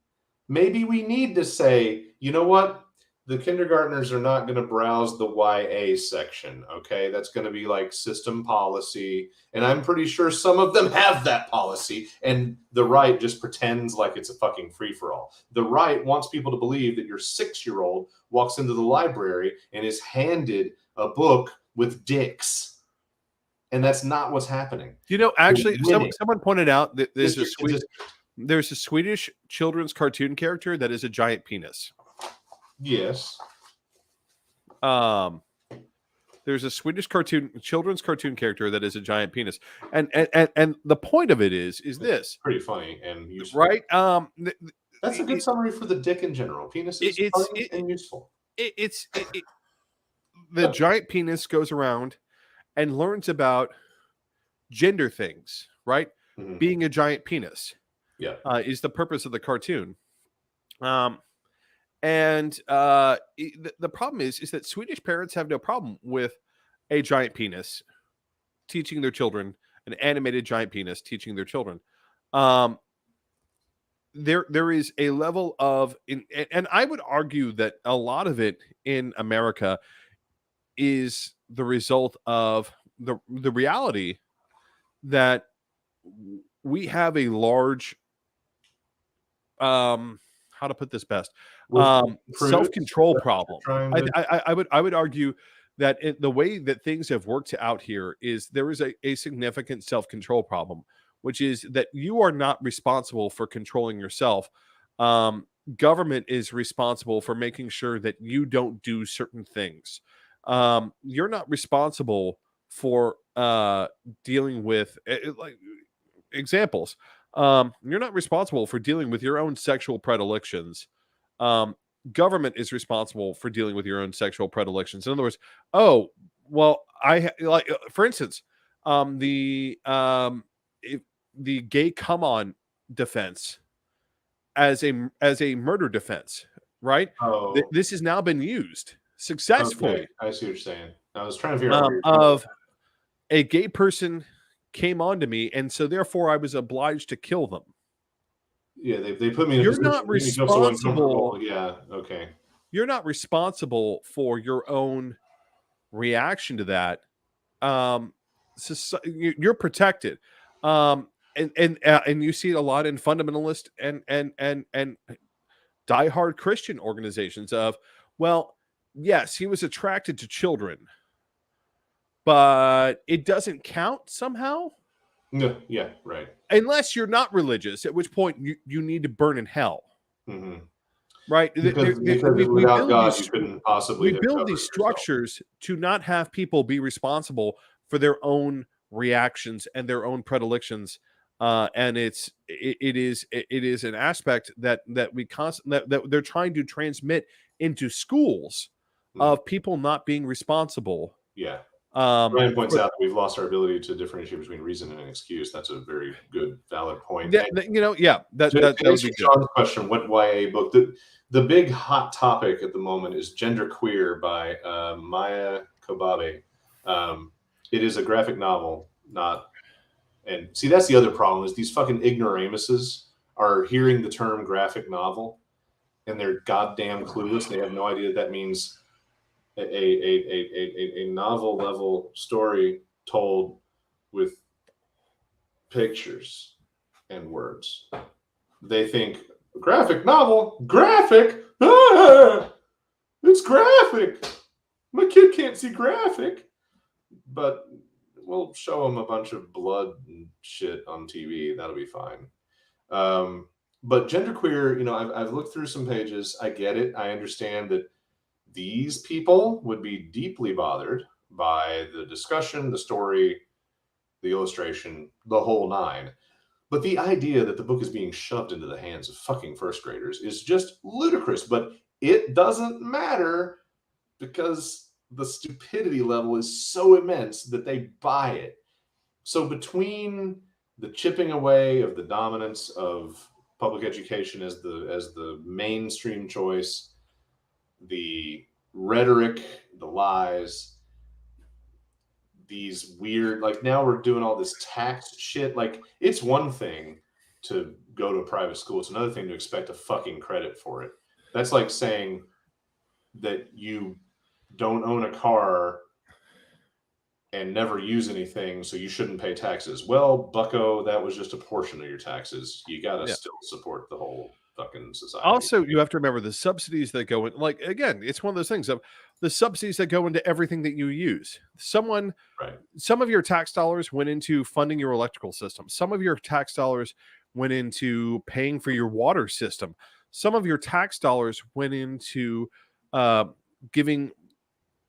we need to say, you know what? The kindergartners are not going to browse the YA section. Okay, that's going to be like system policy. And I'm pretty sure some of them have that policy. And the right just pretends like it's a fucking free-for-all. The right wants people to believe that your 6-year-old walks into the library and is handed a book with dicks. And that's not what's happening. Actually, someone pointed out that there's a Swedish children's cartoon character that is a giant penis. Yes. There's a Swedish children's cartoon character that is a giant penis, and the point of it is this pretty funny and useful, right? That's a good summary for the dick in general. Penis is funny and useful. The giant penis goes around and learns about gender things, right? Mm-hmm. Being a giant penis, is the purpose of the cartoon. And the problem is that Swedish parents have no problem with a giant penis teaching their children, an animated giant penis teaching their children. There is a level of, and I would argue that a lot of it in America is the result of the reality that we have a large, how to put this best, self-control problem. I would argue that the way that things have worked out here is there is a significant self-control problem, which is that you are not responsible for controlling yourself. Government is responsible for making sure that you don't do certain things. You're not responsible for dealing with examples. You're not responsible for dealing with your own sexual predilections. Government is responsible for dealing with your own sexual predilections. In other words, for instance, the gay come on defense as a murder defense, right? This has now been used successfully. Okay. I see what you're saying. I was trying to figure out of a gay person came onto me, and so therefore I was obliged to kill them. Yeah, they put me in a position. You're not responsible. Yeah, okay. You're not responsible for your own reaction to that. You're protected. And you see it a lot in fundamentalist and diehard Christian organizations of, well, yes, he was attracted to children, but it doesn't count somehow. No, yeah, right. Unless you're not religious, at which point you need to burn in hell. Mm-hmm. Right? Because without God, you couldn't possibly. We build these structures to not have people be responsible for their own reactions and their own predilections, and it is an aspect that they're trying to transmit into schools of people not being responsible. Yeah. Brian points out that we've lost our ability to differentiate between reason and excuse. That's a very good, valid point. That would be Sean's question: what YA book? The big hot topic at the moment is Gender Queer by Maya Kobabe. It is a graphic novel, and see, that's the other problem is these fucking ignoramuses are hearing the term graphic novel and they're goddamn clueless. They have no idea what that means. a novel level story told with pictures and words. They think graphic novel, graphic, it's graphic. My kid can't see graphic, but we'll show them a bunch of blood and shit on TV. That'll be fine. But genderqueer, I've looked through some pages. I get it. I understand that these people would be deeply bothered by the discussion, the story, the illustration, the whole nine. But the idea that the book is being shoved into the hands of fucking first graders is just ludicrous. But it doesn't matter because the stupidity level is so immense that they buy it. So between the chipping away of the dominance of public education as the mainstream choice, the rhetoric, the lies, these weird, like now we're doing all this tax shit. Like it's one thing to go to a private school. It's another thing to expect a fucking credit for it. That's like saying that you don't own a car and never use anything, so you shouldn't pay taxes. Well, bucko, that was just a portion of your taxes. You got to still support the whole fucking society. Also, you have to remember the subsidies that go in. Like, again, it's one of those things of the subsidies that go into everything that you use. Some of your tax dollars went into funding your electrical system. Some of your tax dollars went into paying for your water system. Some of your tax dollars went into giving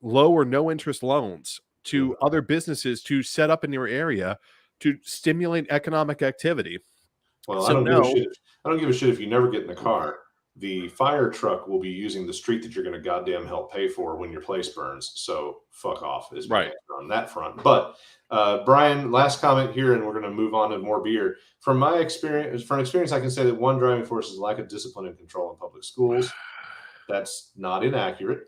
low or no interest loans to other businesses to set up in your area to stimulate economic activity. Well, I don't give a shit if you never get in the car. The fire truck will be using the street that you're going to goddamn help pay for when your place burns. So fuck off is right on that front. But Brian, last comment here, and we're going to move on to more beer. From experience, I can say that one driving force is lack of discipline and control in public schools. That's not inaccurate.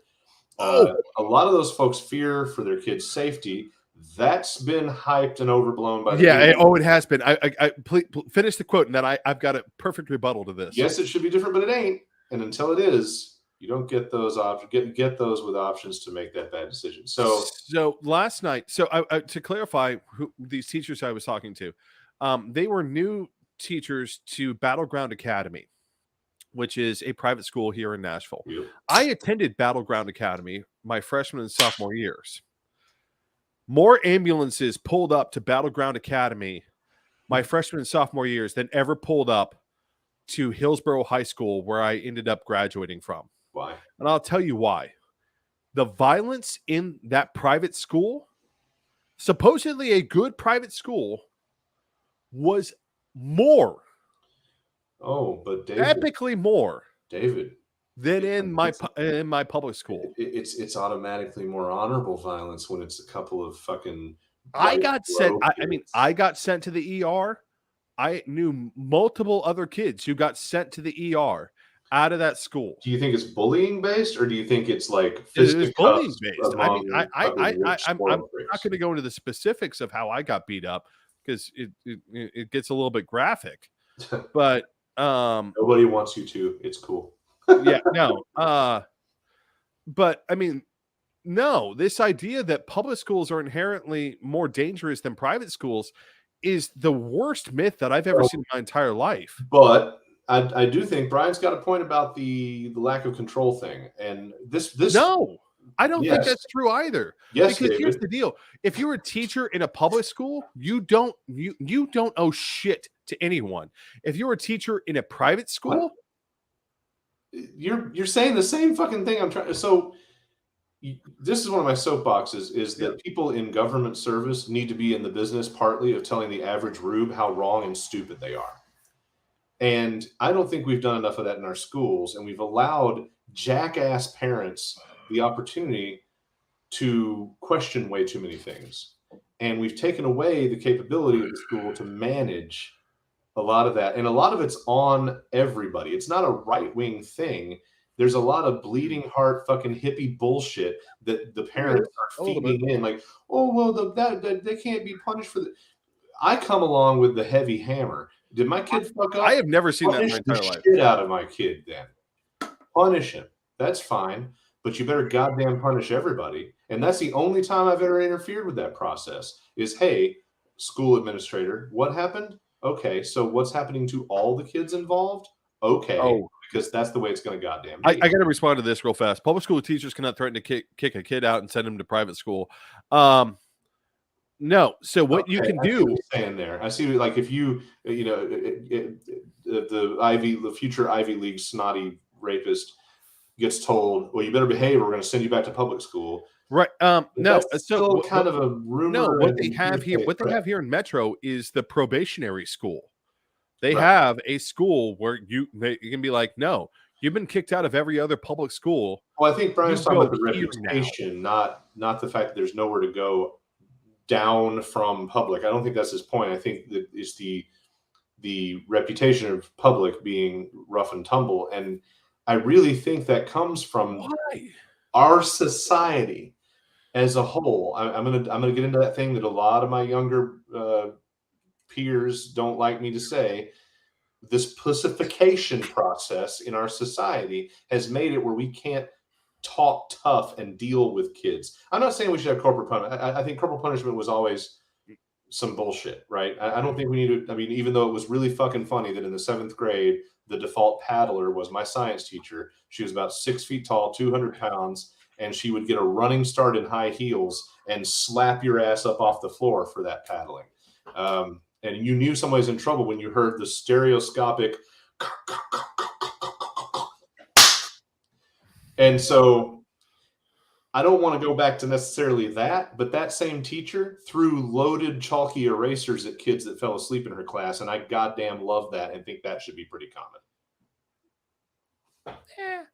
A lot of those folks fear for their kids' safety. That's been hyped and overblown by the media. It has been. I please finish the quote, and then I've got a perfect rebuttal to this. Yes, it should be different, but it ain't. And until it is, you don't get those get those with options to make that bad decision. So last night, to clarify, who these teachers I was talking to, they were new teachers to Battleground Academy, which is a private school here in Nashville. Yep. I attended Battleground Academy my freshman and sophomore years. More ambulances pulled up to Battleground Academy my freshman and sophomore years than ever pulled up to Hillsborough High School, where I ended up graduating from. Why? And I'll tell you why. The violence in that private school, supposedly a good private school, was more. Oh, but David, epically more, David, than in my public school. It's automatically more honorable violence when it's a couple of fucking. I got sent to the ER. I knew multiple other kids who got sent to the ER out of that school. Do you think it's bullying based, or do you think it's like it's bullying based? I mean, I'm not going to go into the specifics of how I got beat up because it gets a little bit graphic, but. Nobody wants you to. It's cool. But I mean, no, this idea that public schools are inherently more dangerous than private schools is the worst myth that I've ever seen in my entire life. But I do think Brian's got a point about the lack of control thing. And this no, I don't think that's true either. Yes, because David. Here's the deal. If you're a teacher in a public school, you don't owe shit to anyone. If you're a teacher in a private school, you're saying the same fucking thing. I'm trying. So this is one of my soapboxes: is that people in government service need to be in the business partly of telling the average rube how wrong and stupid they are. And I don't think we've done enough of that in our schools, and we've allowed jackass parents the opportunity to question way too many things. And we've taken away the capability of the school to manage a lot of that. And a lot of it's on everybody. It's not a right-wing thing. There's a lot of bleeding heart fucking hippie bullshit that the parents are feeding in. Like, oh, well, they can't be punished for that. I come along with the heavy hammer. Did my kid fuck up? I have never seen that in my entire life. Shit out of my kid then. Punish him. That's fine. but you better goddamn punish everybody. And that's the only time I've ever interfered with that process is, hey, school administrator, what happened? Okay, so what's happening to all the kids involved? Okay, because that's the way it's going to goddamn be. I got to respond to this real fast. Public school teachers cannot threaten to kick a kid out and send him to private school. No. So what you can do? I see what you're saying there. I see, like, if you know, the future Ivy League snotty rapist gets told, well, you better behave or we're going to send you back to public school. Right. No. That's still kind of a rumor. No, what they have here in Metro is the probationary school. They have a school where you can be like, no, you've been kicked out of every other public school. Well, I think Brian's talking about the reputation, not the fact that there's nowhere to go down from public. I don't think that's his point. I think that is the reputation of public being rough and tumble, and I really think that comes from our society as a whole. I'm gonna get into that thing that a lot of my younger peers don't like me to say. This pussification process in our society has made it where we can't talk tough and deal with kids. I'm not saying we should have corporal punishment. I think corporal punishment was always some bullshit, right? I don't think we need to. I mean, even though it was really fucking funny that in the 7th grade, the default paddler was my science teacher. She was about 6 feet tall, 200 pounds, and she would get a running start in high heels and slap your ass up off the floor for that paddling. And you knew somebody was in trouble when you heard the stereoscopic. And so I don't want to go back to necessarily that, but that same teacher threw loaded chalky erasers at kids that fell asleep in her class, and I goddamn love that and think that should be pretty common. Yeah.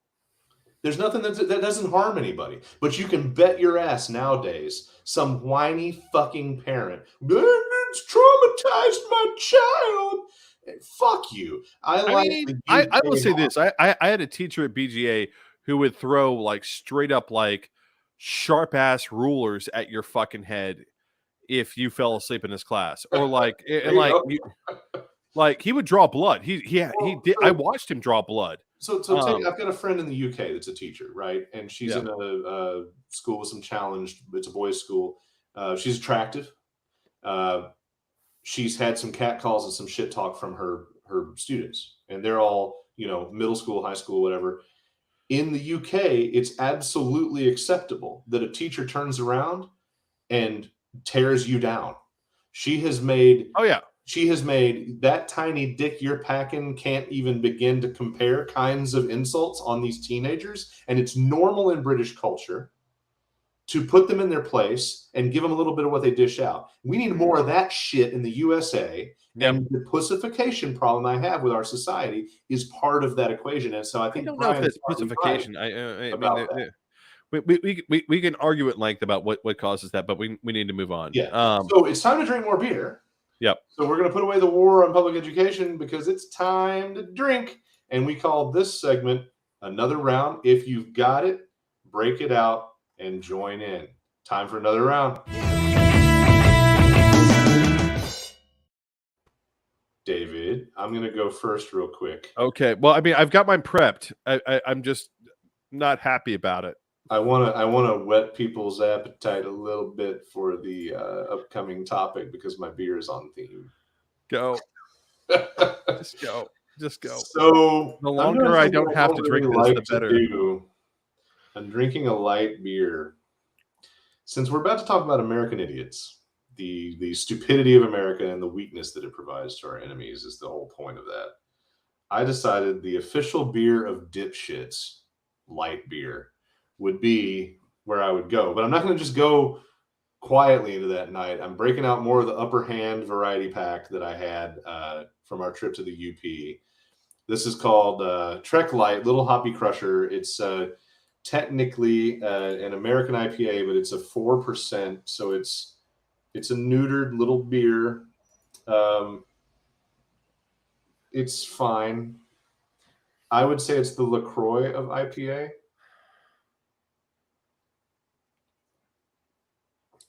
There's nothing that doesn't harm anybody, but you can bet your ass nowadays some whiny fucking parent, it's traumatized my child. Fuck you. I will say this. I had a teacher at BGA who would throw like straight up like sharp ass rulers at your fucking head if you fell asleep in his class, or like like he would draw blood. He did. I watched him draw blood. So I've got a friend in the UK that's a teacher, right? And she's in a school with some challenged. It's a boys' school. She's attractive. She's had some catcalls and some shit talk from her students, and they're all, you know, middle school, high school, whatever. In the UK, it's absolutely acceptable that a teacher turns around and tears you down. She has made that tiny dick you're packing can't even begin to compare kinds of insults on these teenagers. And it's normal in British culture to put them in their place and give them a little bit of what they dish out. We need more of that shit in the USA. Yep. And the pussification problem I have with our society is part of that equation. And so I think I don't know if it's pussification. We can argue at length about what causes that, but we need to move on. Yeah. So it's time to drink more beer. Yep. So we're going to put away the war on public education because it's time to drink. And we call this segment Another Round. If you've got it, break it out and join in. Time for another round. David, I'm going to go first real quick. Okay. Well, I mean, I've got mine prepped. I'm just not happy about it. I want to whet people's appetite a little bit for the upcoming topic because my beer is on theme. Go. Just go. So the longer I don't have to drink this, the better. I'm drinking a light beer. Since we're about to talk about American idiots, the stupidity of America and the weakness that it provides to our enemies is the whole point of that. I decided the official beer of dipshits, light beer, would be where I would go. But I'm not going to just go quietly into that night. I'm breaking out more of the upper hand variety pack that I had from our trip to the UP. This is called Trek Light, Little Hoppy Crusher. It's technically an American IPA, but it's a 4%. So it's a neutered little beer. It's fine. I would say it's the LaCroix of IPA.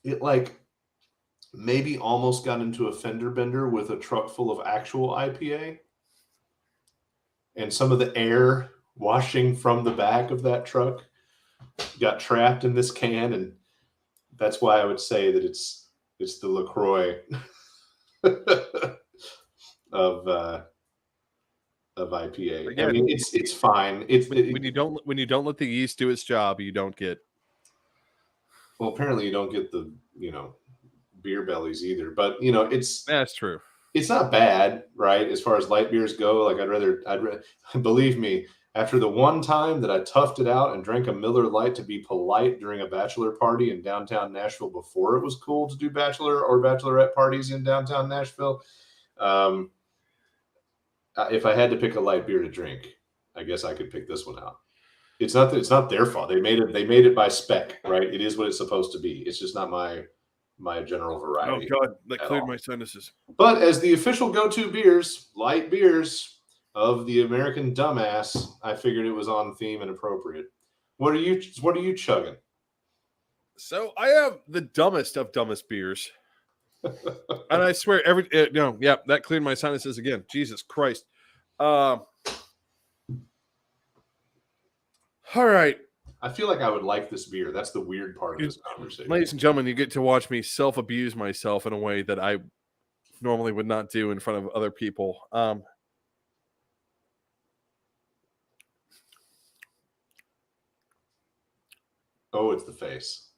It like maybe almost got into a fender bender with a truck full of actual IPA. And some of the air washing from the back of that truck got trapped in this can, and that's why I would say that it's the LaCroix of IPA. Again, I mean, it's fine. When you don't let the yeast do its job, you don't get. Well, apparently you don't get the beer bellies either. But That's true. It's not bad, right? As far as light beers go, like I'd rather believe me, after the one time that I toughed it out and drank a Miller Lite to be polite during a bachelor party in downtown Nashville before it was cool to do bachelor or bachelorette parties in downtown Nashville, if I had to pick a light beer to drink, I guess I could pick this one out. It's not their fault. They made it by spec, right? It is what it's supposed to be. It's just not my general variety. Oh God, that cleared my sinuses. But as the official go-to beers, light beers of the American dumbass, I figured it was on theme and appropriate. What are you chugging? So I have the dumbest of dumbest beers. And I swear that cleared my sinuses again. Jesus Christ. All right. I feel like I would like this beer. That's the weird part of this conversation. Ladies and gentlemen, you get to watch me self-abuse myself in a way that I normally would not do in front of other people. Oh, it's the face.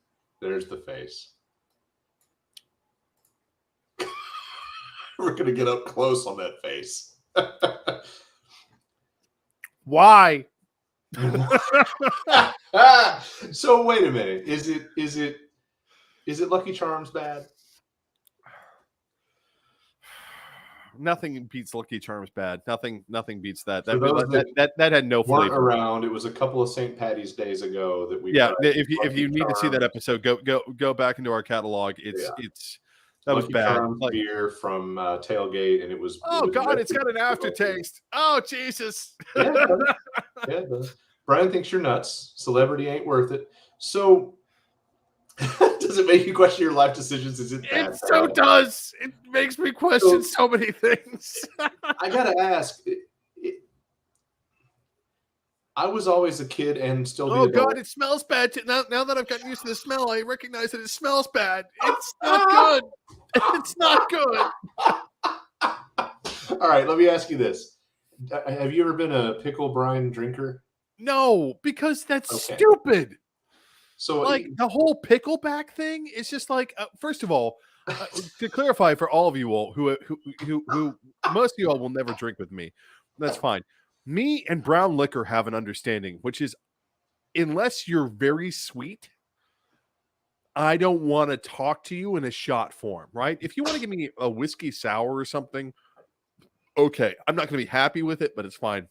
There's the face. We're going to get up close on that face. Why? So wait a minute. Is it Lucky Charms bad? Nothing beats Lucky Charms bad. Nothing beats that. That had no flavor around. It was a couple of St. Patty's days ago that we. Yeah, if you need to see that episode, go back into our catalog. It's that Lucky was bad. Charms beer from Tailgate, and it was. God, it's got an aftertaste. Oh Jesus. Yeah, it does. Brian thinks you're nuts. Celebrity ain't worth it. So, does it make you question your life decisions? Is it bad? It so does. It makes me question so many things. I gotta ask. I was always a kid and still. Oh God, it smells bad too. Now that I've gotten used to the smell, I recognize that it smells bad. It's not good. It's not good. All right, let me ask you this: have you ever been a pickle brine drinker? No, because that's stupid. So, like the whole pickleback thing is just like. First of all, to clarify for all of you all who most of you all will never drink with me. That's fine. Me and brown liquor have an understanding, which is unless you're very sweet, I don't want to talk to you in a shot form, right? If you want to give me a whiskey sour or something, okay. I'm not going to be happy with it, but it's fine.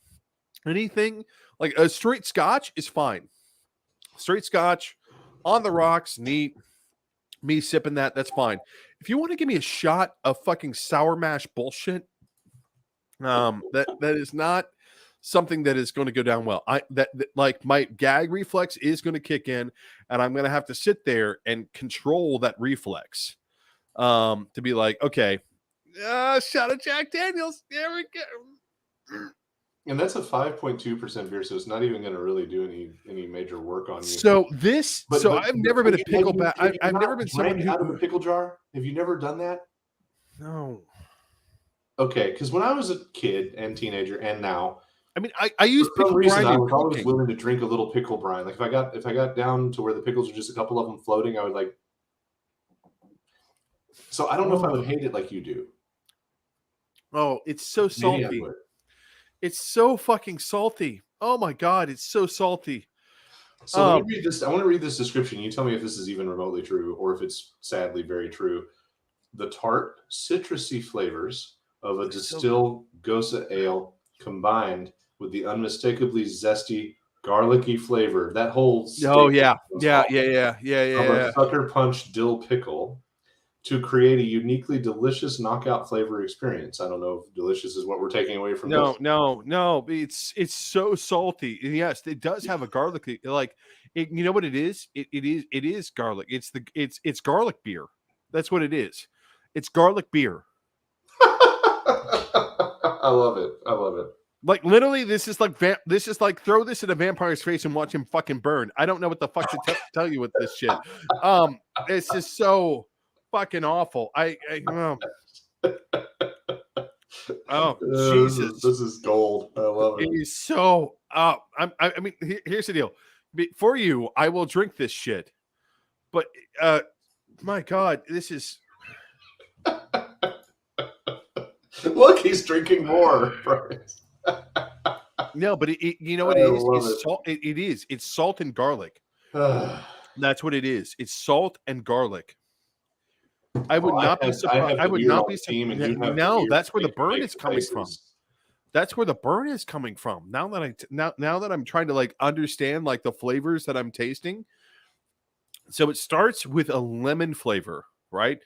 Anything like a straight scotch is fine. Straight scotch on the rocks, neat. Me sipping that's fine. If you want to give me a shot of fucking sour mash bullshit, that is not something that is going to go down well. Like my gag reflex is going to kick in, and I'm going to have to sit there and control that reflex to be like, okay, shot of Jack Daniels. There we go. And that's a 5.2% beer, so it's not even going to really do any major work on you. So I've never been a pickleback. I've never been someone who out of a pickle jar. Have you never done that? No. Okay, because when I was a kid and teenager, and now, I mean, I use pickle brine. I was always willing to drink a little pickle brine. Like if I got down to where the pickles are just a couple of them floating, I would like. So I don't know if I would hate it like you do. Oh, it's so salty. It's so fucking salty. Oh my God, it's so salty. So let me read this. I want to read this description. You tell me if this is even remotely true or if it's sadly very true. The tart, citrusy flavors of a distilled Gosa ale combined with the unmistakably zesty, garlicky flavor. That whole of a Sucker Punch dill pickle to create a uniquely delicious knockout flavor experience. I don't know if delicious is what we're taking away from this. No. It's so salty. And yes, it does have a garlicky, like it, you know what it is? It is garlic. It's garlic beer. That's what it is. It's garlic beer. I love it. Like literally, this is like throw this in a vampire's face and watch him fucking burn. I don't know what the fuck to tell you with this shit. It's just so fucking awful. Oh Jesus, this is gold. I love it. it is so. I mean, here's the deal. For you, I will drink this shit. But my God, this is. Look, he's drinking more. No, but you know what it is? It's salt. It is. It's salt and garlic. That's what it is. It's salt and garlic. I would not be surprised. I would not be surprised. No, that's where the burn is coming from. That's where the burn is coming from. Now that I'm trying to like understand like the flavors that I'm tasting. So it starts with a lemon flavor, right?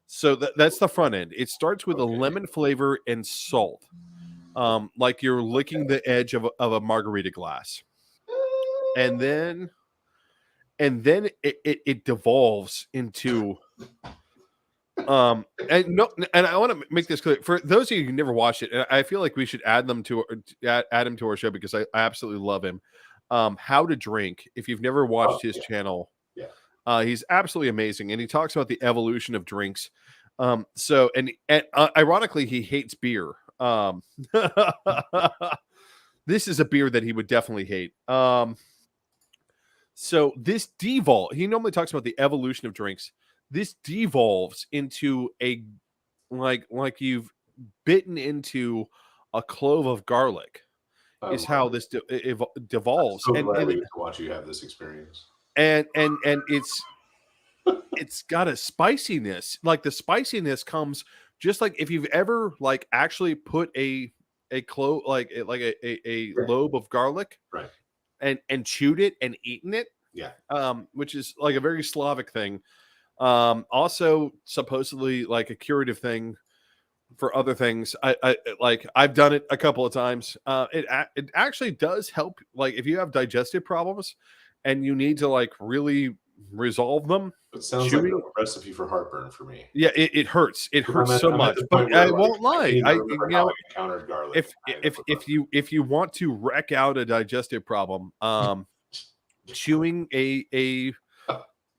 So that's the front end. It starts with a lemon flavor and salt, like you're licking the edge of a margarita glass, and then it devolves into. And I want to make this clear for those of you who never watched it. And I feel like we should add him to our show because I absolutely love him. How to Drink. If you've never watched his channel, he's absolutely amazing, and he talks about the evolution of drinks. So ironically, he hates beer. This is a beer that he would definitely hate. So this he normally talks about the evolution of drinks. This devolves into a like you've bitten into a clove of garlic. Is how this devolves. I'm so glad we get to watch you have this experience. And it's got a spiciness. Like the spiciness comes just like if you've ever like actually put a clove like a lobe of garlic, right, and chewed it and eaten it. Yeah. Which is like a very Slavic thing. Also supposedly like a curative thing for other things. I've done it a couple of times. It actually does help. Like if you have digestive problems and you need to like really resolve them. It sounds like a recipe for heartburn for me. Yeah, it hurts. It hurts so much. But I won't lie. I encountered garlic. If you want to wreck out a digestive problem, chewing a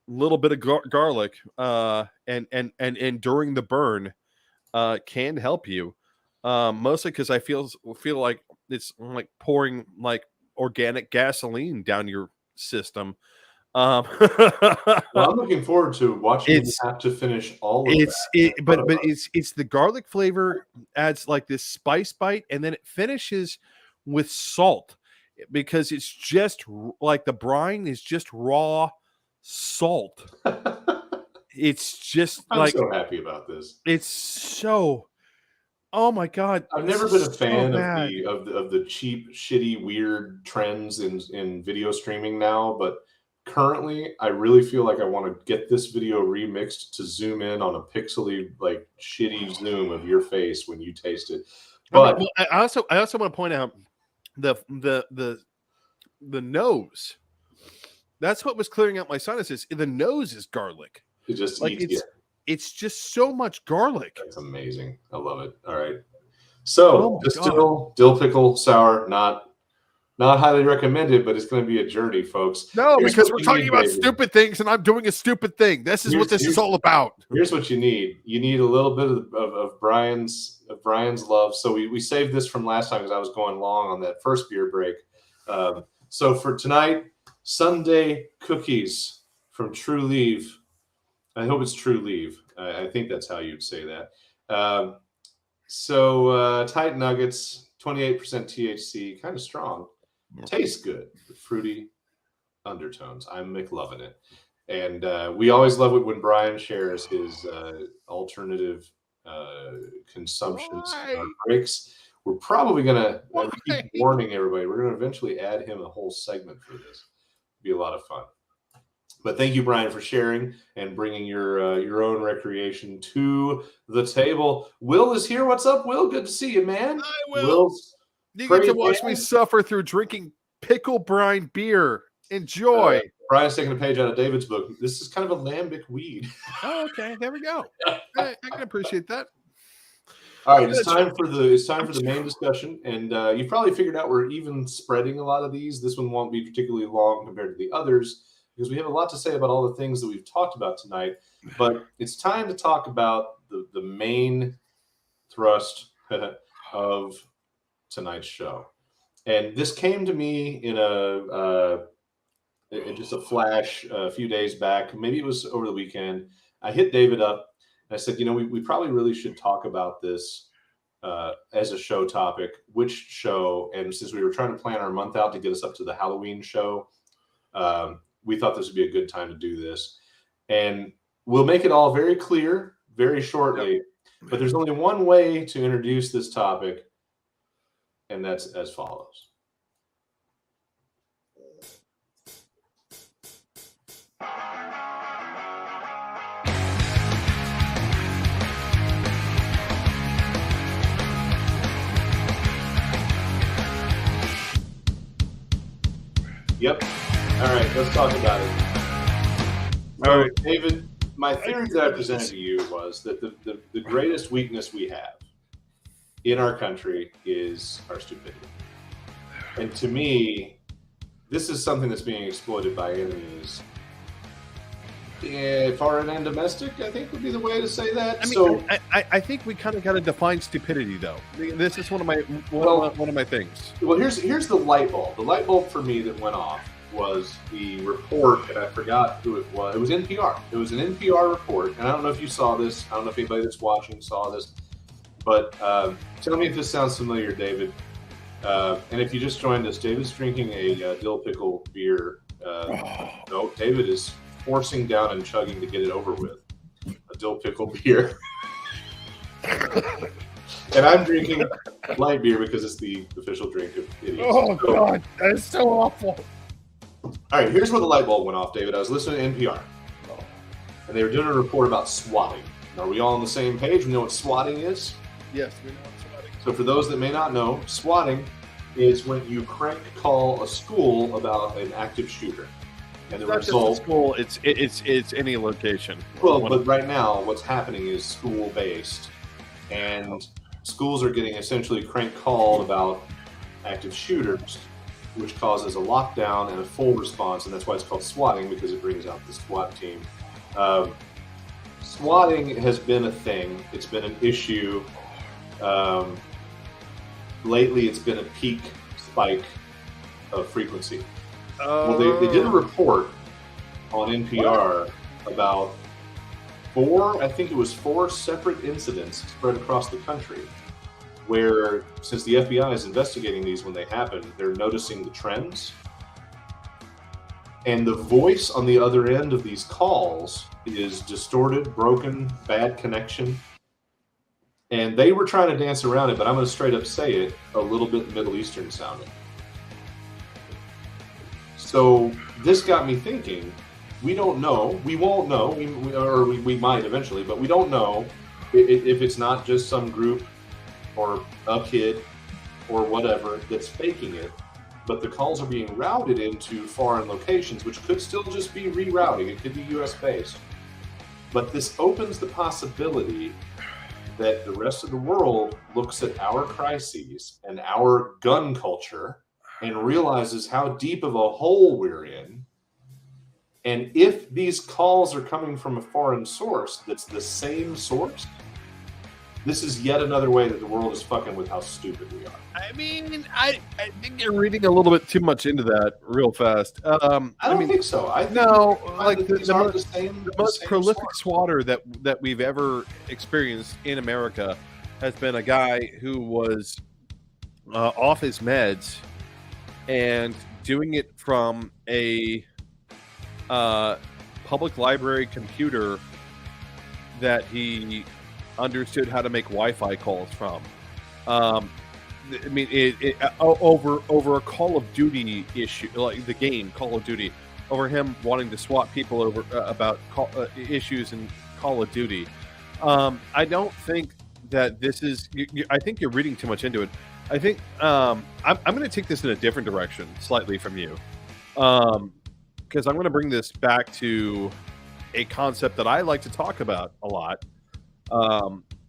little bit of garlic and during the burn can help you. Mostly because I feel like it's like pouring like organic gasoline down your system. Well, I'm looking forward to watching you have to finish all of but it's the garlic flavor adds like this spice bite, and then it finishes with salt because it's just like the brine is just raw salt. It's just I'm so happy about this. It's so. Oh my God! I've never been a fan of the cheap, shitty, weird trends in video streaming now, but currently, I really feel like I want to get this video remixed to zoom in on a pixely, like shitty zoom of your face when you taste it. But I also want to point out the nose. That's what was clearing out my sinuses. The nose is garlic. It just like it's just so much garlic. That's amazing. I love it. All right. So dill pickle sour, not highly recommended, but it's going to be a journey, folks. No, because we're talking about stupid things, and I'm doing a stupid thing. This is what this is all about. Here's what you need. You need a little bit of Brian's love. So we saved this from last time because I was going long on that first beer break. So for tonight, Sunday cookies from True Leave. I hope it's True Leave. I think that's how you'd say that. So tight nuggets, 28% THC, kind of strong. Tastes good, with fruity undertones. I'm McLovin' it. And we always love it when Brian shares his alternative consumptions on breaks. We're probably going to keep warning everybody. We're going to eventually add him a whole segment for this. It'll be a lot of fun. But thank you, Brian, for sharing and bringing your own recreation to the table. Will is here. What's up, Will? Good to see you, man. Hi, Will. You get to watch me suffer through drinking pickle brine beer. Enjoy. Brian's taking a page out of David's book. This is kind of a lambic weed. Oh, okay. There we go. I can appreciate that. All right, it's time for the main discussion, and you've probably figured out we're even spreading a lot of these. This one won't be particularly long compared to the others because we have a lot to say about all the things that we've talked about tonight. But it's time to talk about the main thrust of tonight's show, and this came to me in just a flash a few days back. Maybe it was over the weekend. I hit David up. I said, we probably really should talk about this as a show topic. Which show? And since we were trying to plan our month out to get us up to the Halloween show, we thought this would be a good time to do this. And we'll make it all very clear very shortly. Yep. But there's only one way to introduce this topic, and that's as follows. Yep. All right, let's talk about it. All right, David, my theory that I presented to you was that the greatest weakness we have in our country is our stupidity. And to me, this is something that's being exploited by enemies. Foreign and domestic, I think would be the way to say that. I mean, I think we kind of got to define stupidity, though. This is one of my things. Well, here's the light bulb. The light bulb for me that went off was the report, and I forgot who it was. It was NPR. It was an NPR report, and I don't know if you saw this. I don't know if anybody that's watching saw this, but tell me if this sounds familiar, David. And if you just joined us, David's drinking a dill pickle beer. No, David is forcing down and chugging to get it over with. A dill pickle beer. And I'm drinking light beer because it's the official drink of idiots. Oh, God. That is so awful. All right, here's where the light bulb went off, David. I was listening to NPR. And they were doing a report about swatting. Are we all on the same page? We know what swatting is? Yes, we know what swatting is. So for those that may not know, swatting is when you crank call a school about an active shooter. And the result, school, it's any location. Well, but right now, what's happening is school-based, and schools are getting essentially crank called about active shooters, which causes a lockdown and a full response, and that's why it's called swatting, because it brings out the SWAT team. Swatting has been a thing. It's been an issue. Lately, it's been a peak spike of frequency. Well, they did a report on NPR about four separate incidents spread across the country where, since the FBI is investigating these when they happen, they're noticing the trends. And the voice on the other end of these calls is distorted, broken, bad connection. And they were trying to dance around it, but I'm going to straight up say it, a little bit Middle Eastern sounding. So this got me thinking, we don't know, we won't know, we might eventually, but we don't know if it's not just some group or a kid or whatever that's faking it, but the calls are being routed into foreign locations, which could still just be rerouting. It could be US based. But this opens the possibility that the rest of the world looks at our crises and our gun culture and realizes how deep of a hole we're in. And if these calls are coming from a foreign source that's the same source, this is yet another way that the world is fucking with how stupid we are. I mean, I think you're reading a little bit too much into that real fast. I don't think so. The most prolific swatter that we've ever experienced in America has been a guy who was off his meds and doing it from a public library computer that he understood how to make Wi-Fi calls from. I mean, over a Call of Duty issue, like the game Call of Duty, over him wanting to swat people over about issues in Call of Duty. I don't think that this is. I think you're reading too much into it. I think I'm going to take this in a different direction, slightly from you, because I'm going to bring this back to a concept that I like to talk about a lot.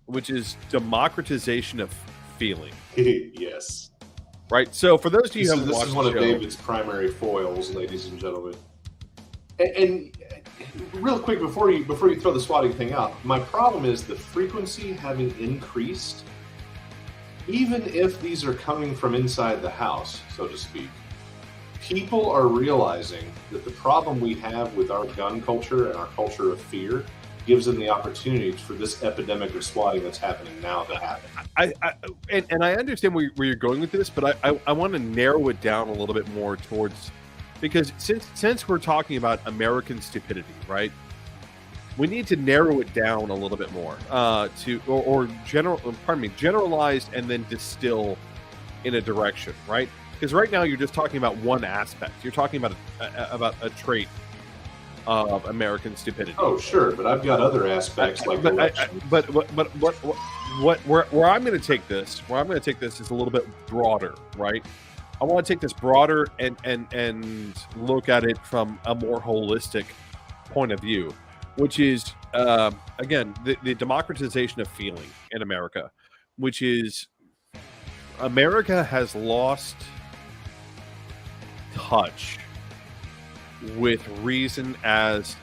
which is democratization of feeling. Yes. Right. So for those of you who haven't This watched is one the of show, David's primary foils, ladies and gentlemen. And real quick before you throw the swatting thing out, my problem is the frequency having increased, even if these are coming from inside the house, so to speak. People are realizing that the problem we have with our gun culture and our culture of fear gives them the opportunity for this epidemic of swatting that's happening now to happen. And I understand where you're going with this, but I want to narrow it down a little bit more towards, because since we're talking about American stupidity, right? We need to narrow it down a little bit more generalized and then distill in a direction, right? Because right now you're just talking about one aspect. You're talking about a trait of American stupidity. Oh, sure, but I've got other aspects like elections. But where I'm going to take this, is a little bit broader, right? I want to take this broader and look at it from a more holistic point of view, which is again the democratization of feeling in America, which is America has lost touch with reason as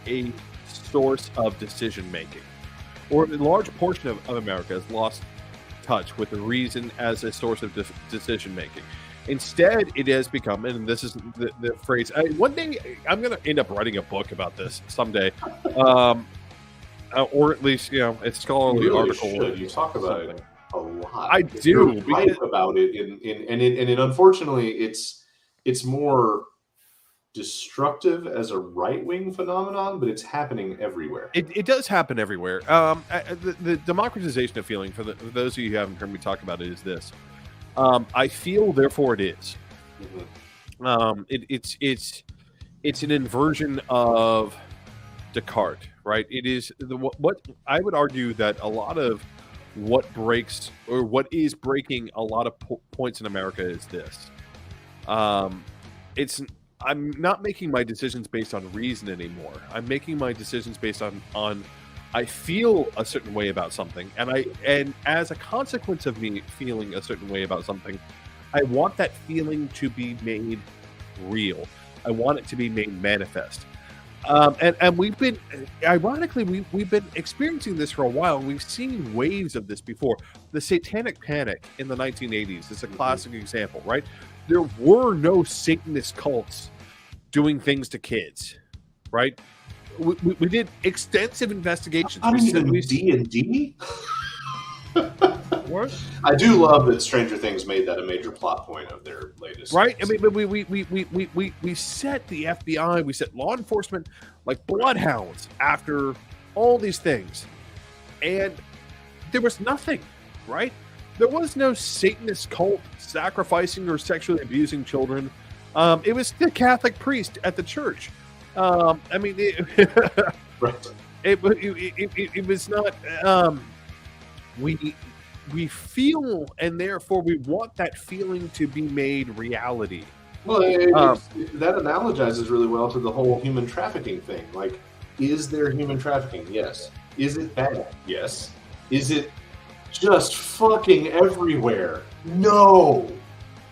a source of decision making, or a large portion of America has lost touch with the reason as a source of decision making. Instead, it has become, and this is the phrase. One day, I'm going to end up writing a book about this someday, or at least, a scholarly you really article. Should. You talk about it a lot. I do. You're right about it, and unfortunately, it's more destructive as a right-wing phenomenon, but it's happening everywhere. It does happen everywhere. The democratization of feeling, for those of you who haven't heard me talk about it, is this. I feel, therefore it is. Mm-hmm. It's an inversion of Descartes, right? It is what I would argue that a lot of what breaks, or what is breaking a lot of points in America, is this. I'm not making my decisions based on reason anymore. I'm making my decisions based on I feel a certain way about something, and as a consequence of me feeling a certain way about something, I want that feeling to be made real. I want it to be made manifest. And we've been, ironically, we've been experiencing this for a while. We've seen waves of this before. The Satanic Panic in the 1980s is a classic example, right? There were no Satanist cults doing things to kids, right? We did extensive investigations. Not even D&D? What? I do love that Stranger Things made that a major plot point of their latest. Right? I mean, but we set the FBI, we set law enforcement like bloodhounds after all these things, and there was nothing, right? There was no Satanist cult sacrificing or sexually abusing children. It was the Catholic priest at the church. I mean, right. It was not. We feel, and therefore we want that feeling to be made reality. Well, that analogizes really well to the whole human trafficking thing. Like, is there human trafficking? Yes. Is it bad? Yes. Is it just fucking everywhere? No.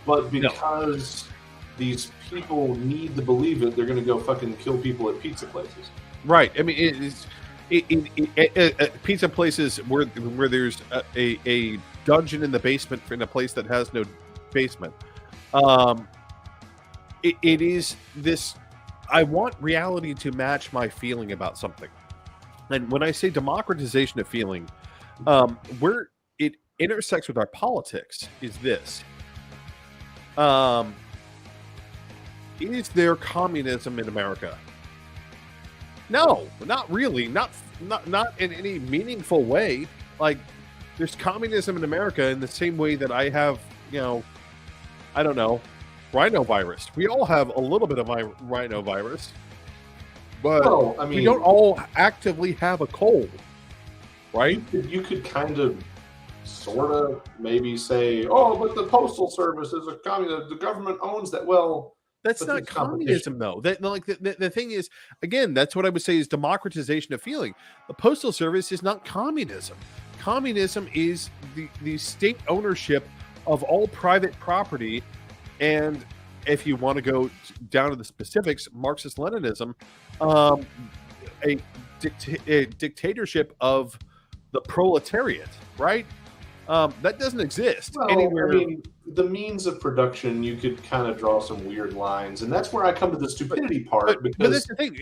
But because these people need to believe it, they're going to go fucking kill people at pizza places. Right. I mean, pizza places where there's a dungeon in the basement in a place that has no basement. It is this. I want reality to match my feeling about something, and when I say democratization of feeling, where it intersects with our politics is this. Is there communism in America? No, not really. Not in any meaningful way. Like, there's communism in America in the same way that I have, I don't know, rhinovirus. We all have a little bit of rhinovirus, but we don't all actively have a cold, right? You could kind of, sort of, maybe say, oh, but the Postal Service is a communist. The government owns that. Well, that's not communism, though. The thing is, again, that's what I would say is democratization of feeling. The Postal Service is not communism. communism is the state ownership of all private property. And if you want to go down to the specifics, Marxist-Leninism, a dictatorship of the proletariat, right? That doesn't exist anywhere. I mean, the means of production, you could kind of draw some weird lines, and that's where I come to the stupidity part. But that's the thing: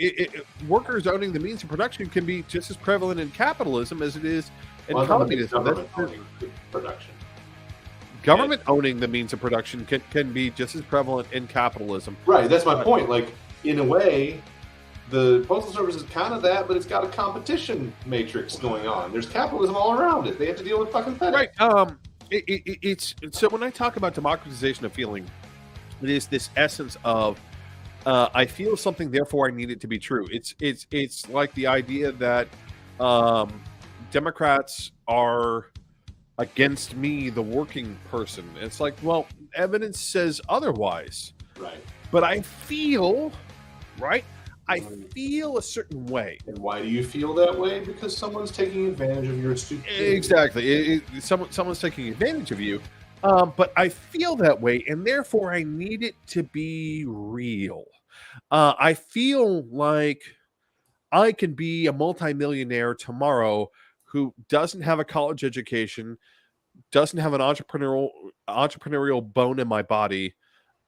workers owning the means of production can be just as prevalent in capitalism as it is in communism. Government owning production. Government owning the means of production can be just as prevalent in capitalism. Right. That's my point. Like, in a way, the Postal Service is kind of that, but it's got a competition matrix going on. There's capitalism all around it. They have to deal with fucking FedEx. Right. It's so when I talk about democratization of feeling, it is this essence of I feel something, therefore I need it to be true. It's like the idea that Democrats are against me, the working person. It's like, well, evidence says otherwise. Right. But I feel, right? I feel a certain way. And why do you feel that way? Because someone's taking advantage of your stupidity. Exactly. Someone's taking advantage of you. But I feel that way, and therefore I need it to be real. I feel like I can be a multimillionaire tomorrow who doesn't have a college education, doesn't have an entrepreneurial bone in my body,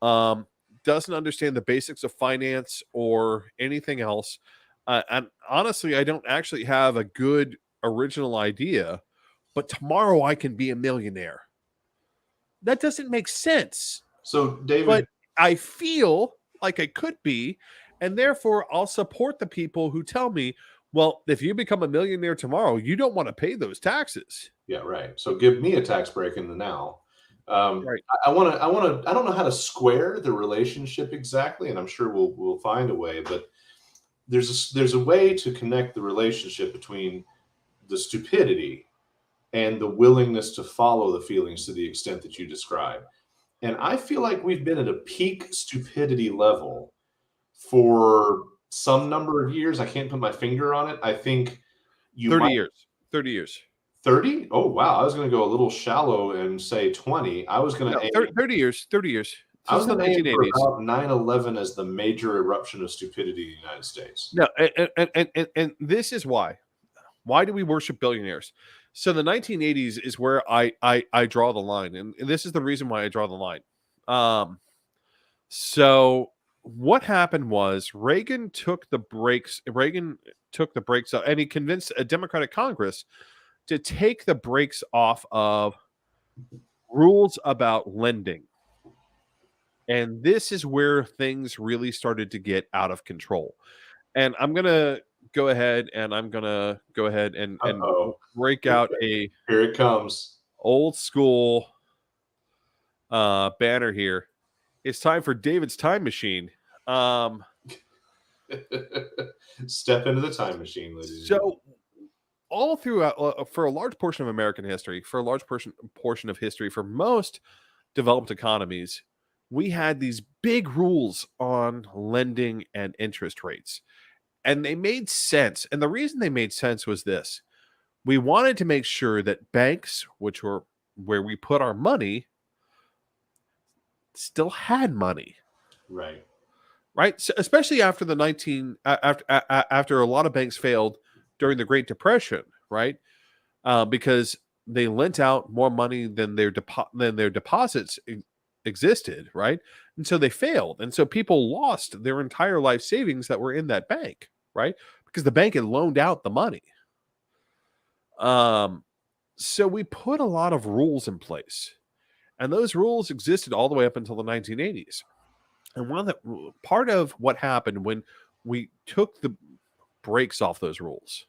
doesn't understand the basics of finance or anything else. And honestly, I don't actually have a good original idea, but tomorrow I can be a millionaire. That doesn't make sense. So, David, but I feel like I could be, and therefore I'll support the people who tell me, well, if you become a millionaire tomorrow, you don't want to pay those taxes. Yeah, right. So give me a tax break in the now. Right. I don't know how to square the relationship exactly, and I'm sure we'll find a way, but there's a way to connect the relationship between the stupidity and the willingness to follow the feelings to the extent that you describe. And I feel like we've been at a peak stupidity level for some number of years. I can't put my finger on it. I think 30 years. 30? Oh, wow. I was going to go a little shallow and say 20. I was going to aim 30 years. 30 years. I was Since going to the aim for 1980s. about 9/11 as the major eruption of stupidity in the United States. No, and this is why. Why do we worship billionaires? So the 1980s is where I draw the line, and this is the reason why I draw the line. So what happened was Reagan took the brakes off, and he convinced a Democratic Congress to take the brakes off of rules about lending. And this is where things really started to get out of control. And I'm going to go ahead and break out a Here it comes. old school banner here. It's time for David's time machine. Step into the time machine, ladies. So all throughout, for a large portion of American history, for a large portion of history, for most developed economies, we had these big rules on lending and interest rates. And they made sense. And the reason they made sense was this. We wanted to make sure that banks, which were where we put our money, still had money. Right. Right? So especially after after a lot of banks failed during the Great Depression, right? Because they lent out more money than their deposits existed, right? And so they failed. And so people lost their entire life savings that were in that bank, right? Because the bank had loaned out the money. So we put a lot of rules in place. And those rules existed all the way up until the 1980s. And part of what happened when we took the brakes off those rules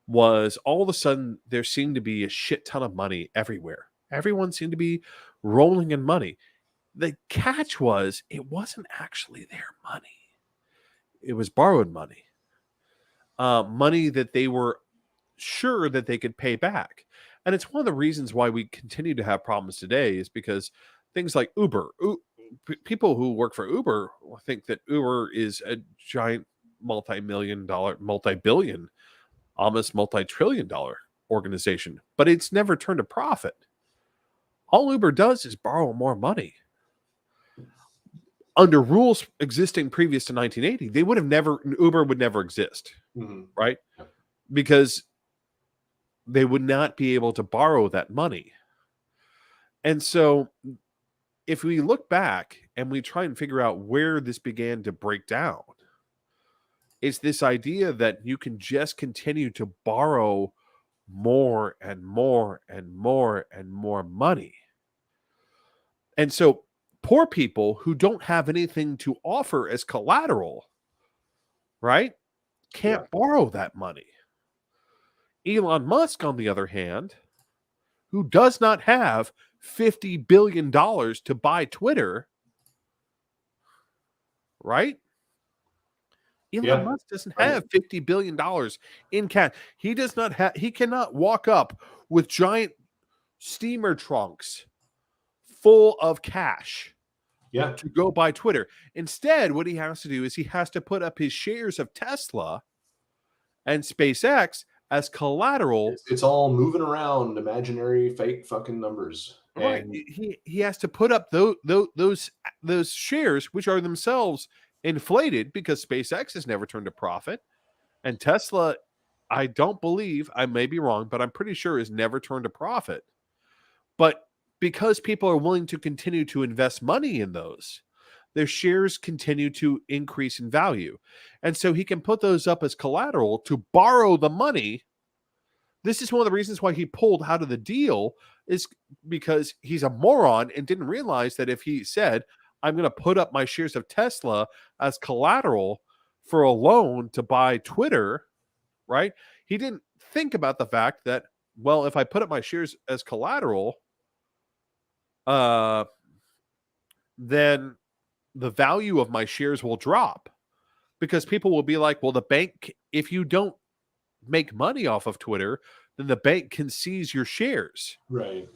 was all of a sudden there seemed to be a shit ton of money everywhere. Everyone seemed to be rolling in money. The catch was it wasn't actually their money. It was borrowed money. Money that they were sure that they could pay back. And it's one of the reasons why we continue to have problems today is because things like Uber, people who work for Uber think that Uber is a giant multi-billion, almost multi-trillion dollar organization, but it's never turned a profit. All Uber does is borrow more money. Under rules existing previous to 1980, Uber would never exist, right? Yep. Because they would not be able to borrow that money. And so if we look back and we try and figure out where this began to break down, it's this idea that you can just continue to borrow more and more and more and more money. And so poor people who don't have anything to offer as collateral, right, can't borrow that money. Elon Musk, on the other hand, who does not have $50 billion to buy Twitter, right? Elon Musk doesn't have $50 billion in cash. He does not have, he cannot walk up with giant steamer trunks full of cash to go buy Twitter. Instead, what he has to do is he has to put up his shares of Tesla and SpaceX as collateral. It's all moving around imaginary fake fucking numbers. Right. He has to put up those shares, which are themselves inflated because SpaceX has never turned a profit, and Tesla, I don't believe, I may be wrong, but I'm pretty sure has never turned a profit. But because people are willing to continue to invest money in those, their shares continue to increase in value. And so he can put those up as collateral to borrow the money. This is one of the reasons why he pulled out of the deal, is because he's a moron and didn't realize that if he said, I'm going to put up my shares of Tesla as collateral for a loan to buy Twitter, right? He didn't think about the fact that, well, if I put up my shares as collateral, then the value of my shares will drop because people will be like, well, the bank, if you don't make money off of Twitter, then the bank can seize your shares. Right.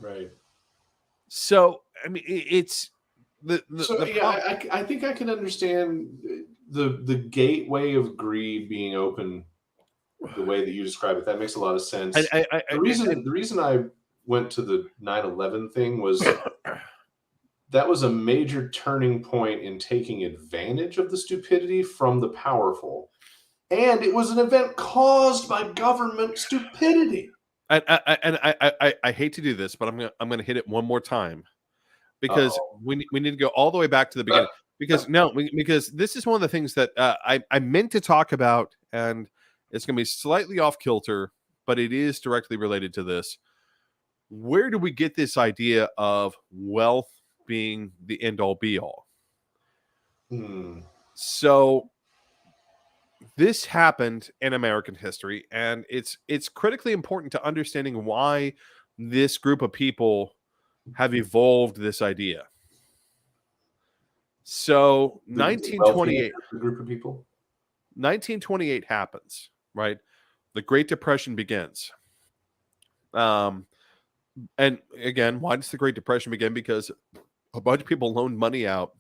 So, I mean, it's I think I can understand the gateway of greed being open the way that you describe it. That makes a lot of sense. The reason I went to the 9/11 thing was that was a major turning point in taking advantage of the stupidity from the powerful. And it was an event caused by government stupidity. And I hate to do this, but I'm gonna hit it one more time because we need to go all the way back to the beginning. Because this is one of the things that I meant to talk about, and it's gonna be slightly off kilter, but it is directly related to this. Where do we get this idea of wealth being the end all be all? So this happened in American history, and it's critically important to understanding why this group of people have evolved this idea. So 1928, group of people. 1928 happens, right? The Great Depression begins. And again, why does the Great Depression begin? Because a bunch of people loaned money out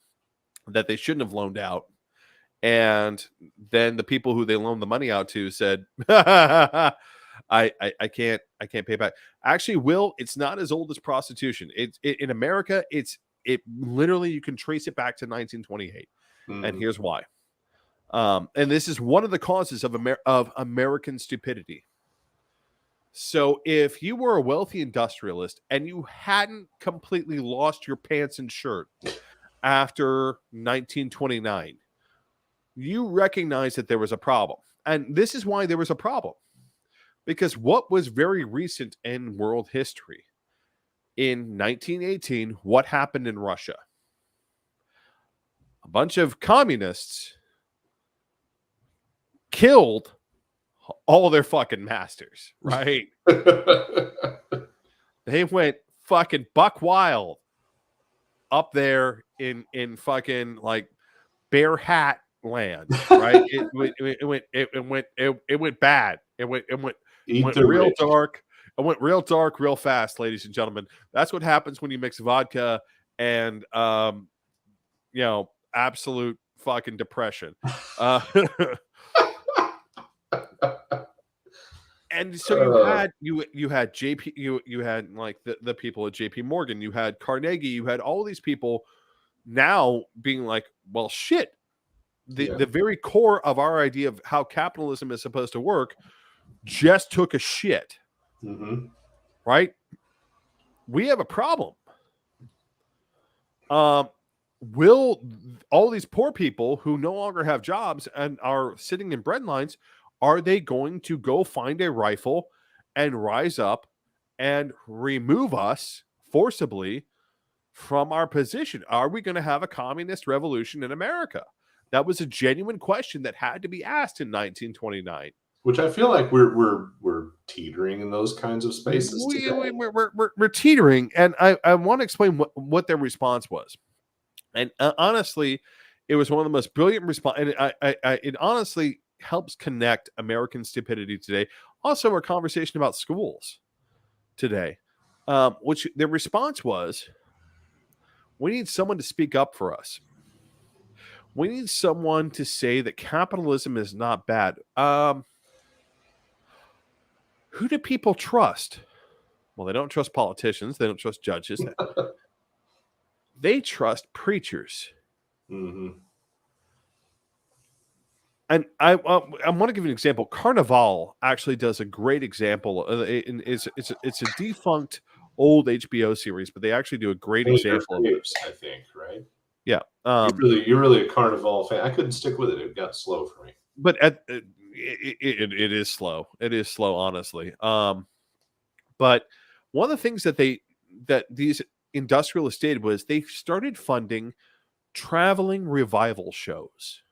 that they shouldn't have loaned out. And then the people who they loaned the money out to said, I can't pay back. Actually, Will, it's not as old as prostitution. In America, it literally, you can trace it back to 1928. And here's why. And this is one of the causes of American stupidity. So if you were a wealthy industrialist and you hadn't completely lost your pants and shirt after 1929, you recognize that there was a problem. And this is why there was a problem. Because what was very recent in world history? In 1918, what happened in Russia? A bunch of communists killed all their fucking masters, right? They went fucking buck wild up there in fucking like Bear Hat land, right? It went bad. It went real dark. It went real dark, real fast, ladies and gentlemen. That's what happens when you mix vodka and absolute fucking depression. And so you had JP, you had like the people at JP Morgan, you had Carnegie, you had all these people now being like, well, shit, the very core of our idea of how capitalism is supposed to work just took a shit. Mm-hmm. Right? We have a problem. Will all these poor people who no longer have jobs and are sitting in bread lines, are they going to go find a rifle and rise up and remove us forcibly from our position? Are we going to have a communist revolution in America? That was a genuine question that had to be asked in 1929. Which I feel like we're teetering in those kinds of spaces today. We're teetering, and I want to explain what their response was. And honestly, it was one of the most brilliant response, and it honestly helps connect American stupidity today. Also, our conversation about schools today, which their response was, we need someone to speak up for us. We need someone to say that capitalism is not bad. Who do people trust? Well, they don't trust politicians. They don't trust judges. They trust preachers. Mm-hmm. And I want to give you an example. Carnival actually does a great example. It's a defunct old HBO series, but they actually do a great example of it. I think, right? Yeah. You're really a Carnival fan. I couldn't stick with it. It got slow for me. But it is slow. It is slow, honestly. But one of the things that these industrialists did was they started funding traveling revival shows.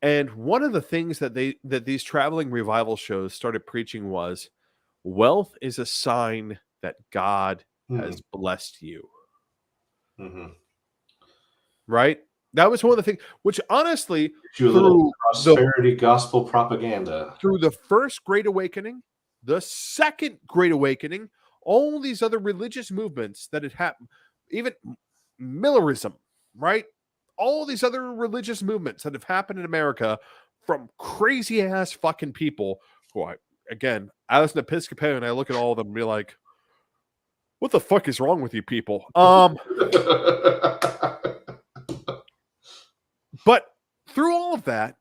And one of the things that these traveling revival shows started preaching was, wealth is a sign that God has blessed you. Mm-hmm. Right? That was one of the things, which honestly, through prosperity gospel propaganda, through the first Great Awakening, the second Great Awakening, all these other religious movements that had happened, even Millerism, right? All these other religious movements that have happened in America from crazy ass fucking people who again, as an Episcopalian, I look at all of them and be like, what the fuck is wrong with you people? But through all of that,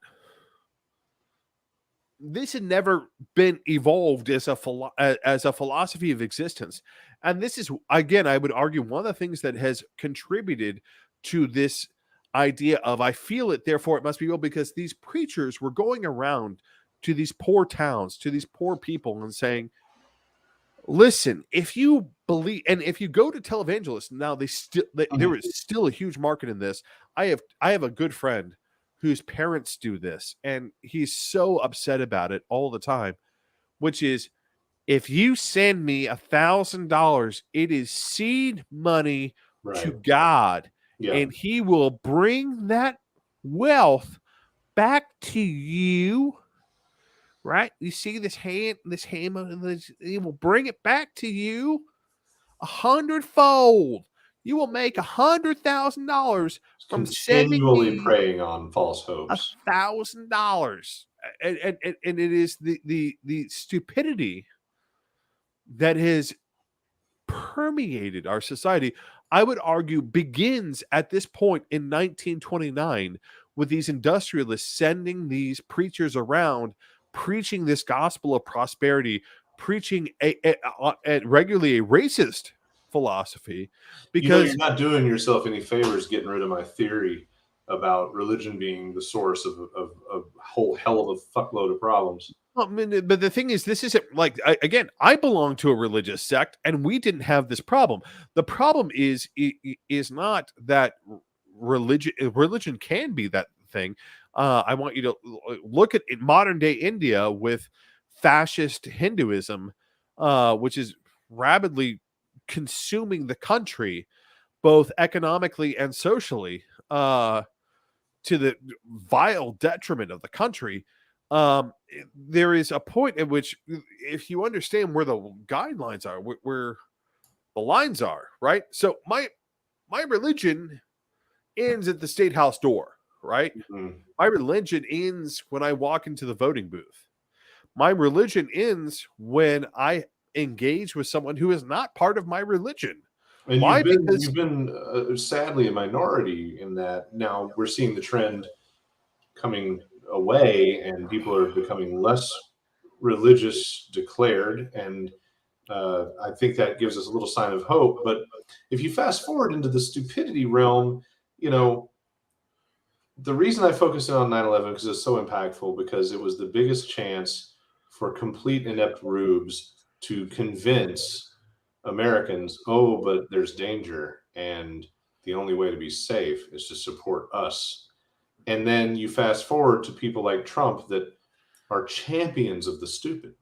this had never been evolved as a philosophy of existence. And this is, again, I would argue, one of the things that has contributed to this idea of I feel it, therefore it must be real, because these preachers were going around to these poor towns, to these poor people and saying, listen, if you believe, and if you go to televangelists now, there is still a huge market in this. I have a good friend whose parents do this, and he's so upset about it all the time, which is, if you send me $1,000, it is seed money to God, and he will bring that wealth back to you. Right? You see this hand, he will bring it back to you 100-fold. You will make $100,000 from continually preying on false hopes. $1,000, and it is the stupidity that has permeated our society. I would argue begins at this point in 1929 with these industrialists sending these preachers around, preaching this gospel of prosperity, preaching regularly a racist philosophy, because you're not doing yourself any favors getting rid of my theory about religion being the source of a whole hell of a fuckload of problems. But the thing is, this isn't like, again, I belong to a religious sect and we didn't have this problem. The problem is not that religion can be that thing. I want you to look at modern day India with fascist Hinduism, which is rapidly consuming the country, both economically and socially, to the vile detriment of the country. There is a point at which, if you understand where the guidelines are, where the lines are, right? So my religion ends at the state house door, right? Mm-hmm. My religion ends when I walk into the voting booth. My religion ends when I engage with someone who is not part of my religion. And Why? you've been sadly a minority in that. Now we're seeing the trend coming away, and people are becoming less religious declared, and I think that gives us a little sign of hope. But if you fast forward into the stupidity realm, you know, the reason I focused in on 9/11 because it's so impactful, because it was the biggest chance for complete inept rubes to convince Americans, oh, but there's danger, and the only way to be safe is to support us. And then you fast forward to people like Trump that are champions of the stupid.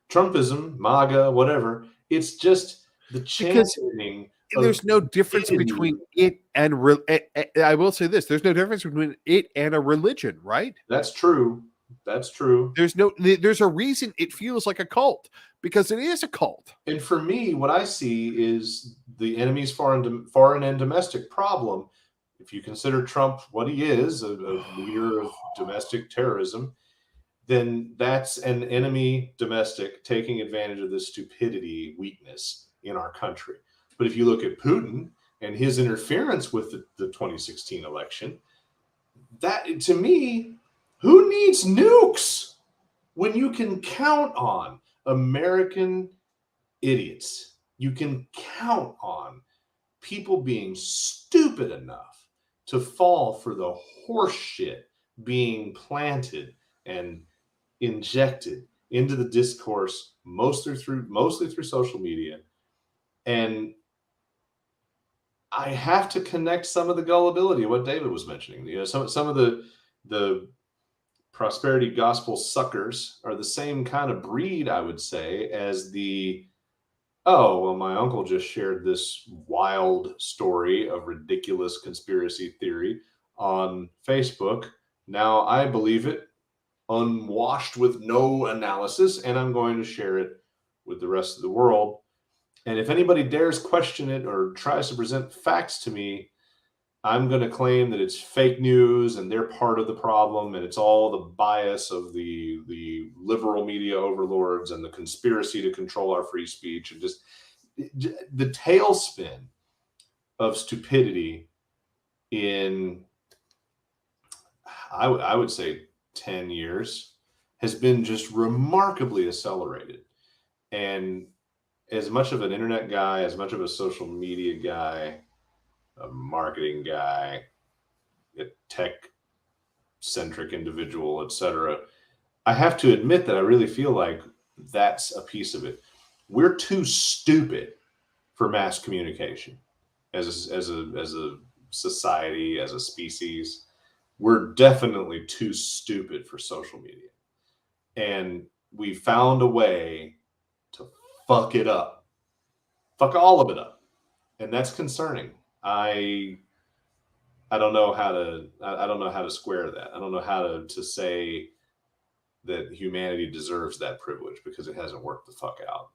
Trumpism, MAGA, whatever, it's just the championing. There's no difference between it and I will say this: there's no difference between it and a religion, right? That's true. That's true. There's a reason it feels like a cult, because it is a cult. And for me, what I see is the enemy's foreign and domestic problem. If you consider Trump what he is, a leader of domestic terrorism, then that's an enemy domestic taking advantage of the stupidity weakness in our country. But if you look at Putin and his interference with the 2016 election, that, to me, who needs nukes when you can count on American idiots? You can count on people being stupid enough to fall for the horse shit being planted and injected into the discourse, mostly through social media. And I have to connect some of the gullibility, what David was mentioning. You know, some of the prosperity gospel suckers are the same kind of breed, I would say, as the, oh, well, my uncle just shared this wild story of ridiculous conspiracy theory on Facebook. Now I believe it, unwashed with no analysis, and I'm going to share it with the rest of the world. And if anybody dares question it or tries to present facts to me, I'm going to claim that it's fake news and they're part of the problem, and it's all the bias of the liberal media overlords and the conspiracy to control our free speech, and just the tailspin of stupidity in, I would say, 10 years has been just remarkably accelerated. And as much of an internet guy, as much of a social media guy, a marketing guy, a tech-centric individual, etc., I have to admit that I really feel like that's a piece of it. We're too stupid for mass communication as a society, as a species. We're definitely too stupid for social media. And we found a way to fuck it up. Fuck all of it up. And that's concerning. I don't know how to square that. I don't know how to say that humanity deserves that privilege, because it hasn't worked the fuck out.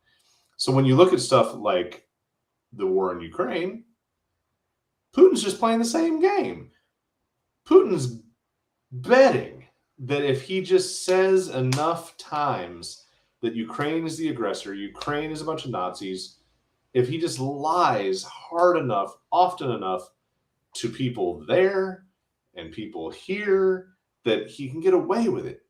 So when you look at stuff like the war in Ukraine, Putin's just playing the same game. Putin's betting that if he just says enough times that Ukraine is the aggressor, Ukraine is a bunch of Nazis, if he just lies hard enough, often enough to people there and people here, that he can get away with it.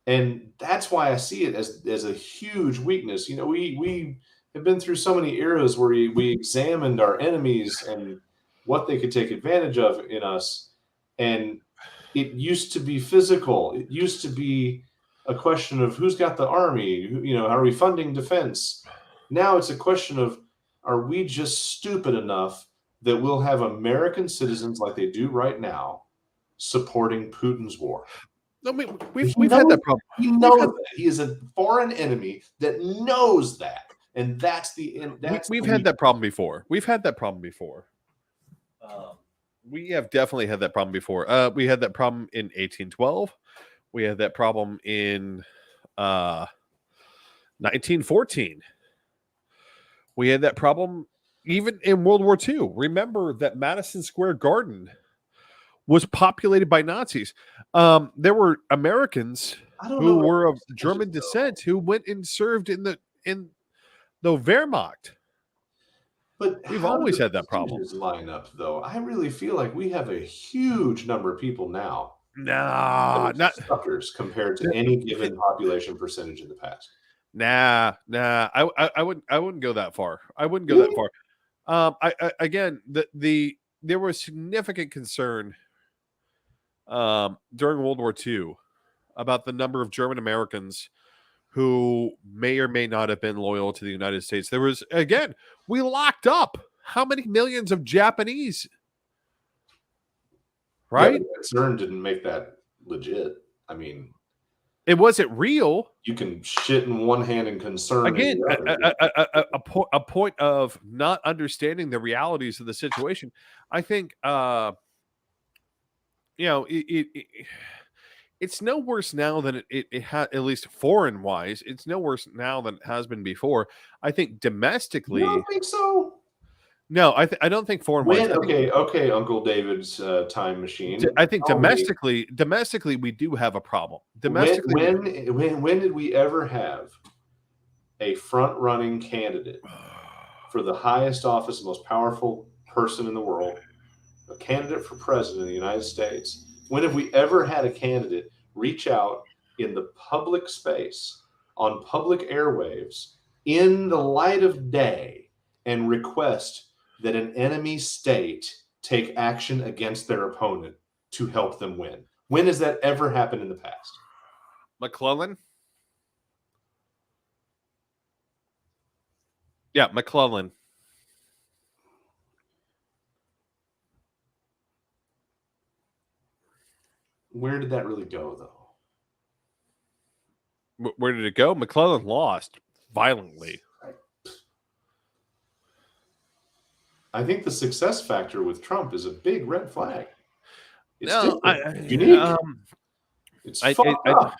And that's why I see it as a huge weakness. You know, we have been through so many eras where we examined our enemies and what they could take advantage of in us. And it used to be physical. It used to be a question of who's got the army, you know, are we funding defense? Now it's a question of, are we just stupid enough that we'll have American citizens, like they do right now, supporting Putin's war? No, we've had that problem. He knows that. He is a foreign enemy that knows that. And that's we've had that problem before. We've had that problem before. We have definitely had that problem before. We had that problem in 1812. We had that problem in 1914. We had that problem even in World War II. Remember that Madison Square Garden was populated by Nazis. There were Americans I don't know who what were of percentages, German though. descent who went and served in the Wehrmacht. But We've how do always the had that problem. percentages line up, though? I really feel like we have a huge number of people now that Nah, are not suckers compared to any given population percentage in the past. nah. I wouldn't go that far. I wouldn't go that Really? far. Again, there was significant concern during World War II about the number of German Americans who may or may not have been loyal to the United States. There was, again, we locked up how many millions of Japanese, Yeah, right? but concern didn't make that legit. I mean, It wasn't real. you can shit in one hand and concern in Again, the other. a point of not understanding the realities of the situation. I think, it's no worse now than it had, at least foreign wise. It's no worse now than it has been before. I think You domestically, don't think so? no, I don't think foreign wise. When? Okay, Uncle David's time machine. I think Tell me, domestically, we do have a problem. when did we ever have a front-running candidate for the highest office, the most powerful person in the world, a candidate for president of the United States? When have we ever had a candidate reach out in the public space, on public airwaves, in the light of day, and request that an enemy state take action against their opponent to help them win? When has that ever happened in the past? McClellan? Yeah, McClellan. Where did that really go, though? Where did it go? McClellan lost violently. I think the success factor with Trump is a big red flag. It's No, different. Unique. It's fucked up.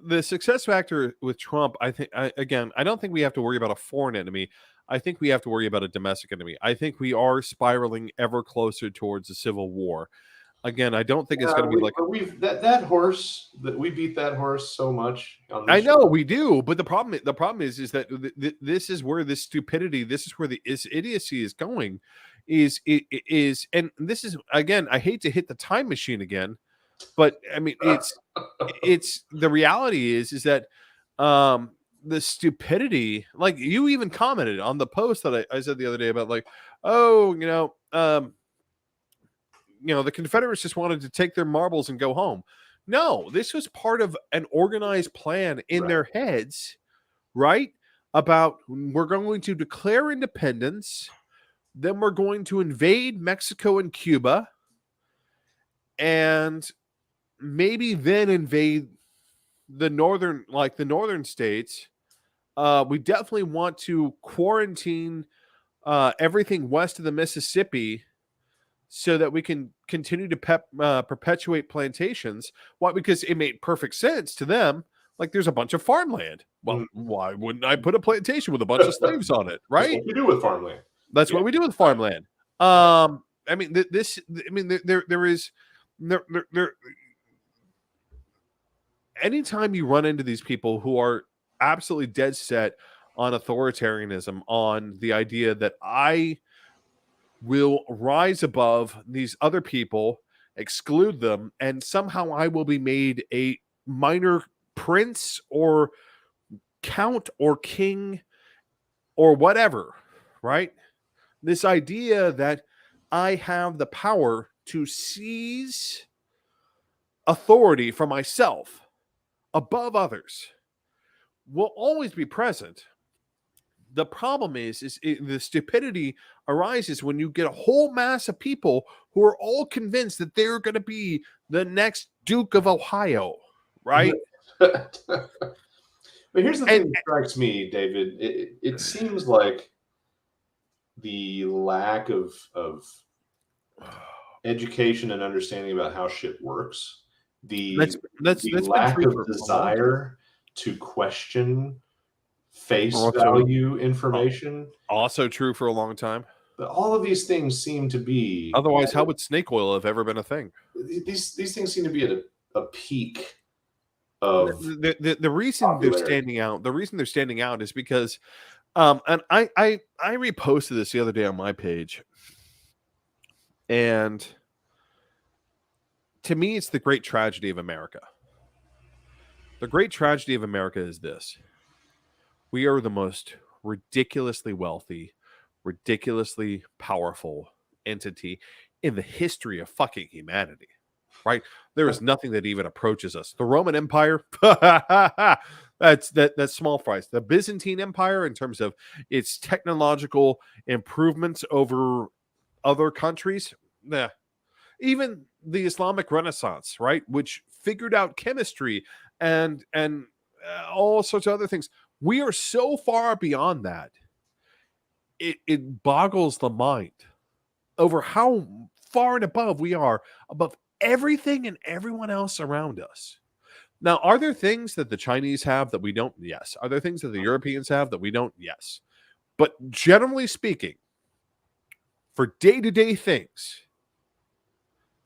The success factor with Trump, I think, I don't think we have to worry about a foreign enemy. I think we have to worry about a domestic enemy. I think we are spiraling ever closer towards a civil war. Again, I don't think it's going to be like that horse that we beat that horse so much. On this I know show. we do, but the problem is that this is where this stupidity, this is where this idiocy is going. Is and this is, again, I hate to hit the time machine again, but I mean it's the reality is that the stupidity, like you even commented on the post that I said the other day about, like, oh, the Confederates just wanted to take their marbles and go home. No, this was part of an organized plan in their heads, right? About, we're going to declare independence, then we're going to invade Mexico and Cuba, and maybe then invade the northern states. We definitely want to quarantine everything west of the Mississippi so that we can continue to perpetuate plantations. Why? Because it made perfect sense to them. Like, there's a bunch of farmland. Well, why wouldn't I put a plantation with a bunch of slaves on it, right? That's what we do with farmland. That's what we do with farmland. I mean, there is anytime you run into these people who are absolutely dead set on authoritarianism, on the idea that I will rise above these other people, exclude them, and somehow I will be made a minor prince or count or king or whatever, right? This idea that I have the power to seize authority for myself above others will always be present. The problem is the stupidity arises when you get a whole mass of people who are all convinced that they're going to be the next Duke of Ohio, right? But here's the thing that strikes me, David. It seems like the lack of education and understanding about how shit works, the lack of desire to question face value information. Also true for a long time. But all of these things seem to be. Otherwise, how would snake oil have ever been a thing? These things seem to be at a peak of the reason they're standing out. The reason they're standing out is because, and I reposted this the other day on my page, and to me, it's the great tragedy of America. The great tragedy of America is this: we are the most ridiculously wealthy, ridiculously powerful entity in the history of fucking humanity. Right? There is nothing that even approaches us. The Roman Empire, that's small fries. The Byzantine Empire, in terms of its technological improvements over other countries, nah. Even the Islamic Renaissance, right, which figured out chemistry and all sorts of other things. We are so far beyond that. It boggles the mind over how far and above we are above everything and everyone else around us. Now, are there things that the Chinese have that we don't? Yes. Are there things that the Europeans have that we don't? Yes. But generally speaking, for day-to-day things,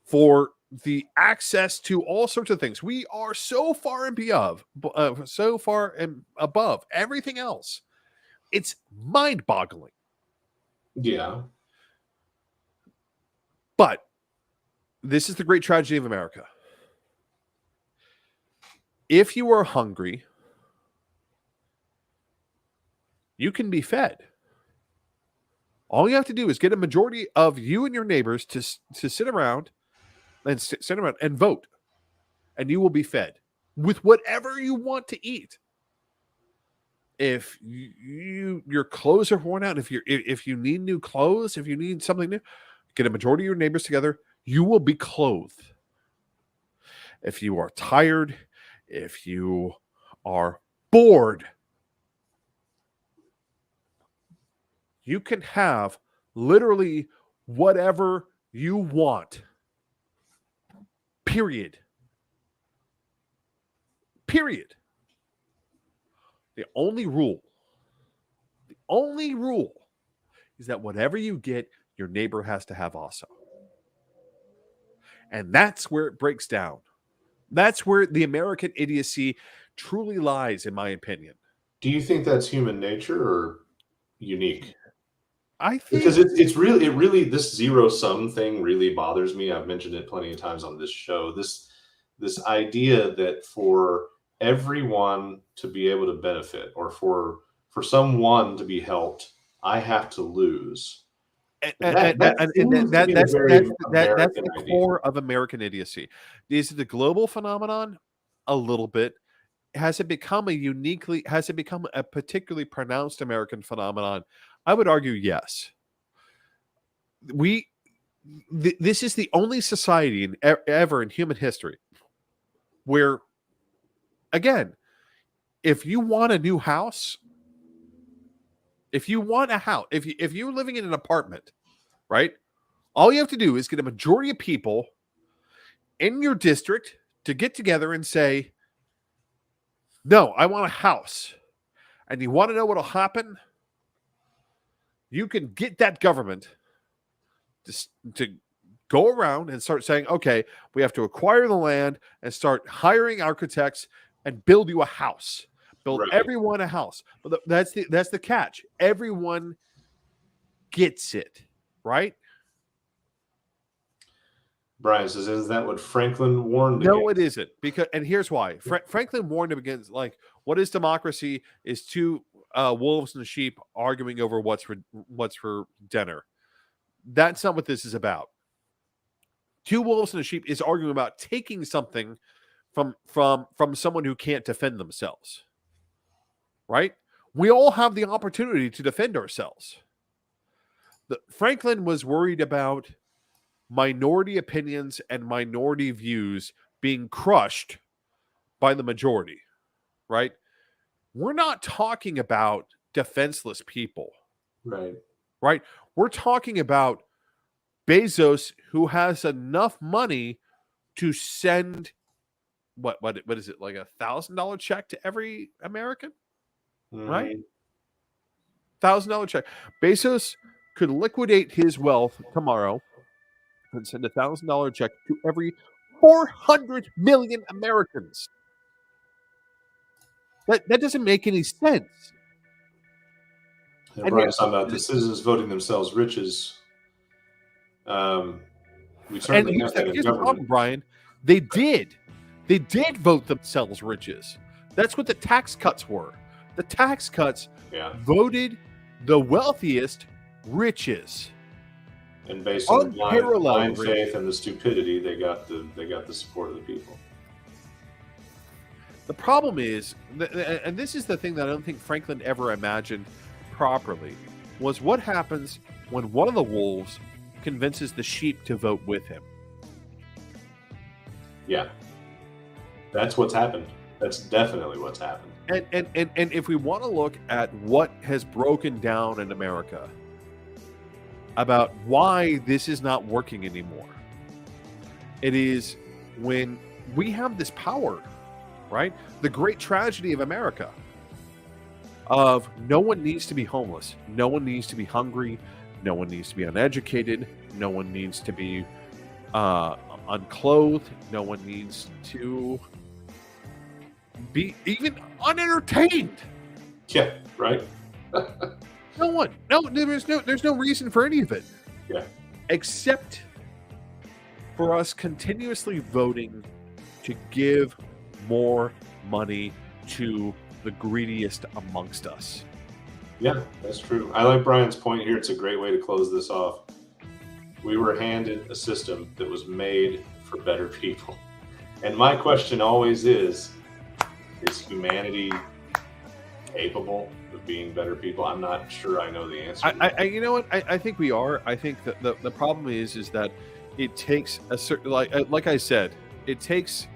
for the access to all sorts of things, we are so far and above everything else. It's mind-boggling. Yeah. But this is the great tragedy of America. If you are hungry, you can be fed. All you have to do is get a majority of you and your neighbors to sit around and vote, and you will be fed with whatever you want to eat. If your clothes are worn out, if you need new clothes, if you need something new, get a majority of your neighbors together, you will be clothed. If you are tired, if you are bored, you can have literally whatever you want. Period. The only rule is that whatever you get, your neighbor has to have also. And that's where it breaks down. That's where the American idiocy truly lies, in my opinion. Do you think that's human nature or unique? I think because it's really this zero sum thing really bothers me. I've mentioned it plenty of times on this show. This idea that for everyone to be able to benefit, or for someone to be helped, I have to lose. That's the core of American idiocy. Is it a global phenomenon? A little bit. Has it become a particularly pronounced American phenomenon? I would argue yes. This is the only society ever in human history where, again, if you want a new house, if you're living in an apartment, right? All you have to do is get a majority of people in your district to get together and say, no, I want a house. And you want to know what'll happen? You can get that government to go around and start saying, okay, we have to acquire the land and start hiring architects and build you a house. Build everyone a house. But that's the catch. Everyone gets it, right? Brian says, "Is that what Franklin warned against?" No, it isn't. And here's why. Franklin warned him against, like, what is democracy? Is two wolves and sheep arguing over what's for dinner. That's not what this is about. Two wolves and a sheep is arguing about taking something from someone who can't defend themselves. Right? We all have the opportunity to defend ourselves. Franklin was worried about minority opinions and minority views being crushed by the majority, right? We're not talking about defenseless people. Right? We're talking about Bezos, who has enough money to send what is it, like $1,000 check to every American? Right? $1,000 check. Bezos could liquidate his wealth tomorrow and send $1,000 check to every 400 million Americans. That doesn't make any sense. And Brian's talking about the citizens voting themselves riches. We certainly have that in Here's the problem, government. Brian. They did vote themselves riches. That's what the tax cuts were. The tax cuts voted the wealthiest riches. And based on blind faith and the stupidity, they got the support of the people. The problem is, and this is the thing that I don't think Franklin ever imagined properly, was what happens when one of the wolves convinces the sheep to vote with him. Yeah, that's what's happened. That's definitely what's happened. And if we want to look at what has broken down in America about why this is not working anymore, it is when we have this power, right? The great tragedy of America of no one needs to be homeless, no one needs to be hungry, no one needs to be uneducated, no one needs to be unclothed, no one needs to be even unentertained. Yeah, right. No one. No, there's no reason for any of it. Yeah. Except for us continuously voting to give more money to the greediest amongst us. Yeah, that's true. I like Brian's point here. It's a great way to close this off. We were handed a system that was made for better people. And my question always is humanity capable of being better people? I'm not sure I know the answer. You know what? I think we are. I think that the problem is that it takes a certain, like I said, it takes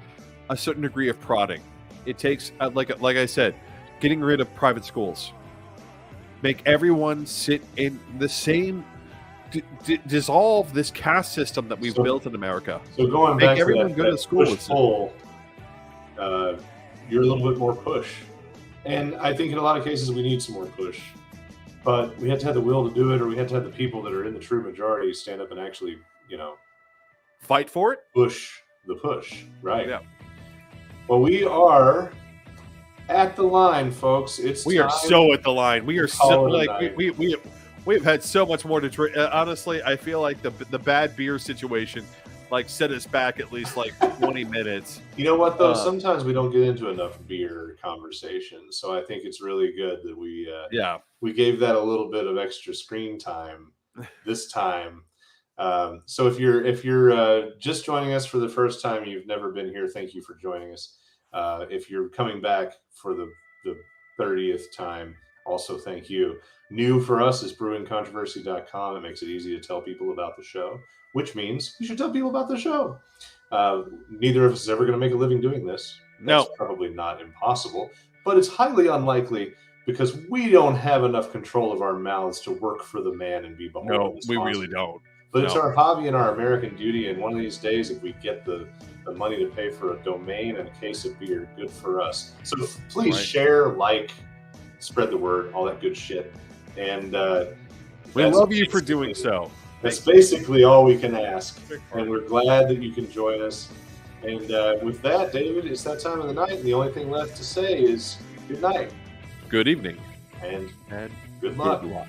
a certain degree of prodding. It takes, like I said, getting rid of private schools. Make everyone sit in the same, dissolve this caste system that we've built in America. So going back to everyone go to school. Push-pull, you're a little bit more push. And I think in a lot of cases we need some more push. But we have to have the will to do it, or we have to have the people that are in the true majority stand up and actually, fight for it? Push the push, right? Yeah. Well, we are at the line, folks. We are so at the line. We are so we've had so much more to drink. Honestly, I feel like the bad beer situation set us back at least 20 minutes. You know what though? Sometimes we don't get into enough beer conversation, so I think it's really good that we gave that a little bit of extra screen time this time. So if you're just joining us for the first time, you've never been here, thank you for joining us. If you're coming back for the 30th time, also thank you. New for us is brewingcontroversy.com. It makes it easy to tell people about the show, which means you should tell people about the show. Neither of us is ever going to make a living doing this. That's probably not impossible, but it's highly unlikely because we don't have enough control of our mouths to work for the man and be beholden. No, we really don't. But it's our hobby and our American duty, and one of these days, if we get the money to pay for a domain and a case of beer, good for us. So please share, spread the word, all that good shit. And we love you for doing so. That's basically all we can ask. And we're glad that you can join us. And with that, David, it's that time of the night, and the only thing left to say is good night. Good evening. And good luck. Good luck.